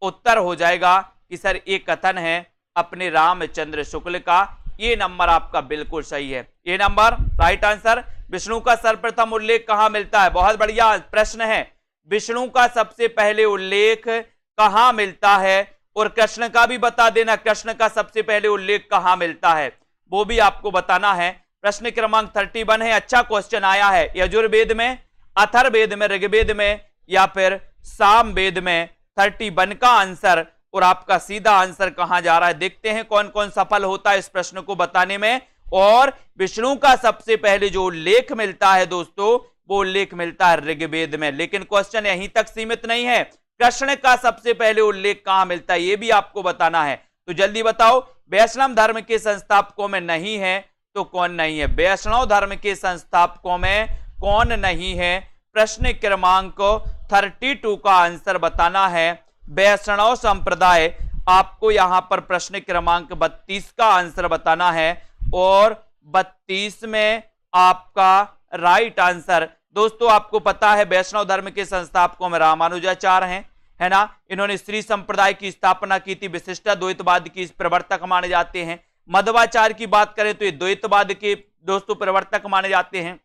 उत्तर हो जाएगा कि सर ये कथन है अपने रामचंद्र शुक्ल का। ये नंबर आपका बिल्कुल सही है। ये नंबर राइट आंसर। विष्णु का सर्वप्रथम उल्लेख कहां मिलता है? बहुत बढ़िया प्रश्न है। विष्णु का सबसे पहले उल्लेख कहां मिलता है? और कृष्ण का भी बता देना, कृष्ण का सबसे पहले उल्लेख कहां मिलता है, वो भी आपको बताना है। प्रश्न क्रमांक 31 है। अच्छा क्वेश्चन आया है। यजुर्वेद में, अथर्ववेद में, ऋग्वेद में या फिर सामवेद में? 31 का आंसर और आपका सीधा आंसर कहां जा रहा है? देखते हैं कौन कौन सफल होता है इस प्रश्न को बताने में। और विष्णु का सबसे पहले जो उल्लेख मिलता है दोस्तों, वो उल्लेख मिलता है ऋग्वेद में। लेकिन क्वेश्चन यहीं तक सीमित नहीं है। कृष्ण का सबसे पहले उल्लेख कहां मिलता है, ये भी आपको बताना है। तो जल्दी बताओ। वैष्णव धर्म के संस्थापकों में नहीं है तो कौन नहीं है? वैष्णव धर्म के संस्थापकों में कौन नहीं है? प्रश्न क्रमांक 32 का आंसर बताना है। वैष्णव संप्रदाय। आपको यहां पर प्रश्न क्रमांक 32 का आंसर बताना है। और 32 में आपका राइट आंसर दोस्तों, आपको पता है वैष्णव धर्म के संस्थापकों में रामानुजाचार्य हैं, है ना। इन्होंने श्री संप्रदाय की स्थापना की थी। विशिष्ट द्वैतवाद की प्रवर्तक माने जाते हैं। मध्वाचार्य की बात करें तो ये द्वैतवाद के दोस्तों प्रवर्तक माने जाते हैं।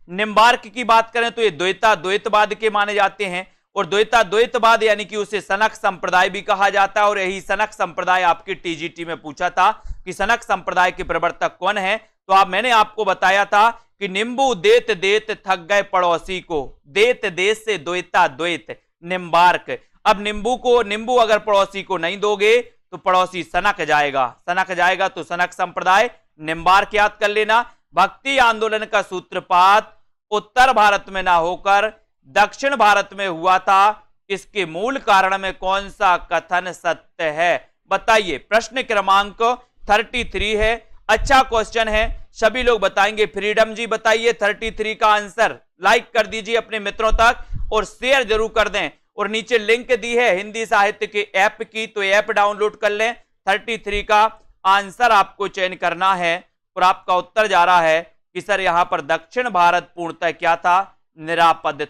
निम्बार्क की बात करें तो ये द्वैतवाद के माने जाते हैं। और द्वैतवाद यानी कि उसे सनक संप्रदाय भी कहा जाता है। और यही सनक संप्रदाय आपकी टीजीटी में पूछा था कि सनक संप्रदाय के प्रवर्तक कौन है, तो मैंने आपको बताया था कि निम्बू देत देत थक गए पड़ोसी को, देत देश से द्वैत निम्बार्क। अब निम्बू अगर पड़ोसी को नहीं दोगे तो पड़ोसी सनक जाएगा तो सनक संप्रदाय। निम्बार्क याद कर लेना। भक्ति आंदोलन का सूत्रपात उत्तर भारत में ना होकर दक्षिण भारत में हुआ था, इसके मूल कारण में कौन सा कथन सत्य है, बताइए। प्रश्न क्रमांक 33 है। अच्छा क्वेश्चन है, सभी लोग बताएंगे। फ्रीडम जी बताइए 33 का आंसर। लाइक कर दीजिए अपने मित्रों तक और शेयर जरूर कर दें। और नीचे लिंक दी है हिंदी साहित्य के ऐप की, तो ऐप डाउनलोड कर लें। 33 का आंसर आपको चयन करना है और आपका उत्तर जा रहा है कि सर यहां पर दक्षिण भारत पूर्णतः क्या था, निरापद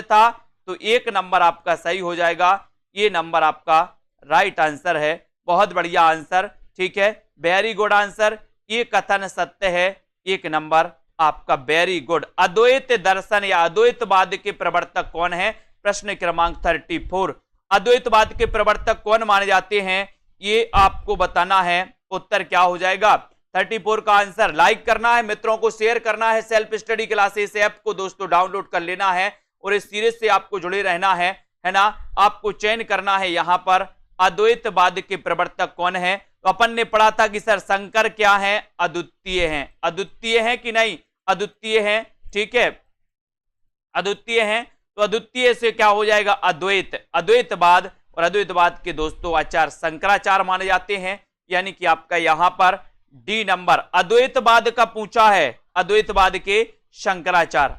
था। तो 1 नंबर आपका सही हो जाएगा। ये नंबर आपका राइट आंसर है। बहुत बढ़िया आंसर, ठीक है, वेरी गुड आंसर। ये कथन सत्य है। 1 नंबर आपका वेरी गुड। अद्वैत दर्शन या अद्वैतवाद के प्रवर्तक कौन है, प्रश्न क्रमांक 34। अद्वैतवाद के प्रवर्तक कौन माने जाते हैं, ये आपको बताना है। उत्तर क्या हो जाएगा, 34 का आंसर। लाइक करना है, मित्रों को शेयर करना है। सेल्फ स्टडी क्लासेस ऐप को दोस्तों डाउनलोड कर लेना है और इस सीरीज से आपको जुड़े रहना है ना। आपको चयन करना है यहां पर अद्वैतवाद के प्रवर्तक कौन है। तो अपन ने पढ़ा था कि सर शंकर क्या है, अद्वितीय हैं कि नहीं, अद्वितीय हैं, ठीक है, अद्वितीय हैं। तो अद्वितीय से क्या हो जाएगा, अद्वैतवाद। और अद्वैतवाद के दोस्तों आचार्य शंकराचार्य माने जाते हैं, यानी कि आपका यहां पर डी नंबर। अद्वैतवाद का पूछा है, अद्वैतवाद के शंकराचार्य।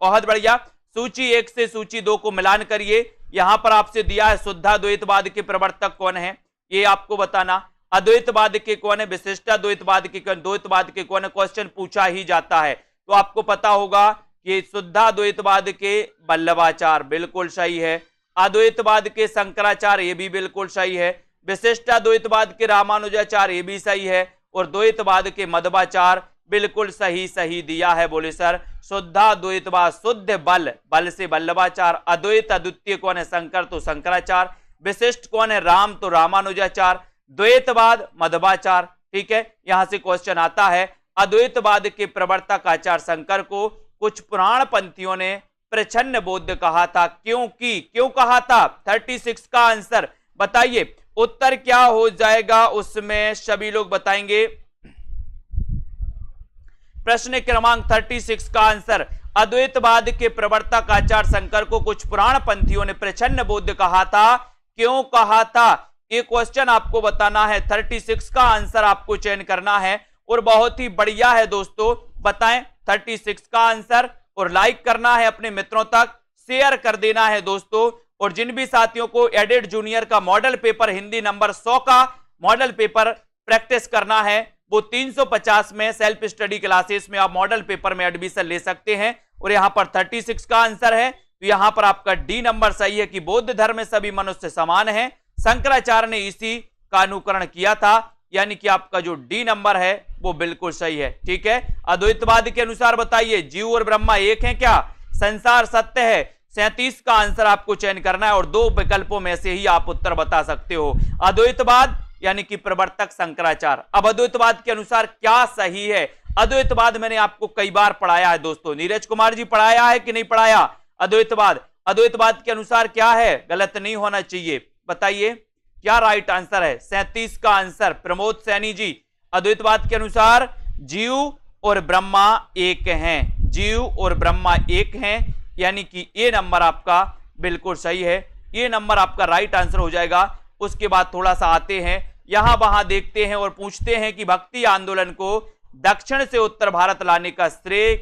बहुत बढ़िया। सूची 1 से सूची 2 को मिलान करिए। यहां पर आपसे दिया है शुद्धाद्वैतवाद के प्रवर्तक कौन है, ये आपको बताना। अद्वैतवाद के कौन है, विशिष्टाद्वैतवाद के कौन, द्वैतवाद के कौन है, क्वेश्चन पूछा ही जाता है। तो आपको पता होगा कि शुद्धाद्वैतवाद के वल्लभाचार्य, बिल्कुल सही है। अद्वैतवाद के शंकराचार्य, ये भी बिल्कुल सही है। विशिष्टाद्वैतवाद के रामानुजाचार्य, ये भी सही है। और द्वैतवाद के मध्वाचार्य, बिल्कुल सही दिया है। बोले सर शुद्धाद्वैतवाद, शुद्ध बल से वल्लभाचार्य। अद्वितीय कौन है, शंकर, तो शंकराचार्य। विशिष्ट कौन है, राम, तो रामानुजाचार्य। द्वैतवाद मध्वाचार्य, ठीक है। यहां से क्वेश्चन आता है, अद्वैतवाद के प्रवर्तक आचार्य शंकर को कुछ पुराण पंथियों ने प्रच्छन्न बौद्ध कहा था, क्यों कहा था। 36 का आंसर बताइए। उत्तर क्या हो जाएगा उसमें सभी लोग बताएंगे। प्रश्न क्रमांक 36 का आंसर, अद्वैतवाद के प्रवर्तक आचार्य शंकर को कुछ पुराण पंथियों ने प्रच्छन्न बौद्ध कहा था, क्यों कहा था, ये क्वेश्चन आपको बताना है। 36 का आंसर आपको चयन करना है और बहुत ही बढ़िया है दोस्तों, बताएं 36 का आंसर। और लाइक करना है अपने मित्रों तक, शेयर कर देना है दोस्तों। और जिन भी साथियों को एडेड जूनियर का मॉडल पेपर हिंदी नंबर 100 का मॉडल पेपर प्रैक्टिस करना है, वो 350 में सेल्फ स्टडी क्लासेस में आप मॉडल पेपर में एडमिशन ले सकते हैं। और यहां पर 36 का आंसर है, तो यहां पर आपका डी नंबर सही है कि बौद्ध धर्म में सभी मनुष्य समान हैं। शंकराचार्य ने इसी का अनुकरण किया था, यानी कि आपका जो डी नंबर है वो बिल्कुल सही है, ठीक है। अद्वैतवाद के अनुसार बताइए, जीव और ब्रह्मा एक हैं क्या, संसार सत्य है। 37 का आंसर आपको चयन करना है और 2 विकल्पों में से ही आप उत्तर बता सकते हो। अद्वैतवाद यानी कि प्रवर्तक शंकराचार्य। अब अद्वैतवाद के अनुसार क्या सही है, अद्वैतवाद मैंने आपको कई बार पढ़ाया है दोस्तों। नीरज कुमार जी पढ़ाया है कि नहीं पढ़ाया, अद्वैतवाद के अनुसार क्या है, गलत नहीं होना चाहिए, बताइए क्या राइट आंसर है। 37 का आंसर प्रमोद सैनी जी, अद्वैतवाद के अनुसार जीव और ब्रह्मा एक हैं, जीव और ब्रह्मा एक हैं, यानी कि ये नंबर आपका बिल्कुल सही है। ये नंबर आपका राइट आंसर हो जाएगा। उसके बाद थोड़ा सा आते हैं, यहां वहां देखते हैं और पूछते हैं कि भक्ति आंदोलन को दक्षिण से उत्तर भारत लाने का श्रेय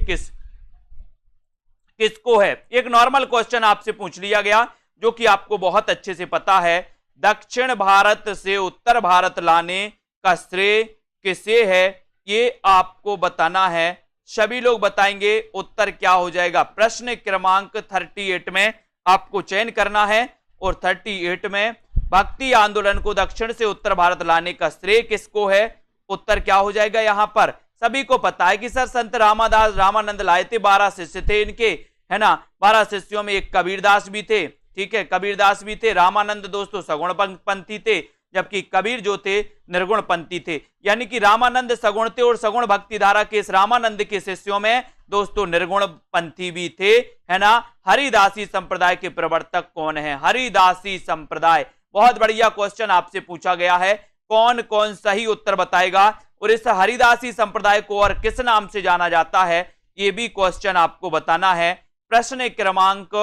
किसको है। एक नॉर्मल क्वेश्चन आपसे पूछ लिया गया जो कि आपको बहुत अच्छे से पता है, दक्षिण भारत से उत्तर भारत लाने का श्रेय किसे है, ये आपको बताना है। सभी लोग बताएंगे उत्तर क्या हो जाएगा। प्रश्न क्रमांक 38 में आपको चयन करना है और 38 में भक्ति आंदोलन को दक्षिण से उत्तर भारत लाने का श्रेय किसको है, उत्तर क्या हो जाएगा। यहां पर सभी को पता है कि सर संत रामादास रामानंद लाए थे, 12 शिष्य थे इनके, है ना। 12 शिष्यों में एक कबीरदास भी थे, ठीक है, कबीरदास भी थे। रामानंद दोस्तों सगुण पंथी थे, जबकि कबीर जो थे निर्गुण पंथी थे। यानी कि रामानंद सगुण थे और सगुण भक्ति धारा के इस रामानंद के शिष्यों में दोस्तों निर्गुण पंथी भी थे, है ना। हरिदासी संप्रदाय के प्रवर्तक कौन है? हरिदासी संप्रदाय, बहुत बढ़िया क्वेश्चन आपसे पूछा गया है। कौन कौन सही उत्तर बताएगा? और इस हरिदासी संप्रदाय को और किस नाम से जाना जाता है, ये भी क्वेश्चन आपको बताना है। प्रश्न क्रमांक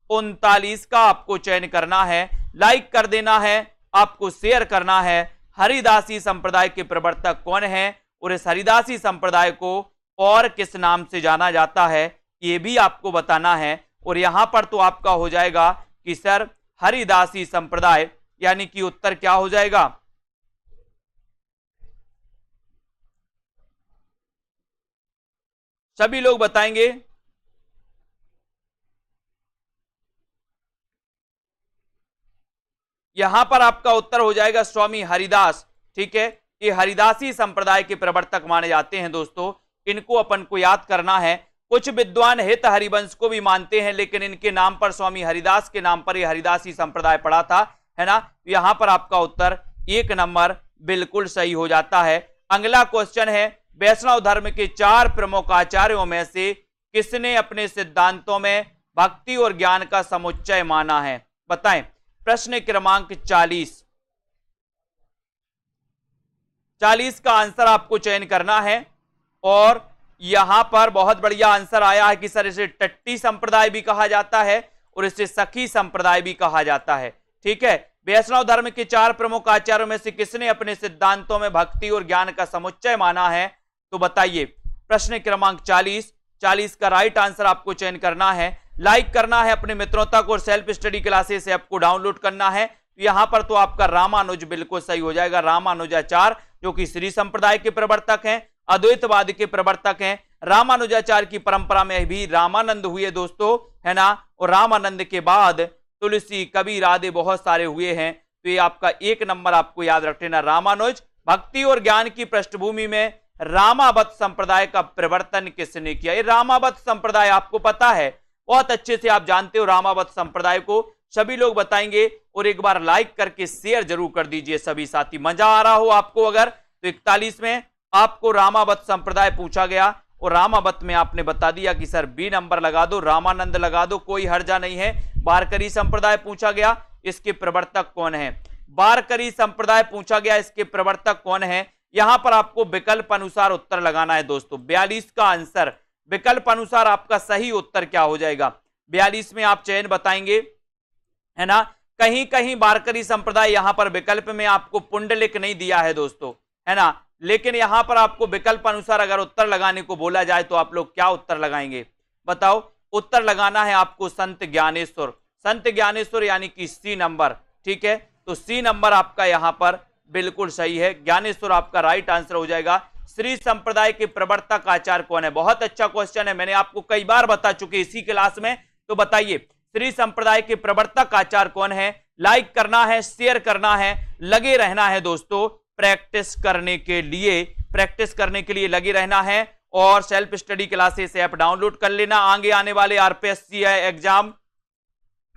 39 का आपको चयन करना है, लाइक कर देना है, आपको शेयर करना है। हरिदासी संप्रदाय के प्रवर्तक कौन है और इस हरिदासी संप्रदाय को और किस नाम से जाना जाता है, ये भी आपको बताना है। और यहां पर तो आपका हो जाएगा कि सर हरिदासी संप्रदाय, यानी कि उत्तर क्या हो जाएगा? सभी लोग बताएंगे। यहां पर आपका उत्तर हो जाएगा स्वामी हरिदास, ठीक है। ये हरिदासी संप्रदाय के प्रवर्तक माने जाते हैं दोस्तों, इनको अपन को याद करना है। कुछ विद्वान हित हरिवंश को भी मानते हैं, लेकिन इनके नाम पर स्वामी हरिदास के नाम पर ये हरिदासी संप्रदाय पड़ा था, है ना। यहां पर आपका उत्तर 1 नंबर बिल्कुल सही हो जाता है। अगला क्वेश्चन है, वैष्णव धर्म के 4 प्रमुख आचार्यों में से किसने अपने सिद्धांतों में भक्ति और ज्ञान का समुच्चय माना है? बताएं। प्रश्न क्रमांक 40 का आंसर आपको चयन करना है। और यहां पर बहुत बढ़िया आंसर आया है कि सर इसे टट्टी संप्रदाय भी कहा जाता है और इसे सखी संप्रदाय भी कहा जाता है, ठीक है। वैष्णव धर्म के 4 प्रमुख आचार्यों में से किसने अपने सिद्धांतों में भक्ति और ज्ञान का समुच्चय माना है? तो बताइए। प्रश्न क्रमांक 40 का राइट आंसर आपको चयन करना है, लाइक करना है अपने मित्रों तक और सेल्फ स्टडी क्लासेस ऐप को डाउनलोड करना है। यहां पर तो आपका रामानुज बिल्कुल सही हो जाएगा। रामानुजाचार्य जो कि श्री संप्रदाय के प्रवर्तक हैं, अद्वैतवाद के प्रवर्तक हैं। रामानुजाचार्य की परंपरा में भी रामानंद हुए दोस्तों, है ना। और रामानंद के बाद तुलसी, कबीर आदि बहुत सारे हुए हैं। तो ये आपका 1 नंबर आपको याद रख लेना, रामानुज। भक्ति और ज्ञान की पृष्ठभूमि में रामावत संप्रदाय का प्रवर्तन किसने किया? ये रामावत संप्रदाय आपको पता है, बहुत अच्छे से आप जानते हो रामावत संप्रदाय को। सभी लोग बताएंगे और एक बार लाइक करके शेयर जरूर कर दीजिए सभी साथी। मजा आ रहा हो आपको अगर, तो 41 में आपको रामावत संप्रदाय पूछा गया और रामावत में आपने बता दिया कि सर बी नंबर लगा दो, रामानंद लगा दो, कोई हर्जा नहीं है। वारकरी संप्रदाय पूछा गया, इसके प्रवर्तक कौन है? वारकरी संप्रदाय पूछा गया, इसके प्रवर्तक कौन है? यहां पर आपको विकल्प अनुसार उत्तर लगाना है दोस्तों। 42 का आंसर विकल्प अनुसार आपका सही उत्तर क्या हो जाएगा? 42 में आप चयन बताएंगे, है ना। कहीं कहीं वारकरी संप्रदाय यहां पर विकल्प में आपको पुंडलिक नहीं दिया है दोस्तों, है ना। लेकिन यहां पर आपको विकल्प अनुसार अगर उत्तर लगाने को बोला जाए तो आप लोग क्या उत्तर लगाएंगे? बताओ। उत्तर लगाना है आपको संत ज्ञानेश्वर, संत ज्ञानेश्वर यानी कि सी नंबर, ठीक है। तो सी नंबर आपका यहां पर बिल्कुल सही है, ज्ञानेश्वर आपका राइट आंसर हो जाएगा। श्री संप्रदाय के प्रवर्तक आचार्य कौन है? बहुत अच्छा क्वेश्चन है, मैंने आपको कई बार बता चुके इसी क्लास में। तो बताइए श्री संप्रदाय के प्रवर्तक आचार्य कौन है? लाइक करना है, शेयर करना है, लगे रहना है दोस्तों प्रैक्टिस करने के लिए लगे रहना है। और self study classes app download कर लेना, आगे आने वाले आरपीएससी एग्जाम,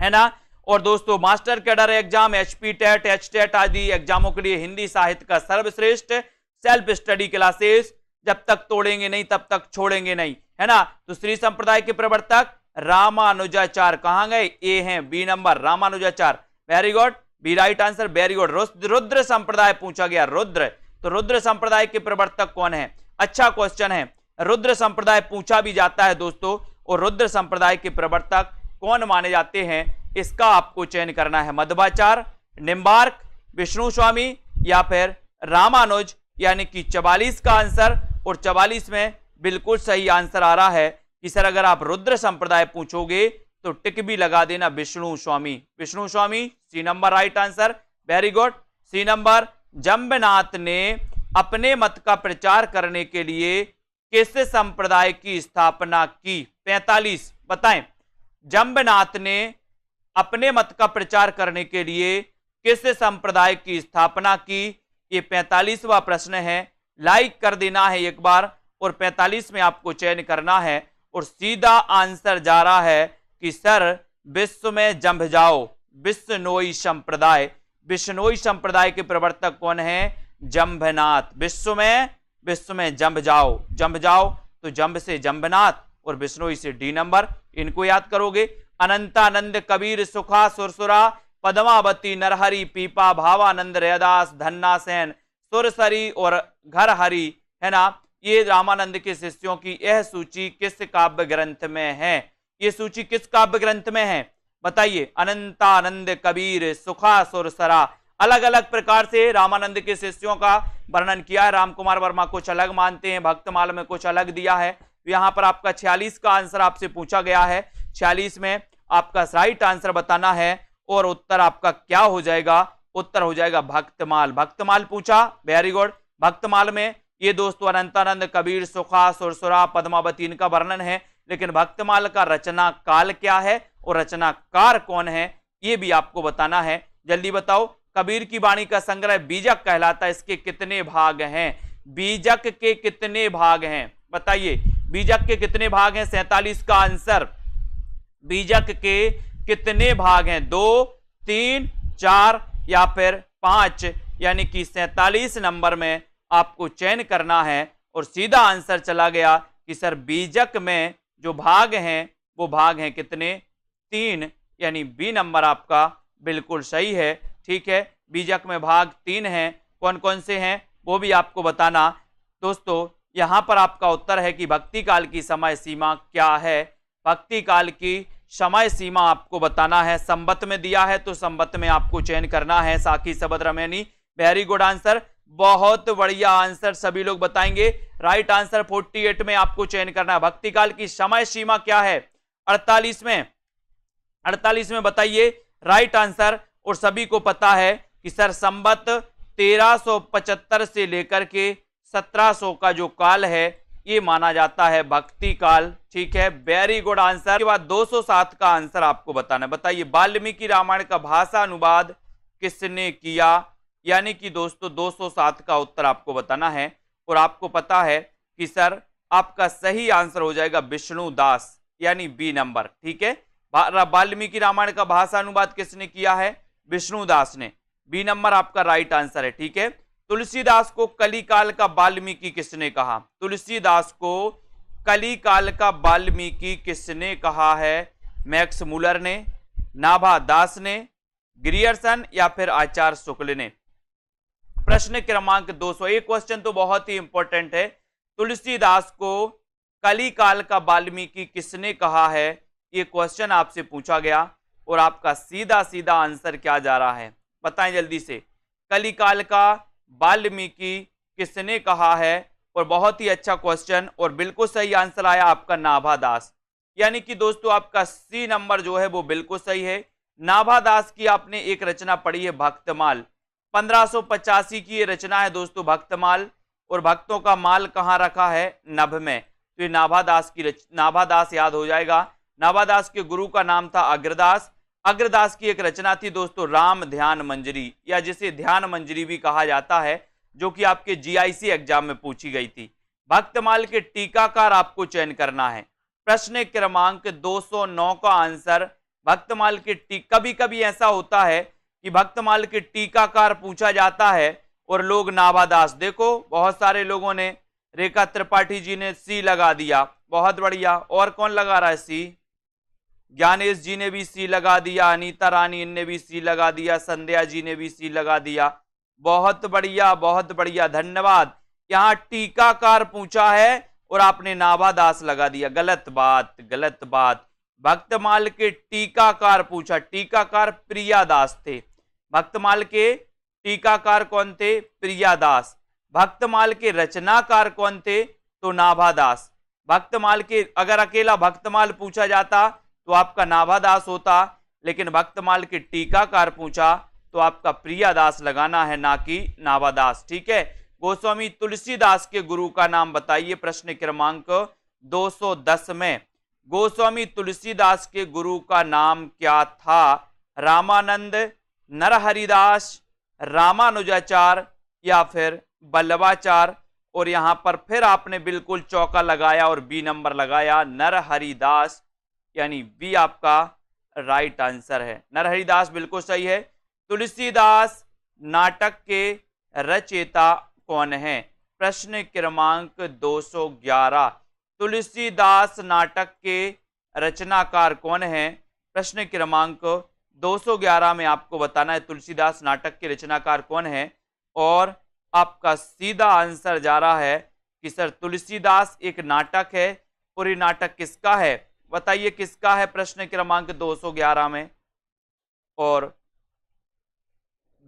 है ना। और दोस्तों master cadre exam, HP TET, HTET आदि एग्जामों के लिए हिंदी साहित्य का सर्वश्रेष्ठ सेल्फ स्टडी क्लासेस, जब तक तोड़ेंगे नहीं तब तक छोड़ेंगे नहीं, है ना। तो श्री संप्रदाय के प्रवर्तक रामानुजाचार्य कहां गए? ए हैं, B number Ramanujacharya, very good, B right answer, very good. रुद्र संप्रदाय पूछा गया, रुद्र, तो रुद्र संप्रदाय के प्रवर्तक कौन है? अच्छा क्वेश्चन है, रुद्र संप्रदाय पूछा भी जाता है दोस्तों। और रुद्र संप्रदाय के प्रवर्तक कौन माने जाते हैं, इसका आपको चयन करना है। मध्वाचार्य, निम्बार्क, विष्णु स्वामी या फिर रामानुज, यानी कि 44 का आंसर। और 44 में बिल्कुल सही आंसर आ रहा है कि सर अगर आप रुद्र संप्रदाय पूछोगे तो टिक भी लगा देना Vishnu Swami, Vishnu Swami, C number right answer, very good, C number. जंबनाथ ने अपने मत का प्रचार करने के लिए किस संप्रदाय की स्थापना की? 45 बताएं। जंबनाथ ने अपने मत का प्रचार करने के लिए किस संप्रदाय की स्थापना की? ये 45वां प्रश्न है, लाइक कर देना है एक बार और 45 में आपको चयन करना है। और सीधा आंसर जा रहा है कि सर विश्व में जंभ जाओ, बिश्नोई संप्रदाय। बिश्नोई संप्रदाय के प्रवर्तक कौन है? जंभनाथ। विश्व में जंभ जाओ तो जंभ से जंभनाथ और बिश्नोई से डी नंबर, इनको याद करोगे। अनंतानंद, कबीर, सुखा, सुरसुरा, पद्मावती, नरहरि, पीपा, भावानंद, रैदास, धन्ना सेन, सुरसरी और घरहरि, है ना, ये रामानंद के शिष्यों की यह सूची किस काव्य ग्रंथ में है? ये सूची किस काव्य ग्रंथ में है बताइए? अनंतानंद, कबीर, सुखा, सुरसरा, अलग अलग प्रकार से रामानंद के शिष्यों का वर्णन किया है। रामकुमार वर्मा कुछ अलग मानते हैं, भक्तमाल में कुछ अलग दिया है। यहां पर आपका 46 का आंसर आपसे पूछा गया है, 46 में आपका राइट आंसर बताना है और उत्तर आपका क्या हो जाएगा? उत्तर हो जाएगा भक्तमाल। भक्तमाल पूछा, वेरी गुड। भक्तमाल में ये दोस्तों अनंतानंद, कबीर, सुखा, सुरसुरा, पद्मावती इनका वर्णन है, लेकिन भक्तमाल का रचना काल क्या है और रचनाकार कौन है ये भी आपको बताना है। जल्दी बताओ। कबीर की वाणी का संग्रह बीजक कहलाता है, इसके कितने भाग हैं? बीजक के कितने भाग हैं बताइए? बीजक के कितने भाग हैं? 47 का आंसर। बीजक के कितने भाग हैं? 2, 3, 4 या फिर 5, यानी कि 47 नंबर में आपको चयन करना है और सीधा आंसर चला गया कि सर बीजक में जो भाग हैं वो भाग हैं कितने? 3, यानी बी नंबर आपका बिल्कुल सही है। ठीक है, बीजक में भाग 3 हैं। कौन कौन से हैं वो भी आपको बताना। दोस्तों यहां पर आपका उत्तर है कि भक्ति काल की समय सीमा क्या है? भक्ति काल की समय सीमा आपको बताना है। संबत में दिया है तो संबत में आपको चयन करना है। साकी सबद रमैनी, वेरी गुड आंसर, बहुत बढ़िया आंसर सभी लोग बताएंगे। राइट आंसर 48 में आपको चयन करना है। भक्ति काल की समय सीमा क्या है? 48 में बताइए राइट आंसर। और सभी को पता है कि सर संबत 1375 से लेकर के 1700 का जो काल है ये माना जाता है भक्ति काल। ठीक है, वेरी गुड आंसर। के बाद 207 का आंसर आपको बताना है। बताइए वाल्मीकि रामायण का भाषा अनुवाद किसने किया? यानी कि दोस्तों 207 का उत्तर आपको बताना है और आपको पता है कि सर आपका सही आंसर हो जाएगा विष्णु दास, यानी बी नंबर। ठीक है, वाल्मीकि रामायण का भाषा अनुवाद किसने किया है? विष्णु दास ने, बी नंबर आपका राइट आंसर है। ठीक है, तुलसीदास को कलिकाल का वाल्मीकि किसने कहा? तुलसीदास को कलिकाल का वाल्मीकि किसने कहा है? मैक्स मुलर ने, नाभा दास ने, ग्रियर्सन या फिर आचार्य शुक्ल ने? प्रश्न क्रमांक 201 क्वेश्चन तो बहुत ही इंपॉर्टेंट है। तुलसीदास को कलिकाल का वाल्मीकि किसने कहा है? ये क्वेश्चन आपसे पूछा गया और आपका सीधा सीधा आंसर क्या जा रहा है बताएं जल्दी से। कलिकाल का वाल्मीकि किसने कहा है? और बहुत ही अच्छा क्वेश्चन और बिल्कुल सही आंसर आया आपका नाभादास। यानी कि दोस्तों आपका सी नंबर जो है वो बिल्कुल सही है। नाभादास की आपने एक रचना पढ़ी है भक्तमाल, 1585 की ये रचना है दोस्तों भक्तमाल। और भक्तों का माल कहाँ रखा है? नभ में। तो ये नाभादास की नाभादास याद हो जाएगा। नाभादास के गुरु का नाम था अग्रदास। अग्रदास की एक रचना थी दोस्तों राम ध्यान मंजरी, या जिसे ध्यान मंजरी भी कहा जाता है, जो कि आपके जीआईसी एग्जाम में पूछी गई थी। भक्तमाल के टीकाकार आपको चयन करना है। प्रश्न क्रमांक 209 का आंसर भक्तमाल के कभी कभी ऐसा होता है कि भक्तमाल के टीकाकार पूछा जाता है और लोग नाभादास, देखो बहुत सारे लोगों ने, रेखा त्रिपाठी जी ने सी लगा दिया, बहुत बढ़िया। और कौन लगा रहा है सी? ज्ञानेश जी ने भी सी लगा दिया, अनीता रानी ने भी सी लगा दिया, संध्या जी ने भी सी लगा दिया, बहुत बढ़िया बहुत बढ़िया, धन्यवाद। यहाँ टीकाकार पूछा है और आपने नाभादास लगा दिया, गलत बात गलत बात। भक्तमाल के टीकाकार पूछा, टीकाकार प्रियादास थे। भक्तमाल के टीकाकार कौन थे? प्रियादास। भक्तमाल के रचनाकार कौन थे? तो नाभादास। भक्तमाल के अगर अकेला भक्तमाल पूछा जाता तो आपका नाभादास होता, लेकिन भक्तमाल के टीकाकार पूछा तो आपका प्रियादास लगाना है, ना कि नाभादास। ठीक है, गोस्वामी तुलसीदास के गुरु का नाम बताइए। प्रश्न क्रमांक 210 में गोस्वामी तुलसीदास के गुरु का नाम क्या था? रामानंद, नरहरिदास, रामानुजाचार्य या फिर बल्लभाचार्य? और यहां पर फिर आपने बिल्कुल चौका लगाया और बी नंबर लगाया, नरहरिदास, यानी बी आपका राइट आंसर है। नरहरिदास बिल्कुल सही है। तुलसीदास नाटक के रचयिता कौन है? प्रश्न क्रमांक 211। तुलसीदास नाटक के रचनाकार कौन है? प्रश्न क्रमांक 211 में आपको बताना है तुलसीदास नाटक के रचनाकार कौन है। और आपका सीधा आंसर जा रहा है कि सर तुलसीदास एक नाटक है, और ये नाटक किसका है? बताइए किसका है प्रश्न क्रमांक 211 में। और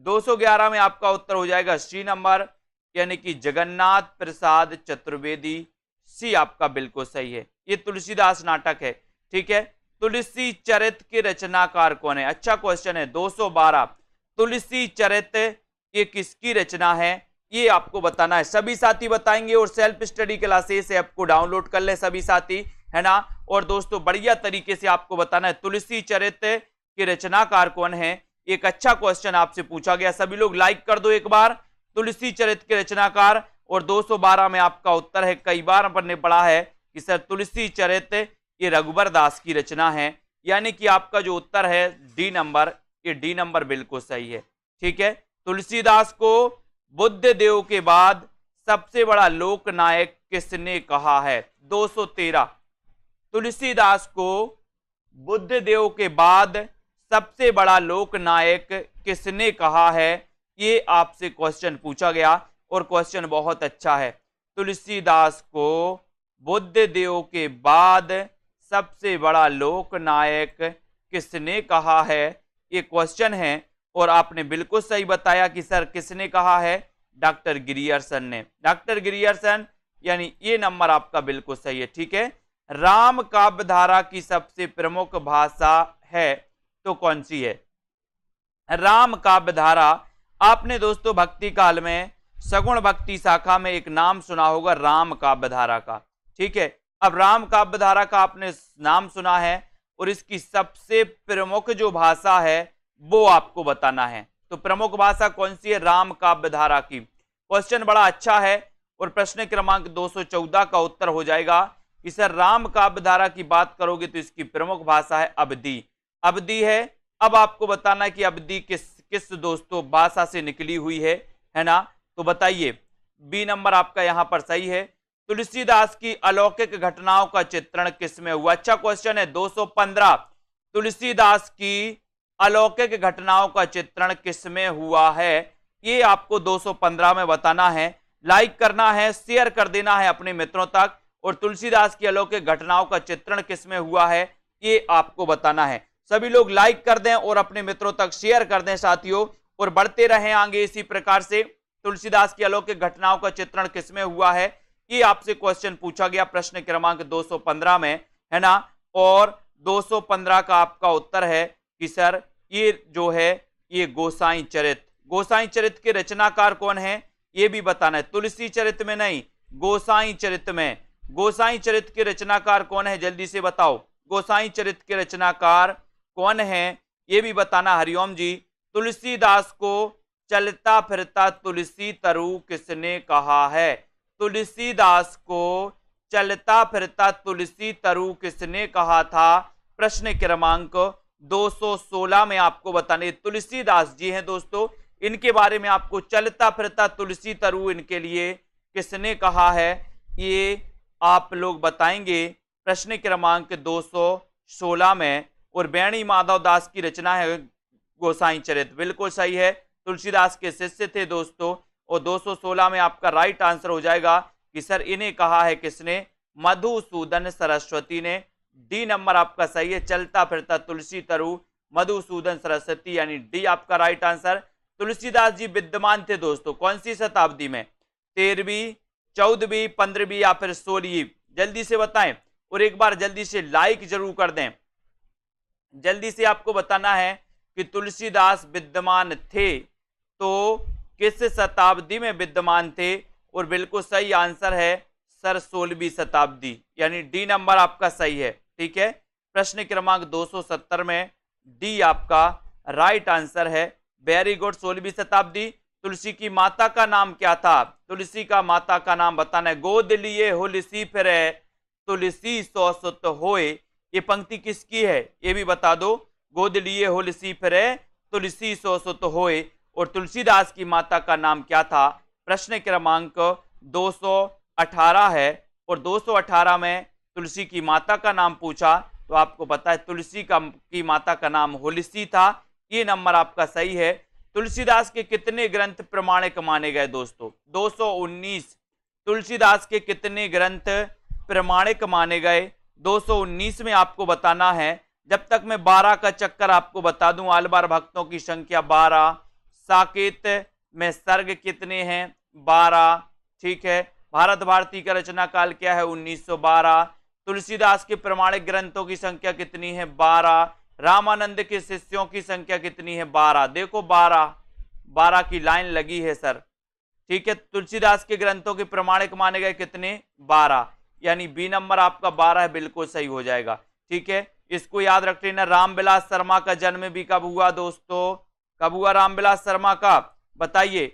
211 में आपका उत्तर हो जाएगा सी नंबर, यानी कि जगन्नाथ प्रसाद चतुर्वेदी। सी आपका बिल्कुल सही है, ये तुलसीदास नाटक है। ठीक है, तुलसी चरित के रचनाकार कौन है? अच्छा क्वेश्चन है। 212 तुलसी चरित ये किसकी रचना है? ये आपको बताना है। सभी साथी बताएंगे, और सेल्फ स्टडी क्लासेस ऐप को डाउनलोड कर ले सभी साथी, है ना। और दोस्तों बढ़िया तरीके से आपको बताना है तुलसी चरित के रचनाकार कौन है। एक अच्छा क्वेश्चन आपसे पूछा गया, सभी लोग लाइक कर दो एक बार। तुलसी चरित के रचनाकार, और 212 में आपका उत्तर है। कई बार अपन ने पढ़ा है कि सर तुलसी चरित ये रघुबर दास की रचना है, यानी कि आपका जो उत्तर है डी नंबर, ये डी नंबर बिल्कुल सही है। ठीक है, तुलसीदास को बुद्ध देव के बाद सबसे बड़ा लोक नायक किसने कहा है? 213 तुलसीदास को बुद्ध देव के बाद सबसे बड़ा लोक नायक किसने कहा है? ये आपसे क्वेश्चन पूछा गया, और क्वेश्चन बहुत अच्छा है। तुलसीदास को बुद्ध देव के बाद सबसे बड़ा लोक नायक किसने कहा है? ये क्वेश्चन है, और आपने बिल्कुल सही बताया कि सर किसने कहा है? डॉक्टर गिरियर्सन ने। डॉक्टर गिरियर्सन, यानी ये नंबर आपका बिल्कुल सही है। ठीक है, राम काव्य धारा की सबसे प्रमुख भाषा है तो कौन सी है? राम काव्य धारा, आपने दोस्तों भक्ति काल में सगुण भक्ति शाखा में एक नाम सुना होगा राम काव्य धारा का। ठीक है, अब राम काव्य धारा का आपने नाम सुना है, और इसकी सबसे प्रमुख जो भाषा है वो आपको बताना है। तो प्रमुख भाषा कौन सी है राम काव्य धारा की? क्वेश्चन बड़ा अच्छा है, और प्रश्न क्रमांक 214 का उत्तर हो जाएगा कि सर राम काव्य धारा की बात करोगे तो इसकी प्रमुख भाषा है अवधी। अवधी है। अब आपको बताना है कि अवधी किस दोस्तों भाषा से निकली हुई है ना। तो बताइए, बी नंबर आपका यहां पर सही है। तुलसीदास की अलौकिक घटनाओं का चित्रण किसमें हुआ? अच्छा क्वेश्चन है। 215 तुलसीदास की अलौकिक घटनाओं का चित्रण किसमें हुआ है? ये आपको 215 में बताना है। लाइक करना है, शेयर कर देना है अपने मित्रों तक, और तुलसीदास की अलौकिक घटनाओं का चित्रण किसमें हुआ है ये आपको बताना है। सभी लोग लाइक कर दें और अपने मित्रों तक शेयर कर दें साथियों, और बढ़ते रहें आगे इसी प्रकार से। तुलसीदास की अलौकिक घटनाओं का चित्रण किसमें हुआ है, ये आपसे क्वेश्चन पूछा गया प्रश्न क्रमांक 215 में, है ना। और 215 का आपका उत्तर है कि सर ये जो है ये गोसाई चरित। गोसाई चरित के रचनाकार कौन है ये भी बताना है। तुलसी चरित में नहीं, गोसाई चरित में। गोसाई चरित के रचनाकार कौन है, जल्दी से बताओ। गोसाई चरित के रचनाकार कौन है ये भी बताना। हरिओम जी, तुलसीदास को चलता फिरता तुलसी तरु किसने कहा है? तुलसीदास को चलता फिरता तुलसी तरु किसने कहा था? प्रश्न क्रमांक 216 में आपको बताने। तुलसीदास जी हैं दोस्तों, इनके बारे में आपको चलता फिरता तुलसी तरु इनके लिए किसने कहा है ये आप लोग बताएंगे प्रश्न क्रमांक 216 में। और बेणी माधव दास की रचना है गोसाई चरित, बिल्कुल सही है। तुलसीदास के शिष्य थे दोस्तों, और 216 में आपका राइट आंसर हो जाएगा कि सर इन्हें कहा है किसने? मधुसूदन सरस्वती ने। डी नंबर आपका सही है, चलता फिरता तुलसी तरु मधुसूदन सरस्वती, यानी डी आपका राइट आंसर। तुलसीदास जी विद्यमान थे दोस्तों कौन सी शताब्दी में? 13वीं, 14वीं, 15वीं या फिर 16वीं? जल्दी से बताएं, और एक बार जल्दी से लाइक जरूर कर दें। जल्दी से आपको बताना है कि तुलसीदास विद्यमान थे तो किस शताब्दी में विद्यमान थे? और बिल्कुल सही आंसर है सर 16वीं शताब्दी, यानी डी नंबर आपका सही है। ठीक है, प्रश्न क्रमांक 270 में डी आपका राइट आंसर है। वेरी गुड, 16वीं शताब्दी। तुलसी की माता का नाम क्या था? तुलसी का माता का नाम बताना है। गोद लिए हुलसी फिरे तुलसी सौ सुत होए, ये पंक्ति किसकी है ये भी बता दो। गोद लिए हुलसी फिरे तुलसी सौ सुत होए, और तुलसीदास की माता का नाम क्या था? प्रश्न क्रमांक 218 है, और 218 में तुलसी की माता का नाम पूछा तो आपको पता है तुलसी की माता का नाम हुलसी था। ये नंबर आपका सही है। तुलसीदास के कितने ग्रंथ प्रमाणिक माने गए दोस्तों? 219। तुलसीदास के कितने ग्रंथ प्रमाणिक माने गए? 219 में आपको बताना है। जब तक मैं 12 का चक्कर आपको बता दूं, आलबार भक्तों की संख्या 12, साकेत में सर्ग कितने हैं? 12, ठीक है। भारत भारती का रचना काल क्या है? 1912। तुलसीदास के प्रमाणिक ग्रंथों की संख्या कितनी है? 12। रामानंद के शिष्यों की संख्या कितनी है? 12। देखो 12 की लाइन लगी है सर, ठीक है। तुलसीदास के ग्रंथों के प्रमाणिक माने गए कितने? 12, यानी बी नंबर आपका 12 है, बिल्कुल सही हो जाएगा, ठीक है। इसको याद रख लेना। रामविलास शर्मा का जन्म भी कब हुआ दोस्तों? कब हुआ रामविलास शर्मा का? बताइए।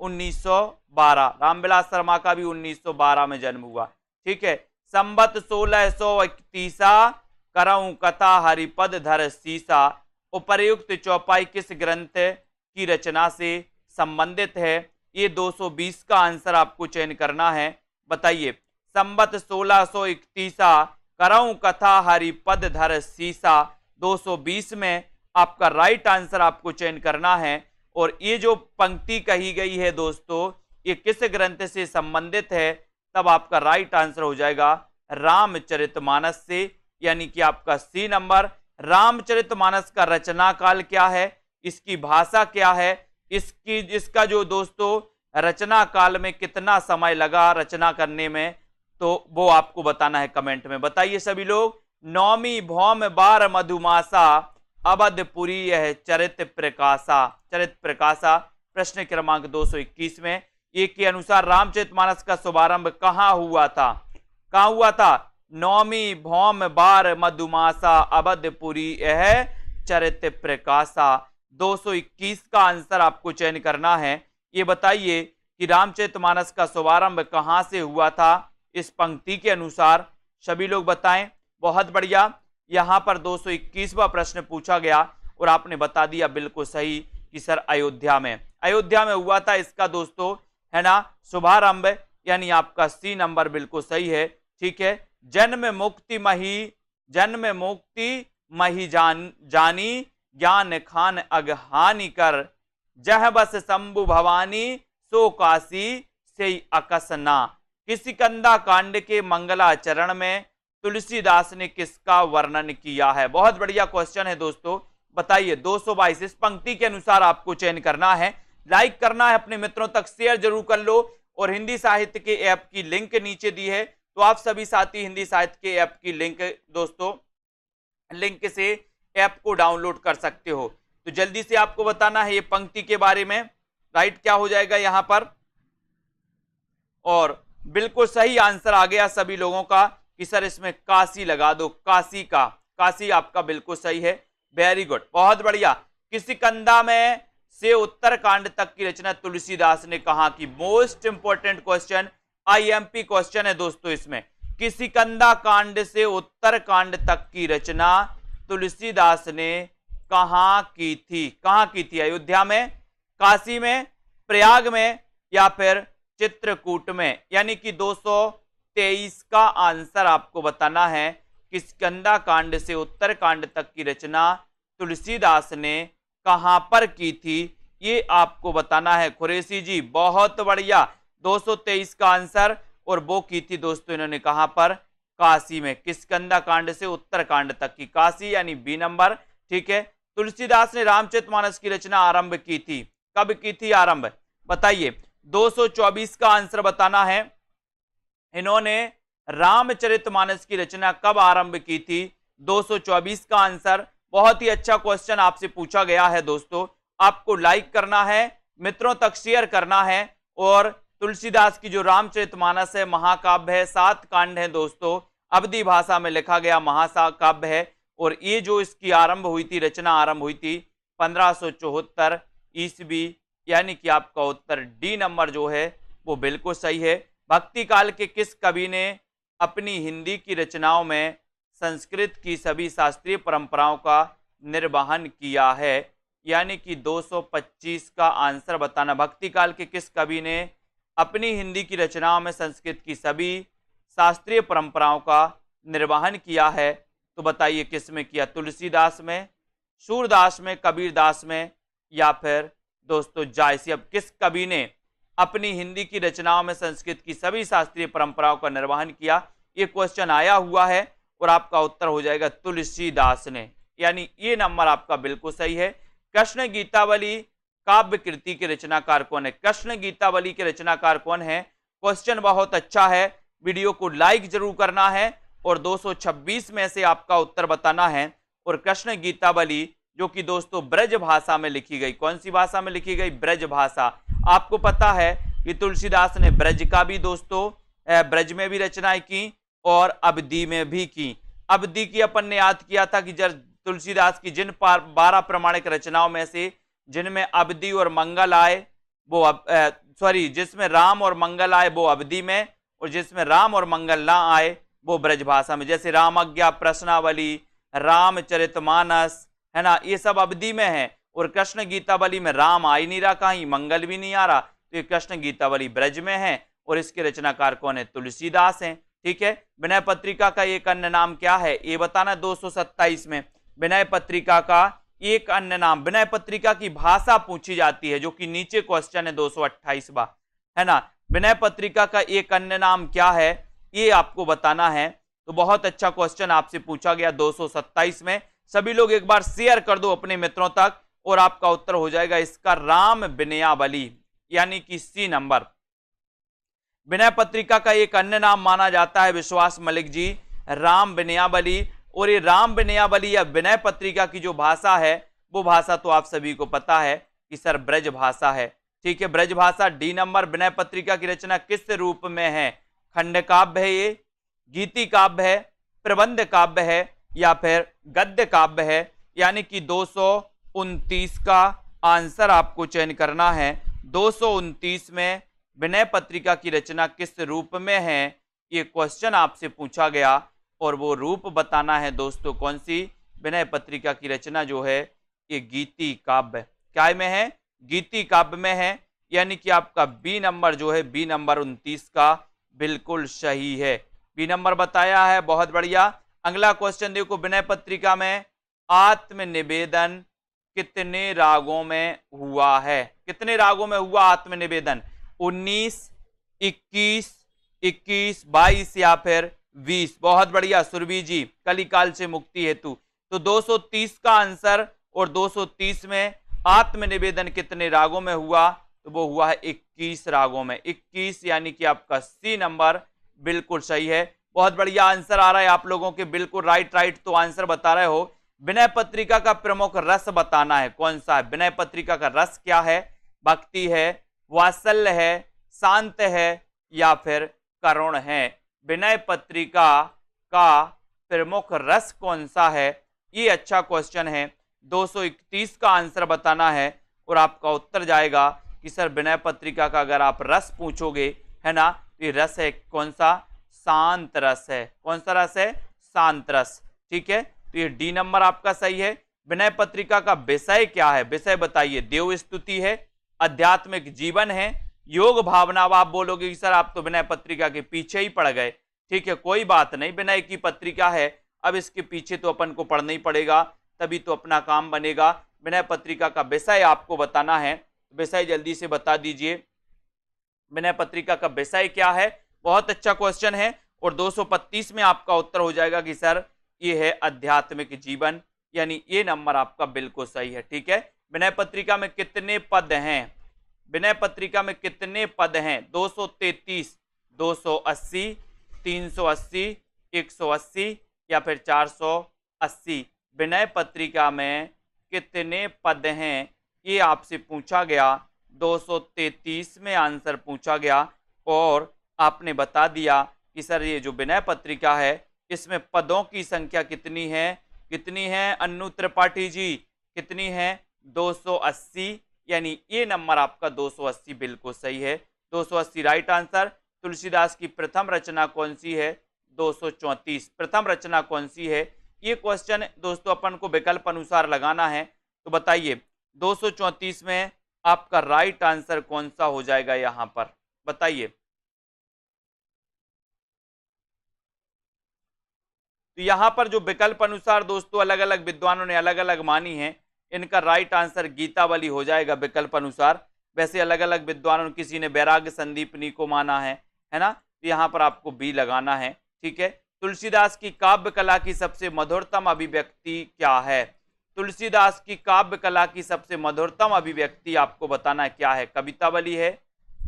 1912। रामविलास शर्मा का भी 1912 में जन्म हुआ, ठीक है। संबत 1631 करऊं कथा हरिपद धर सीसा, उपर्युक्त चौपाई किस ग्रंथ की रचना से संबंधित है? ये 220 का आंसर आपको चयन करना है। बताइए। संबत 1631 करऊं कथा हरिपद धर सीसा, 220 में आपका राइट आंसर आपको चयन करना है। और ये जो पंक्ति कही गई है दोस्तों, ये किस ग्रंथ से संबंधित है? तब आपका राइट आंसर हो जाएगा रामचरितमानस से, यानी कि आपका सी नंबर। रामचरितमानस का रचना काल क्या है? इसकी भाषा क्या है? इसका जो दोस्तों रचना काल में कितना समय लगा रचना करने में, तो वो आपको बताना है कमेंट में। बताइए सभी लोग। नौमी भौम बार मधुमासा, अवधपुरी यह चरित प्रकाशा। चरित प्रकाशा प्रश्न क्रमांक 221 में। एक के अनुसार रामचरितमानस का शुभारंभ कहां हुआ था? कहां हुआ था? नौमी भौम बार मधुमासा, अवधपुरी यह चरित प्रकाशा। 221 का आंसर आपको चयन करना है। ये बताइए कि रामचरितमानस का शुभारंभ कहां से हुआ था इस पंक्ति के अनुसार? सभी लोग बताएं। बहुत बढ़िया। यहां पर 221वां प्रश्न पूछा गया और आपने बता दिया बिल्कुल सही कि सर अयोध्या में। अयोध्या में हुआ था इसका दोस्तों, है ना, शुभारंभ, यानी आपका सी नंबर बिल्कुल सही है, ठीक है। जन्म मुक्ति मही जानी, ज्ञान खान अगहानी कर, जह बस शंभु भवानी, सो काशी से अकसना। किसिकंदा कांड के मंगलाचरण में तुलसीदास ने किसका वर्णन किया है? बहुत बढ़िया क्वेश्चन है दोस्तों। बताइए। 222 इस पंक्ति के अनुसार आपको चयन करना है। लाइक करना है, अपने मित्रों तक शेयर जरूर कर लो। और हिंदी साहित्य के ऐप की लिंक नीचे दी है, तो आप सभी साथी हिंदी साहित्य के ऐप की लिंक दोस्तों, लिंक से ऐप को डाउनलोड कर सकते हो। तो जल्दी से आपको बताना है ये पंक्ति के बारे में। राइट क्या हो जाएगा यहां पर? और बिल्कुल सही आंसर आ गया सभी लोगों का कि सर इसमें काशी लगा दो। काशी का, काशी आपका बिल्कुल सही है। वेरी गुड, बहुत बढ़िया। किसिकंदा में से उत्तरकांड तक की रचना तुलसीदास ने कहा की? Most important question, IMP question है दोस्तों इसमें। किसिकंदा कांड से उत्तरकांड तक की रचना तुलसीदास ने कहां की थी? कहां की थी? अयोध्या में, काशी में, प्रयाग में, या फिर चित्रकूट में? यानी कि 223 का आंसर आपको बताना है। किसिकंदा कांड से उत्तरकांड तक की रचना तुलसीदास ने कहां पर की थी, ये आपको बताना है। कुरैशी जी बहुत बढ़िया, 223 का आंसर, और वो की थी दोस्तों इन्होंने कहां पर? काशी में। किसिकंदा कांड से उत्तरकांड तक की, काशी, यानी बी नंबर, ठीक है। तुलसीदास ने रामचरितमानस की रचना आरंभ की थी, कब की थी आरंभ? बताइए। 224 का आंसर बताना है। इन्होंने रामचरितमानस की रचना कब आरंभ की थी? 224 का आंसर। बहुत ही अच्छा क्वेश्चन आपसे पूछा गया है दोस्तों। आपको लाइक करना है, मित्रों तक शेयर करना है। और तुलसीदास की जो रामचरितमानस है महाकाव्य है, 7 कांड है दोस्तों, अवधी भाषा में लिखा गया महाकाव्य है। और ये जो इसकी आरंभ हुई थी, रचना आरंभ हुई थी 1574 ईस्वी यानी कि आपका उत्तर डी नंबर जो है वो बिल्कुल सही है। भक्ति काल के किस कवि ने अपनी हिंदी की रचनाओं में संस्कृत की सभी शास्त्रीय परंपराओं का निर्वहन किया है? यानी कि 225 का आंसर बताना। भक्ति काल के किस कवि ने अपनी हिंदी की रचनाओं में संस्कृत की सभी शास्त्रीय परंपराओं का निर्वहन किया है? तो बताइए किस में किया? तुलसीदास में, सूरदास में, कबीरदास में, या फिर दोस्तों जायसी। अब किस कवि ने अपनी हिंदी की रचनाओं में संस्कृत की सभी शास्त्रीय परंपराओं का निर्वहन किया? ये क्वेश्चन आया हुआ है और आपका उत्तर हो जाएगा तुलसीदास ने, यानी ये नंबर आपका बिल्कुल सही है। कृष्ण गीतावली काव्य कृति के रचनाकार कौन है? कृष्ण गीतावली के रचनाकार कौन है? क्वेश्चन बहुत अच्छा है, वीडियो को लाइक जरूर करना है और 226 में से आपका उत्तर बताना है। और कृष्ण गीतावली जो कि दोस्तों ब्रज भाषा में लिखी गई, कौन सी भाषा में लिखी गई? ब्रज भाषा। आपको पता है कि तुलसीदास ने ब्रज का भी दोस्तों ब्रज में भी रचनाएं की और अवधि में भी की। अवधि की अपन ने याद किया था कि जब तुलसीदास की जिन 12 प्रमाणिक रचनाओं में से जिनमें अवधि और मंगल आए वो जिसमें राम और मंगल आए वो अवधि में, और जिसमें राम और मंगल ना आए वो ब्रज भाषा में। जैसे रामज्ञा, प्रश्नावली, रामचरितमानस, है ना, ये सब अवधि में है। और कृष्ण गीतावली में राम आ ही नहीं रहा, कहीं मंगल भी नहीं आ रहा, तो ये कृष्ण गीतावली ब्रज में है। और इसके रचनाकार कौन है? तुलसीदास हैं। ठीक है। विनय पत्रिका का एक अन्य नाम क्या है? ये बताना। 227 में विनय पत्रिका का एक अन्य नाम। विनय पत्रिका की भाषा पूछी जाती है, जो कि नीचे क्वेश्चन है 228वां, है ना। विनय पत्रिका का एक अन्य नाम क्या है, ये आपको बताना है। तो बहुत अच्छा क्वेश्चन आपसे पूछा गया 227 में। सभी लोग एक बार शेयर कर दो अपने मित्रों तक और आपका उत्तर हो जाएगा इसका राम विनयावली, यानी कि सी नंबर। विनय पत्रिका का एक अन्य नाम माना जाता है विश्वास मलिक जी, राम विनयावली। और ये राम विनयावली या विनय पत्रिका की जो भाषा है वो भाषा तो आप सभी को पता है कि सर ब्रज भाषा है। ठीक है, ब्रज भाषा डी नंबर। विनय पत्रिका की रचना किस रूप में है? खंड काव्य है ये, गीति काव्य है, प्रबंध काव्य है, या फिर गद्य काव्य है? यानी कि 229 का आंसर आपको चयन करना है। 229 में विनय पत्रिका की रचना किस रूप में है, ये क्वेश्चन आपसे पूछा गया और वो रूप बताना है दोस्तों। कौन सी? विनय पत्रिका की रचना जो है ये गीति काव्य। क्या में है? गीति काव्य में है, यानी कि आपका बी नंबर जो है, बी नंबर 29 का बिल्कुल सही है। बी नंबर बताया है, बहुत बढ़िया। अगला क्वेश्चन देखो, विनय पत्रिका में आत्मनिवेदन कितने रागों में हुआ है? कितने रागों में हुआ आत्मनिवेदन? 19, 21, 22 या फिर 20? बहुत बढ़िया सुरभि जी, कलिकाल से मुक्ति हेतु। तो 230 का आंसर, और 230 में आत्मनिवेदन कितने रागों में हुआ? तो वो हुआ है 21 रागों में। 21 यानी कि आपका सी नंबर बिल्कुल सही है। बहुत बढ़िया आंसर आ रहा है आप लोगों के, बिल्कुल राइट तो आंसर बता रहे हो। विनय पत्रिका का प्रमुख रस बताना है, कौन सा है? विनय पत्रिका का रस क्या है? भक्ति है, वात्सल्य है, शांत है, या फिर करुण है? विनय पत्रिका का प्रमुख रस कौन सा है? ये अच्छा क्वेश्चन है। 231 का आंसर बताना है और आपका उत्तर जाएगा कि सर विनय पत्रिका का अगर आप रस पूछोगे, है ना, ये रस है कौन सा? शांत रस है। कौन सा रस है? शांत रस। ठीक है, तो ये डी नंबर आपका सही है। विनय पत्रिका का विषय क्या है? विषय बताइए। देव स्तुति है, आध्यात्मिक जीवन है, योग भावना। अब आप बोलोगे कि सर आप तो विनय पत्रिका के पीछे ही पड़ गए। ठीक है, कोई बात नहीं, विनय की पत्रिका है, अब इसके पीछे तो अपन को पढ़ना ही पड़ेगा, तभी तो अपना काम बनेगा। विनय पत्रिका का विषय आपको बताना है, विषय जल्दी से बता दीजिए। विनय पत्रिका का विषय क्या है? बहुत अच्छा क्वेश्चन है। और 225 में आपका उत्तर हो जाएगा कि सर ये है आध्यात्मिक जीवन, यानी ये नंबर आपका बिल्कुल सही है। ठीक है, विनय पत्रिका में कितने पद हैं? विनय पत्रिका में कितने पद हैं? 233, 280, 380, 180 या फिर 480? विनय पत्रिका में कितने पद हैं, ये आपसे पूछा गया। 233 में आंसर पूछा गया और आपने बता दिया कि सर ये जो विनय पत्रिका है इसमें पदों की संख्या कितनी है? कितनी है अन्नू त्रिपाठी जी? कितनी है? 280 यानी ये नंबर आपका 280 बिल्कुल सही है। 280 राइट आंसर। तुलसीदास की प्रथम रचना कौन सी है? 234। प्रथम रचना कौन सी है? ये क्वेश्चन दोस्तों अपन को विकल्प अनुसार लगाना है। तो बताइए 234 में आपका राइट आंसर कौन सा हो जाएगा यहां पर, बताइए। तो यहां पर जो विकल्प अनुसार दोस्तों अलग अलग विद्वानों ने अलग अलग मानी है, इनका राइट आंसर गीतावली हो जाएगा विकल्प अनुसार। वैसे अलग अलग विद्वानों, किसी ने वैराग्य संदीपनी को माना है ना। तो यहां पर आपको बी लगाना है, ठीक है। तुलसीदास की काव्य कला की सबसे मधुरतम अभिव्यक्ति क्या है? तुलसीदास की काव्य कला की सबसे मधुरतम अभिव्यक्ति आपको बताना क्या है? कवितावली है,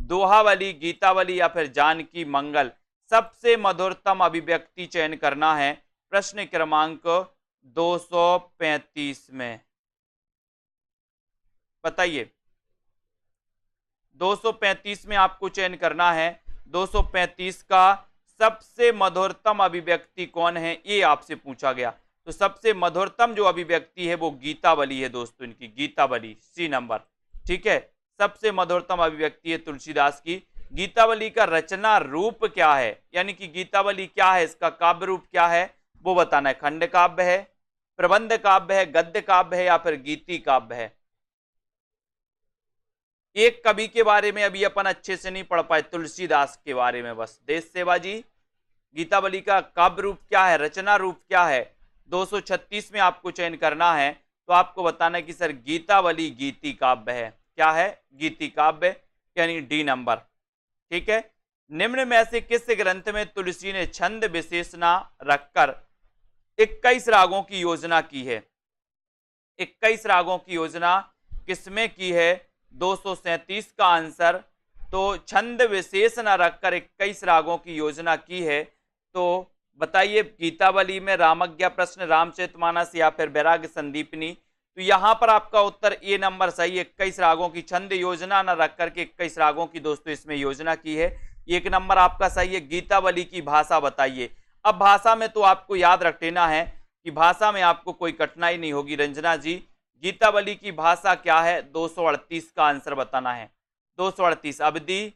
दोहावली, गीतावली या फिर जानकी मंगल? सबसे मधुरतम अभिव्यक्ति चयन करना है प्रश्न क्रमांक 235 में, बताइए। 235 में आपको चयन करना है। 235 का सबसे मधुरतम अभिव्यक्ति कौन है, ये आपसे पूछा गया। तो सबसे मधुरतम जो अभिव्यक्ति है वो गीतावली है दोस्तों, इनकी गीतावली, सी नंबर, ठीक है। सबसे मधुरतम अभिव्यक्ति है तुलसीदास की। गीतावली का रचना रूप क्या है, यानी कि गीतावली क्या है, इसका काव्य रूप क्या है वो बताना है। खंड काव्य है, प्रबंध काव्य है, गद्य काव्य है या फिर गीति काव्य है? एक कवि के बारे में अभी अपन अच्छे से नहीं पढ़ पाए, तुलसीदास के बारे में बस। देश सेवा जी, गीतावली का काव्य रूप क्या है, रचना रूप क्या है? 236 में आपको चयन करना है। तो आपको बताना है कि सर गीतावली गीति काव्य है। क्या है? गीति काव्य, यानी डी नंबर, ठीक है। निम्न में से किस ग्रंथ में तुलसी ने छंद विशेषणा रखकर 21 रागों की योजना की है? 21 रागों की योजना किसमें की है? 237 का आंसर। तो छंद विशेष न रखकर 21 रागों की योजना की है। तो बताइए गीतावली में, रामज्ञा प्रश्न, रामचरितमानस या फिर वैराग्य संदीपनी? तो यहां पर आपका उत्तर ए नंबर सही। 21 रागों की छंद योजना न रख करके 21 रागों की दोस्तों इसमें योजना की है। एक नंबर आपका सही है। गीतावली की भाषा बताइए। अब भाषा में तो आपको याद रख लेना है कि भाषा में आपको कोई कठिनाई नहीं होगी। रंजना जी, गीतावली की भाषा क्या है? 238 का आंसर बताना है। 238 अवधी,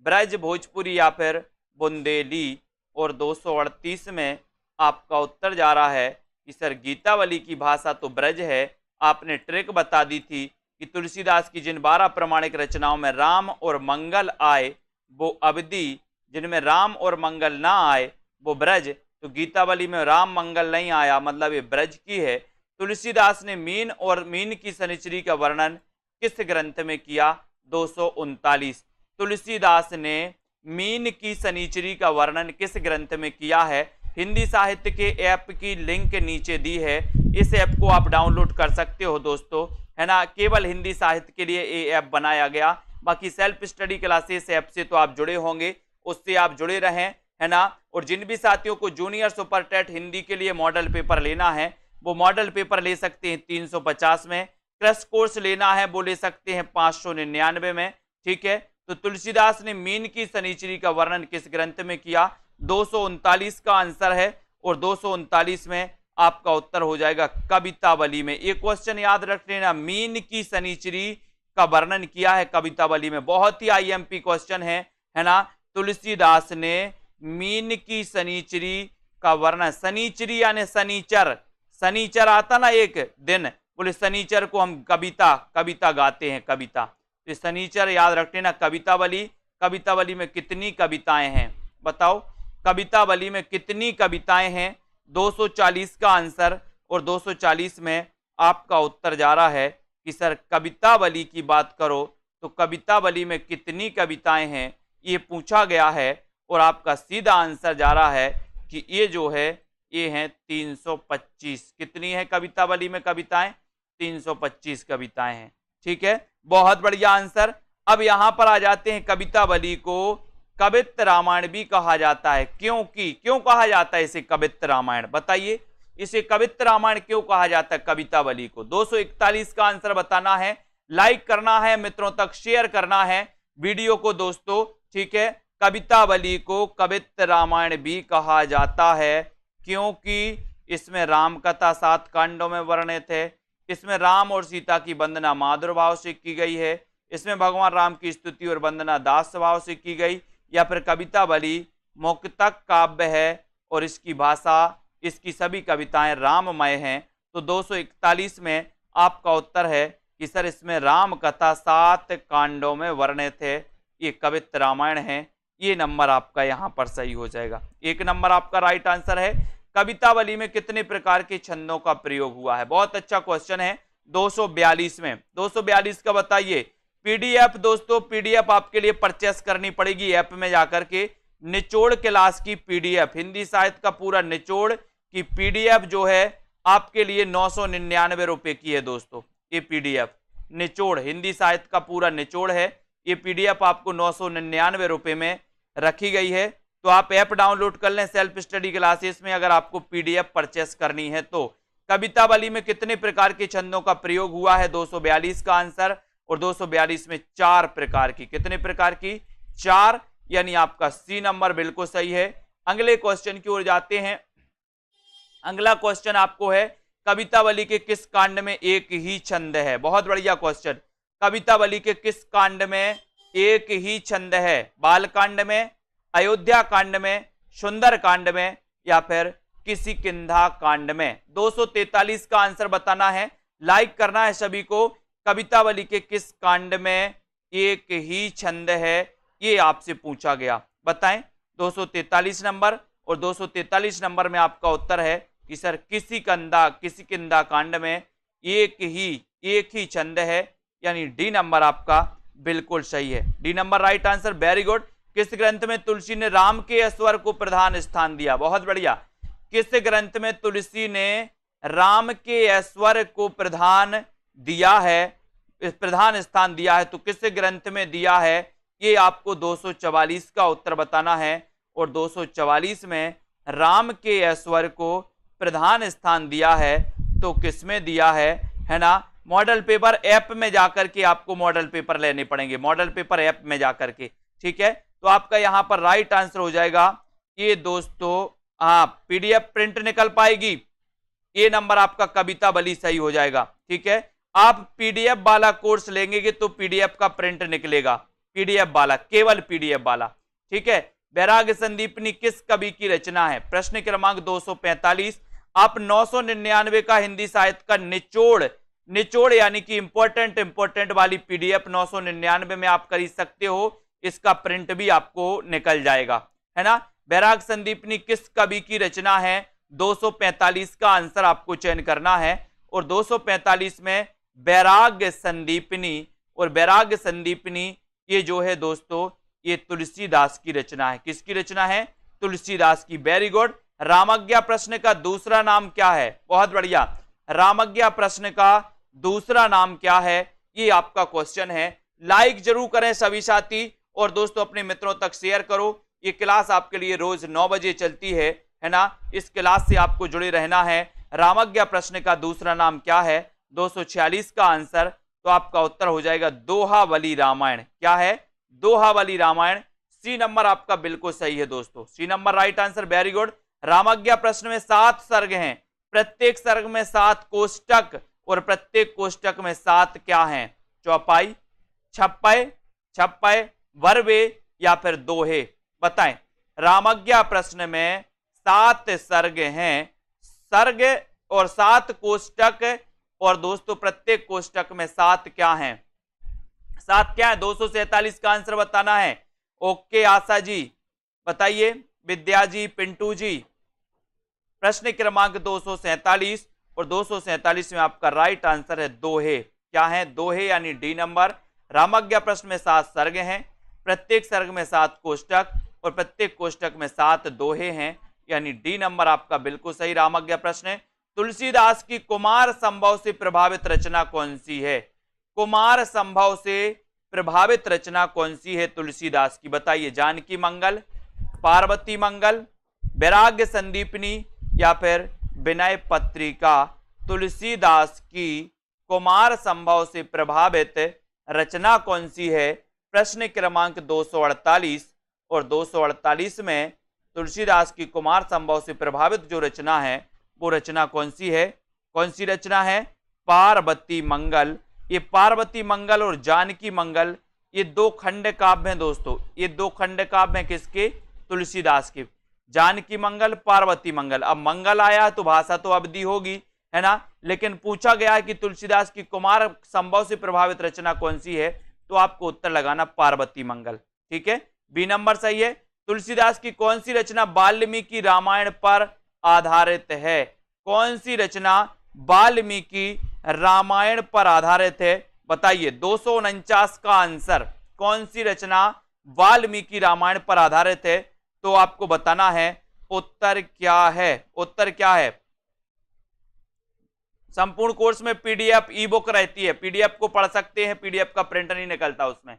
ब्रज, भोजपुरी या फिर बुंदेली? और 238 में आपका उत्तर जा रहा है कि सर गीतावली की भाषा तो ब्रज है। आपने ट्रिक बता दी थी कि तुलसीदास की जिन 12 प्रमाणिक रचनाओं में राम और मंगल आए वो अवधी, जिनमें राम और मंगल ना आए वो ब्रज। तो गीतावली में राम मंगल नहीं आया, मतलब ये ब्रज की है। तुलसीदास ने मीन और मीन की शनिचरी का वर्णन किस ग्रंथ में किया? 239। तुलसीदास ने मीन की शनिचरी का वर्णन किस ग्रंथ में किया है? हिंदी साहित्य के ऐप की लिंक नीचे दी है, इस ऐप को आप डाउनलोड कर सकते हो दोस्तों, है ना। केवल हिंदी साहित्य के लिए ये ऐप बनाया गया। बाकी सेल्फ स्टडी क्लासेस ऐप से तो आप जुड़े होंगे, उससे आप जुड़े रहें, है ना। और जिन भी साथियों को जूनियर सुपर टेट हिंदी के लिए मॉडल पेपर लेना है वो मॉडल पेपर ले सकते हैं 350 में। क्रश कोर्स लेना है वो ले सकते हैं 599 में, ठीक है। तो तुलसीदास ने मीन की शनिचरी का वर्णन किस ग्रंथ में किया? 239 का आंसर है। और 239 में आपका उत्तर हो जाएगा कवितावली में। एक क्वेश्चन याद रख लेना, मीन की शनिचरी का वर्णन किया है कवितावली में। बहुत ही आईएमपी क्वेश्चन है ना। तुलसीदास ने मीन की शनिचरी का वर्णन, शनिचरी यानी शनिचर, शनिचर आता ना एक दिन, बोले शनिचर को हम कविता गाते हैं, कविता। तो शनिचर याद रखते ना। कवितावली, कवितावली में कितनी कविताएं हैं बताओ? कवितावली में कितनी कविताएं हैं? 240 का आंसर। और 240 में आपका उत्तर जा रहा है कि सर कवितावली की बात करो तो कवितावली में कितनी कविताएं हैं ये पूछा गया है। और आपका सीधा आंसर जा रहा है कि ये जो है ये हैं 325। कितनी है कवितावली में कविताएं? 325 कविताएं हैं, ठीक है। बहुत बढ़िया आंसर। अब यहां पर आ जाते हैं, कवितावली को कवित्त रामायण भी कहा जाता है। क्यों कहा जाता है इसे कवित्त रामायण? बताइए, इसे कवित्त रामायण क्यों कहा जाता है कवितावली को? 241 का आंसर बताना है, लाइक करना है, मित्रों तक शेयर करना है वीडियो को दोस्तों, ठीक है। कवितावली को कवित्त रामायण भी कहा जाता है क्योंकि इसमें राम कथा 7 कांडों में वर्णित है, इसमें राम और सीता की वंदना माधुर भाव से की गई है, इसमें भगवान राम की स्तुति और वंदना दास भाव से की गई, या फिर कवितावली मुक्तक काव्य है और इसकी भाषा, इसकी सभी कविताएं राममय हैं। तो 241 में आपका उत्तर है कि सर इसमें राम कथा 7 कांडों में वर्णित है, ये कवित्त रामायण है। ये नंबर आपका यहाँ पर सही हो जाएगा। 1 नंबर आपका राइट आंसर है। कवितावली में कितने प्रकार के छंदों का प्रयोग हुआ है? बहुत अच्छा क्वेश्चन है। 242 में 242 का बताइए। पीडीएफ दोस्तों, पीडीएफ आपके लिए परचेस करनी पड़ेगी ऐप में जाकर के। निचोड़ क्लास की पीडीएफ, हिंदी साहित्य का पूरा निचोड़ की पीडीएफ जो है आपके लिए 999 रुपए की है दोस्तों। ये पीडीएफ निचोड़, हिंदी साहित्य का पूरा निचोड़ है। ये पीडीएफ आपको 999 रुपए में रखी गई है। तो आप ऐप डाउनलोड कर लें सेल्फ स्टडी क्लासेस में, अगर आपको पीडीएफ परचेस करनी है तो। कवितावली में कितने प्रकार के छंदों का प्रयोग हुआ है? 242 का आंसर। और 242 में 4 प्रकार की, कितने प्रकार की? 4, यानी आपका सी नंबर बिल्कुल सही है। अगले क्वेश्चन की ओर जाते हैं। अगला क्वेश्चन आपको है, कवितावली के किस कांड में एक ही छंद है? बहुत बढ़िया क्वेश्चन। कवितावली के किस कांड में एक ही छंद है? बाल कांड में, अयोध्या कांड में, सुंदर कांड में, या फिर किष्किंधा कांड में? 243 का आंसर बताना है, लाइक करना है सभी को। कवितावली के किस कांड में एक ही छंद है, ये आपसे पूछा गया, बताएं। 243 नंबर और 243 नंबर में आपका उत्तर है कि सर किष्किंधा कांड में एक ही छंद है, यानी डी नंबर आपका बिल्कुल सही है। D number right answer, very good. किस ग्रंथ में तुलसी ने राम के स्वर को प्रधान स्थान दिया? बहुत बढ़िया। किस ग्रंथ में तुलसी ने राम के स्वर को प्रधान दिया है, प्रधान स्थान दिया है? तो किस ग्रंथ में दिया है, ये आपको 244 का उत्तर बताना है। और 244 में राम के स्वर को प्रधान स्थान दिया है तो किसमें दिया है ना? मॉडल पेपर ऐप में जाकर के आपको मॉडल पेपर लेने पड़ेंगे, मॉडल पेपर ऐप में जाकर के, ठीक है। तो आपका यहां पर राइट आंसर हो जाएगा ये दोस्तों, हाँ, पीडीएफ प्रिंट निकल पाएगी, ये नंबर आपका कवितावली सही हो जाएगा, ठीक है। आप पीडीएफ वाला कोर्स लेंगे तो पीडीएफ का प्रिंट निकलेगा, पीडीएफ वाला, केवल पीडीएफ वाला, ठीक है। वैराग्य संदीपनी किस कवि की रचना है? प्रश्न क्रमांक 245। आप 999 का हिंदी साहित्य का निचोड़ यानी कि इंपॉर्टेंट वाली पीडीएफ 999 में आप खरीद सकते हो, इसका प्रिंट भी आपको निकल जाएगा, है ना। वैराग्य संदीपनी किस कवि की रचना है? 245 का आंसर आपको चयन करना है। और 245 में वैराग्य संदीपनी, और वैराग्य संदीपनी ये जो है दोस्तों, ये तुलसीदास की रचना है। किसकी रचना है? तुलसीदास की, वेरी गुड। रामज्ञा प्रश्न का दूसरा नाम क्या है? बहुत बढ़िया। रामज्ञा प्रश्न का दूसरा नाम क्या है, ये आपका क्वेश्चन है। लाइक जरूर करें सभी साथी, और दोस्तों अपने मित्रों तक शेयर करो। ये क्लास आपके लिए रोज 9 बजे चलती है ना। इस क्लास से आपको जुड़े रहना है। रामज्ञा प्रश्न का दूसरा नाम क्या है? 246 का आंसर, तो आपका उत्तर हो जाएगा दोहावली रामायण। क्या है? दोहावली रामायण। सी नंबर आपका बिल्कुल सही है दोस्तों, C number right answer, very good. Ramagya प्रश्न में 7 सर्ग हैं, प्रत्येक सर्ग में 7 कोष्टक, और प्रत्येक कोष्टक में 7 क्या हैं? चौपाई, छप्पय, वर्वे, या फिर दोहे? बताएं। रामज्ञा प्रश्न में 7 सर्ग हैं, सर्ग और 7 कोष्टक, और दोस्तों प्रत्येक कोष्टक में 7 क्या हैं? 7 क्या है? 247 का आंसर बताना है। ओके आशा जी, बताइए। विद्या जी, पिंटू जी। प्रश्न क्रमांक 247, और 247 में आपका राइट आंसर है दोहे। क्या है? दोहे, यानी डी नंबर। रामज्ञा प्रश्न में 7 सर्ग हैं, प्रत्येक सर्ग में 7 कोष्टक, और प्रत्येक कोष्टक में 7 दोहे हैं, यानी डी नंबर आपका बिल्कुल सही। रामज्ञा प्रश्न। तुलसीदास की कुमार संभव से प्रभावित रचना कौन सी है? कुमार संभव से प्रभावित रचना कौन सी है तुलसीदास की? बताइए। जानकी मंगल, पार्वती मंगल, वैराग्य संदीपनी, या फिर विनय पत्रिका? तुलसीदास की कुमार संभव से प्रभावित रचना कौन सी है? प्रश्न क्रमांक 248, और 248 में तुलसीदास की कुमार संभव से प्रभावित जो रचना है वो रचना कौन सी है? कौन सी रचना है? पार्वती मंगल। ये पार्वती मंगल और जानकी मंगल ये दो खंड काव्य हैं दोस्तों, ये दो खंड काव्य हैं किसके? तुलसीदास के। जानकी मंगल, पार्वती मंगल। अब मंगल आया तो भाषा तो अवधि होगी, है ना, लेकिन पूछा गया है कि तुलसीदास की कुमार संभव से प्रभावित रचना कौन सी है, तो आपको उत्तर लगाना पार्वती मंगल। ठीक है, बी नंबर सही है। तुलसीदास की कौन सी रचना वाल्मीकि रामायण पर आधारित है? कौन सी रचना वाल्मीकि रामायण पर आधारित है? बताइए 249 का आंसर। कौन सी रचना वाल्मीकि रामायण पर आधारित है? तो आपको बताना है उत्तर क्या है। उत्तर क्या है? संपूर्ण कोर्स में पीडीएफ ई बुक रहती है, पीडीएफ को पढ़ सकते हैं, पीडीएफ का प्रिंटर नहीं निकलता उसमें।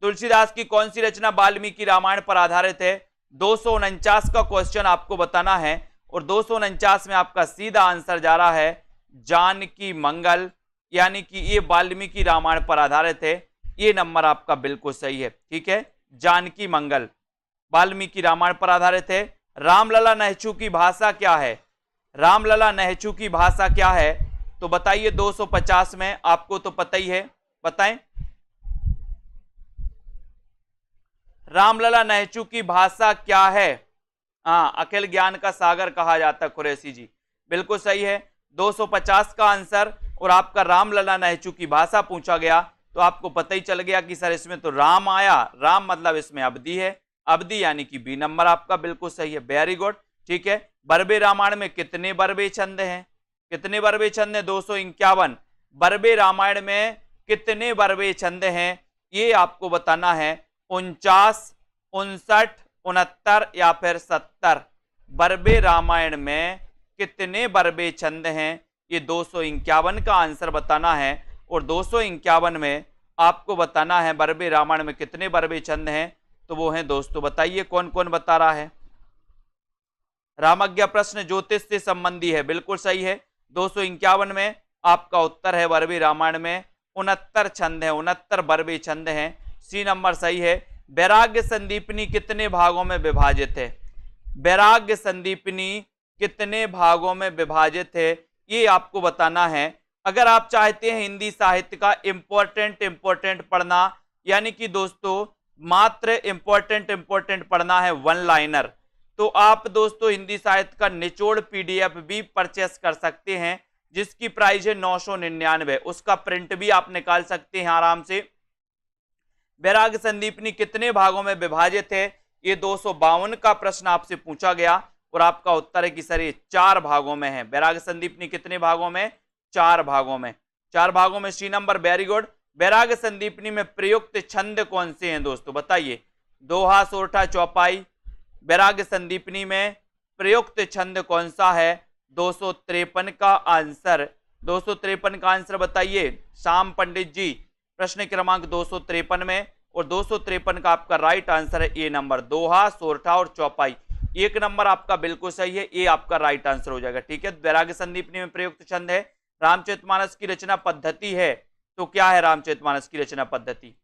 तुलसीदास की कौन सी रचना वाल्मीकि रामायण पर आधारित है? 249 का क्वेश्चन आपको बताना है और 249 में आपका सीधा आंसर जा रहा है जानकी मंगल, यानी कि ये वाल्मीकि रामायण पर आधारित है। ये नंबर आपका बिल्कुल सही है। ठीक है, जानकी मंगल वाल्मीकि रामायण पर आधारित है। रामलला नहचू की भाषा क्या है? रामलला नहचू की भाषा क्या है? तो बताइए 250 में, आपको तो पता ही है, बताएं। रामलला नहचू की भाषा क्या है? हाँ, अखिल ज्ञान का सागर कहा जाता है कुरैशी जी, बिल्कुल सही है। 250 का आंसर और आपका रामलला नहचू की भाषा पूछा गया तो आपको पता ही चल गया कि सर इसमें तो राम आया, राम मतलब इसमें अवधि है, अवधि यानी कि बी नंबर आपका बिल्कुल सही है। Very good. ठीक है, बरबे रामायण में कितने बरबे छंद हैं? कितने बरबे छंद हैं? 251। बरबे रामायण में कितने बरबे छंद हैं? ये आपको बताना है 49, 59, 69 या फिर 70। बरबे रामायण में कितने बरबे छंद हैं? ये 251 का आंसर बताना है और 251 में आपको बताना है बरबे रामायण में कितने बरबे छंद हैं। तो वो हैं दोस्तों, बताइए कौन कौन बता रहा है? रामज्ञा प्रश्न ज्योतिष से संबंधी है, बिल्कुल सही है। 251 में आपका उत्तर है बरबे रामायण में 69 छंद है, 69 बरबे छंद हैं। सी नंबर सही है। वैराग्य संदीपनी कितने भागों में विभाजित है? वैराग्य संदीपनी कितने भागों में विभाजित है? ये आपको बताना है। अगर आप चाहते हैं हिंदी साहित्य का इंपॉर्टेंट पढ़ना, यानी कि दोस्तों मात्र इंपॉर्टेंट पढ़ना है, वन लाइनर, तो आप दोस्तों हिंदी साहित्य का निचोड़ पीडीएफ भी परचेस कर सकते हैं, जिसकी प्राइस है 999। उसका प्रिंट भी आप निकाल सकते हैं आराम से। वैराग्य संदीपनी कितने भागों में विभाजित है? ये 252 का प्रश्न आपसे पूछा गया और आपका उत्तर है कि सर ये 4 भागों में है। वैराग्य संदीपनी कितने भागों में? 4 भागों में। 4 भागों में सी नंबर, वेरी गुड। वैराग्य संदीपनी में प्रयुक्त छंद कौन से हैं दोस्तों? बताइए। दोहा, सोरठा, चौपाई। वैराग्य संदीपनी में प्रयुक्त छंद कौन सा है? 253 का आंसर। 253 का आंसर बताइए श्याम पंडित जी, प्रश्न क्रमांक 253 में, और 253 का आपका राइट आंसर है ए नंबर, दोहा, सोरठा और चौपाई। 1 नंबर आपका बिल्कुल सही है, ये आपका राइट आंसर हो जाएगा। ठीक है, वैराग्य संदीपनी में प्रयुक्त छंद है। रामचरितमानस की रचना पद्धति है, तो क्या है रामचरितमानस की रचना पद्धति?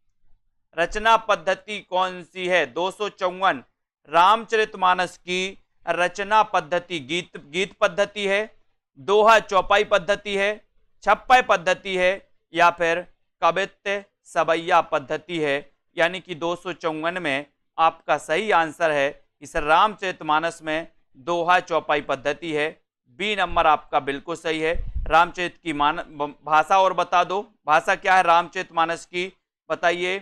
रचना पद्धति कौन सी है? 254। रामचरितमानस की रचना पद्धति गीत पद्धति है, दोहा चौपाई पद्धति है, छप्पय पद्धति है, या फिर कवित्त सवैया पद्धति है? यानी कि 254 में आपका सही आंसर है इस रामचरितमानस में दोहा चौपाई पद्धति है। बी नंबर आपका बिल्कुल सही है। रामचरित की भाषा और बता दो, भाषा क्या है रामचरितमानस की? बताइए।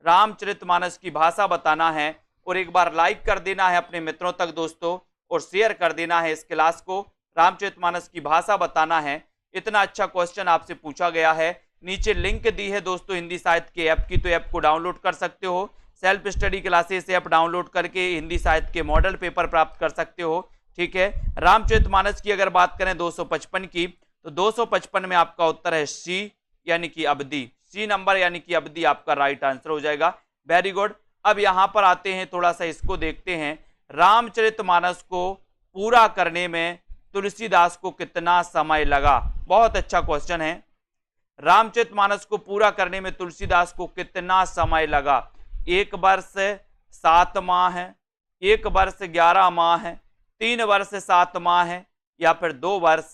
रामचरितमानस की भाषा बताना है और एक बार लाइक कर देना है अपने मित्रों तक दोस्तों, और शेयर कर देना है इस क्लास को। रामचरितमानस की भाषा बताना है। इतना अच्छा क्वेश्चन आपसे पूछा गया है। नीचे लिंक दी है दोस्तों हिंदी साहित्य के ऐप की, तो ऐप को डाउनलोड कर सकते हो। Self study classes app download करके हिंदी साहित्य के मॉडल पेपर प्राप्त कर सकते हो। ठीक है, रामचरितमानस की अगर बात करें 255 की, तो 255 में आपका उत्तर है सी, यानी कि अवधि। सी नंबर यानी कि अवधि आपका राइट आंसर हो जाएगा। Very good. अब यहां पर आते हैं, थोड़ा सा इसको देखते हैं। रामचरितमानस को पूरा करने में तुलसीदास को कितना समय लगा? बहुत अच्छा क्वेश्चन है। रामचरितमानस को पूरा करने में तुलसीदास को कितना समय लगा? 1 वर्ष 7 माह है, 1 वर्ष 11 माह है, 3 वर्ष 7 माह है, या फिर 2 वर्ष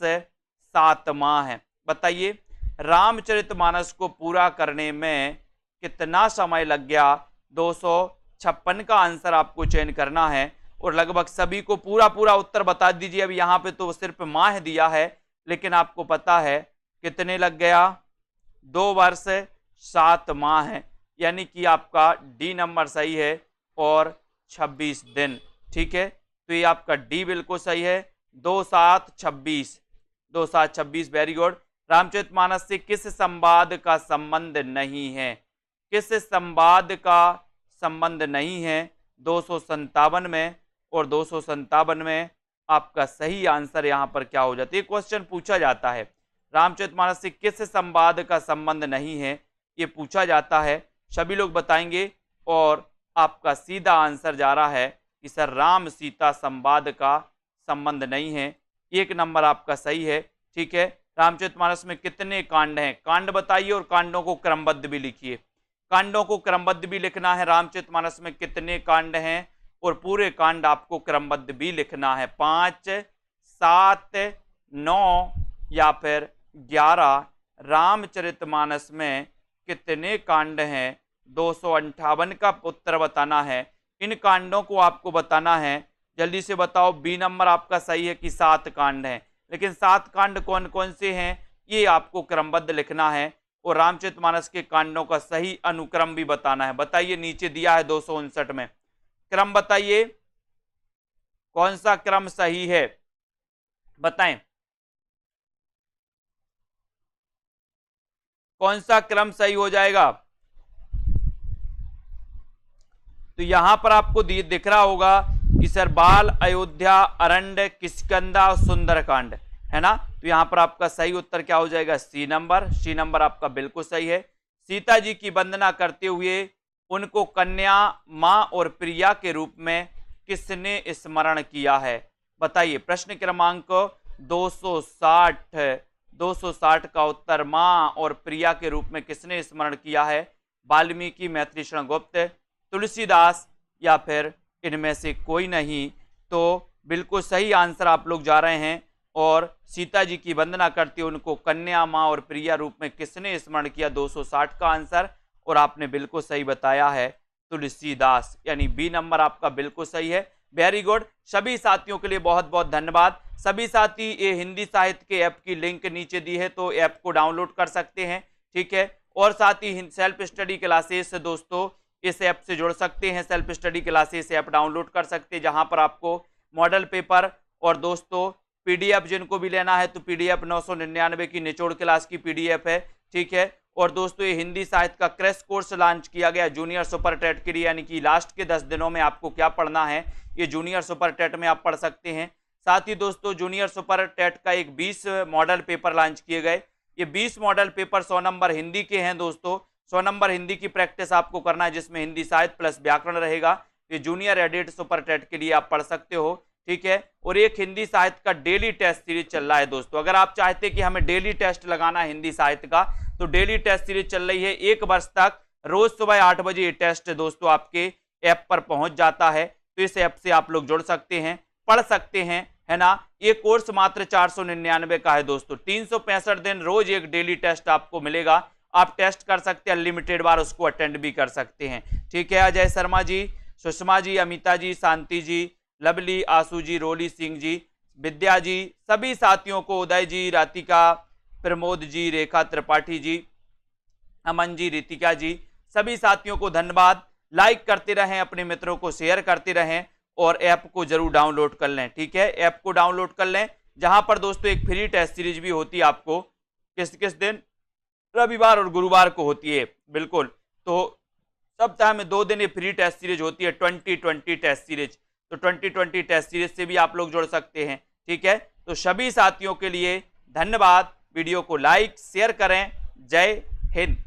7 माह है? बताइए रामचरितमानस को पूरा करने में कितना समय लग गया। 256 का आंसर आपको चयन करना है और लगभग सभी को पूरा पूरा उत्तर बता दीजिए। अब यहाँ पे तो सिर्फ माह दिया है, लेकिन आपको पता है कितने लग गया, 2 वर्ष 7 माह है, यानी कि आपका डी नंबर सही है और 26 दिन। ठीक है, तो ये आपका डी बिल्कुल सही है, 2 7 26, 2 7 26, वेरी गुड। रामचरितमानस से किस संवाद का संबंध नहीं है, किस संवाद का संबंध नहीं है, 257 में, और 257 में आपका सही आंसर यहां पर क्या हो जाता है। क्वेश्चन पूछा जाता है रामचरितमानस से किस संवाद का संबंध नहीं है, ये पूछा जाता है, सभी लोग बताएंगे और आपका सीधा आंसर जा रहा है कि सर राम सीता संवाद का संबंध नहीं है। 1 नंबर आपका सही है। ठीक है, रामचरितमानस में कितने कांड हैं, कांड बताइए और कांडों को क्रमबद्ध भी लिखिए। कांडों को क्रमबद्ध भी लिखना है, रामचरितमानस में कितने कांड हैं और पूरे कांड आपको क्रमबद्ध भी लिखना है, 5 7 9 या फिर 11। रामचरितमानस में कितने कांड हैं, 258 का उत्तर बताना है। इन कांडों को आपको बताना है, जल्दी से बताओ। बी नंबर आपका सही है कि 7 कांड हैं, लेकिन 7 कांड कौन कौन से हैं ये आपको क्रमबद्ध लिखना है और रामचरितमानस के कांडों का सही अनुक्रम भी बताना है। बताइए, नीचे दिया है 259 में, क्रम बताइए कौन सा क्रम सही है, बताएं कौन सा क्रम सही हो जाएगा। तो यहां पर आपको दिख रहा होगा कि सर बाल, अयोध्या, अरण्य, किष्किंधा और सुंदरकांड है ना। तो यहां पर आपका सही उत्तर क्या हो जाएगा, सी नंबर। सी नंबर आपका बिल्कुल सही है। सीता जी की वंदना करते हुए उनको कन्या, मां और प्रिया के रूप में किसने स्मरण किया है, बताइए। प्रश्न क्रमांक 260 का उत्तर मां और प्रिया के रूप में किसने स्मरण किया है, वाल्मीकि, मैथिलीशरण गुप्त, तुलसीदास या फिर इनमें से कोई नहीं। तो बिल्कुल सही आंसर आप लोग जा रहे हैं और सीता जी की वंदना करते उनको कन्या, मां और प्रिया रूप में किसने स्मरण किया, 260 का आंसर, और आपने बिल्कुल सही बताया है तुलसीदास, यानी बी नंबर आपका बिल्कुल सही है। Very good. सभी साथियों के लिए बहुत बहुत धन्यवाद। सभी साथी ये हिंदी साहित्य के ऐप की लिंक नीचे दी है, तो ऐप को डाउनलोड कर सकते हैं। ठीक है, और साथ ही सेल्फ स्टडी क्लासेस दोस्तों इस ऐप से जुड़ सकते हैं। Self study classes app download कर सकते हैं, जहां पर आपको मॉडल पेपर और दोस्तों पीडीएफ जिनको भी लेना है तो पीडीएफ 999 की निचोड़ क्लास की पीडीएफ है। ठीक है, और दोस्तों ये हिंदी साहित्य का क्रैश कोर्स लॉन्च किया गया जूनियर सुपर टेट के लिए, यानी कि लास्ट के 10 दिनों में आपको क्या पढ़ना है ये जूनियर सुपर टेट में आप पढ़ सकते हैं। साथ ही दोस्तों जूनियर सुपर टेट का एक 20 मॉडल पेपर लॉन्च किए गए। ये 20 मॉडल पेपर 100 नंबर हिंदी के हैं दोस्तों। 100 नंबर हिंदी की प्रैक्टिस आपको करना है, जिसमें हिंदी साहित्य प्लस व्याकरण रहेगा। ये जूनियर एडिट सुपर टेट के लिए आप पढ़ सकते हो। ठीक है, और एक हिंदी साहित्य का डेली टेस्ट सीरीज चल रहा है दोस्तों। अगर आप चाहते कि हमें डेली टेस्ट लगाना है हिंदी साहित्य का, तो डेली टेस्ट सीरीज चल रही है 1 वर्ष तक। रोज सुबह 8 बजे ये टेस्ट दोस्तों आपके ऐप पर पहुंच जाता है, तो इस ऐप से आप लोग जुड़ सकते हैं, पढ़ सकते हैं, है ना। ये कोर्स मात्र 499 का है दोस्तों। 365 दिन रोज एक डेली टेस्ट आपको मिलेगा, आप टेस्ट कर सकते हैं, अनलिमिटेड बार उसको अटेंड भी कर सकते हैं। ठीक है, अजय शर्मा जी, सुषमा जी, अमिता जी, शांति जी, लवली, आशु जी, रोली सिंह जी, विद्या जी, सभी साथियों को, उदय जी, रातिका, प्रमोद जी, रेखा त्रिपाठी जी, अमन जी, रितिका जी, सभी साथियों को धन्यवाद। लाइक करते रहें, अपने मित्रों को शेयर करते रहें और ऐप को जरूर डाउनलोड कर लें। ठीक है, ऐप को डाउनलोड कर लें, जहां पर दोस्तों एक फ्री टेस्ट सीरीज भी होती है आपको, किस किस दिन, रविवार और गुरुवार को होती है। बिल्कुल, तो सप्ताह में 2 दिन ये फ्री टेस्ट सीरीज होती है, 2020 टेस्ट सीरीज। तो 2020 टेस्ट सीरीज से भी आप लोग जुड़ सकते हैं। ठीक है, तो सभी साथियों के लिए धन्यवाद। वीडियो को लाइक शेयर करें। जय हिंद।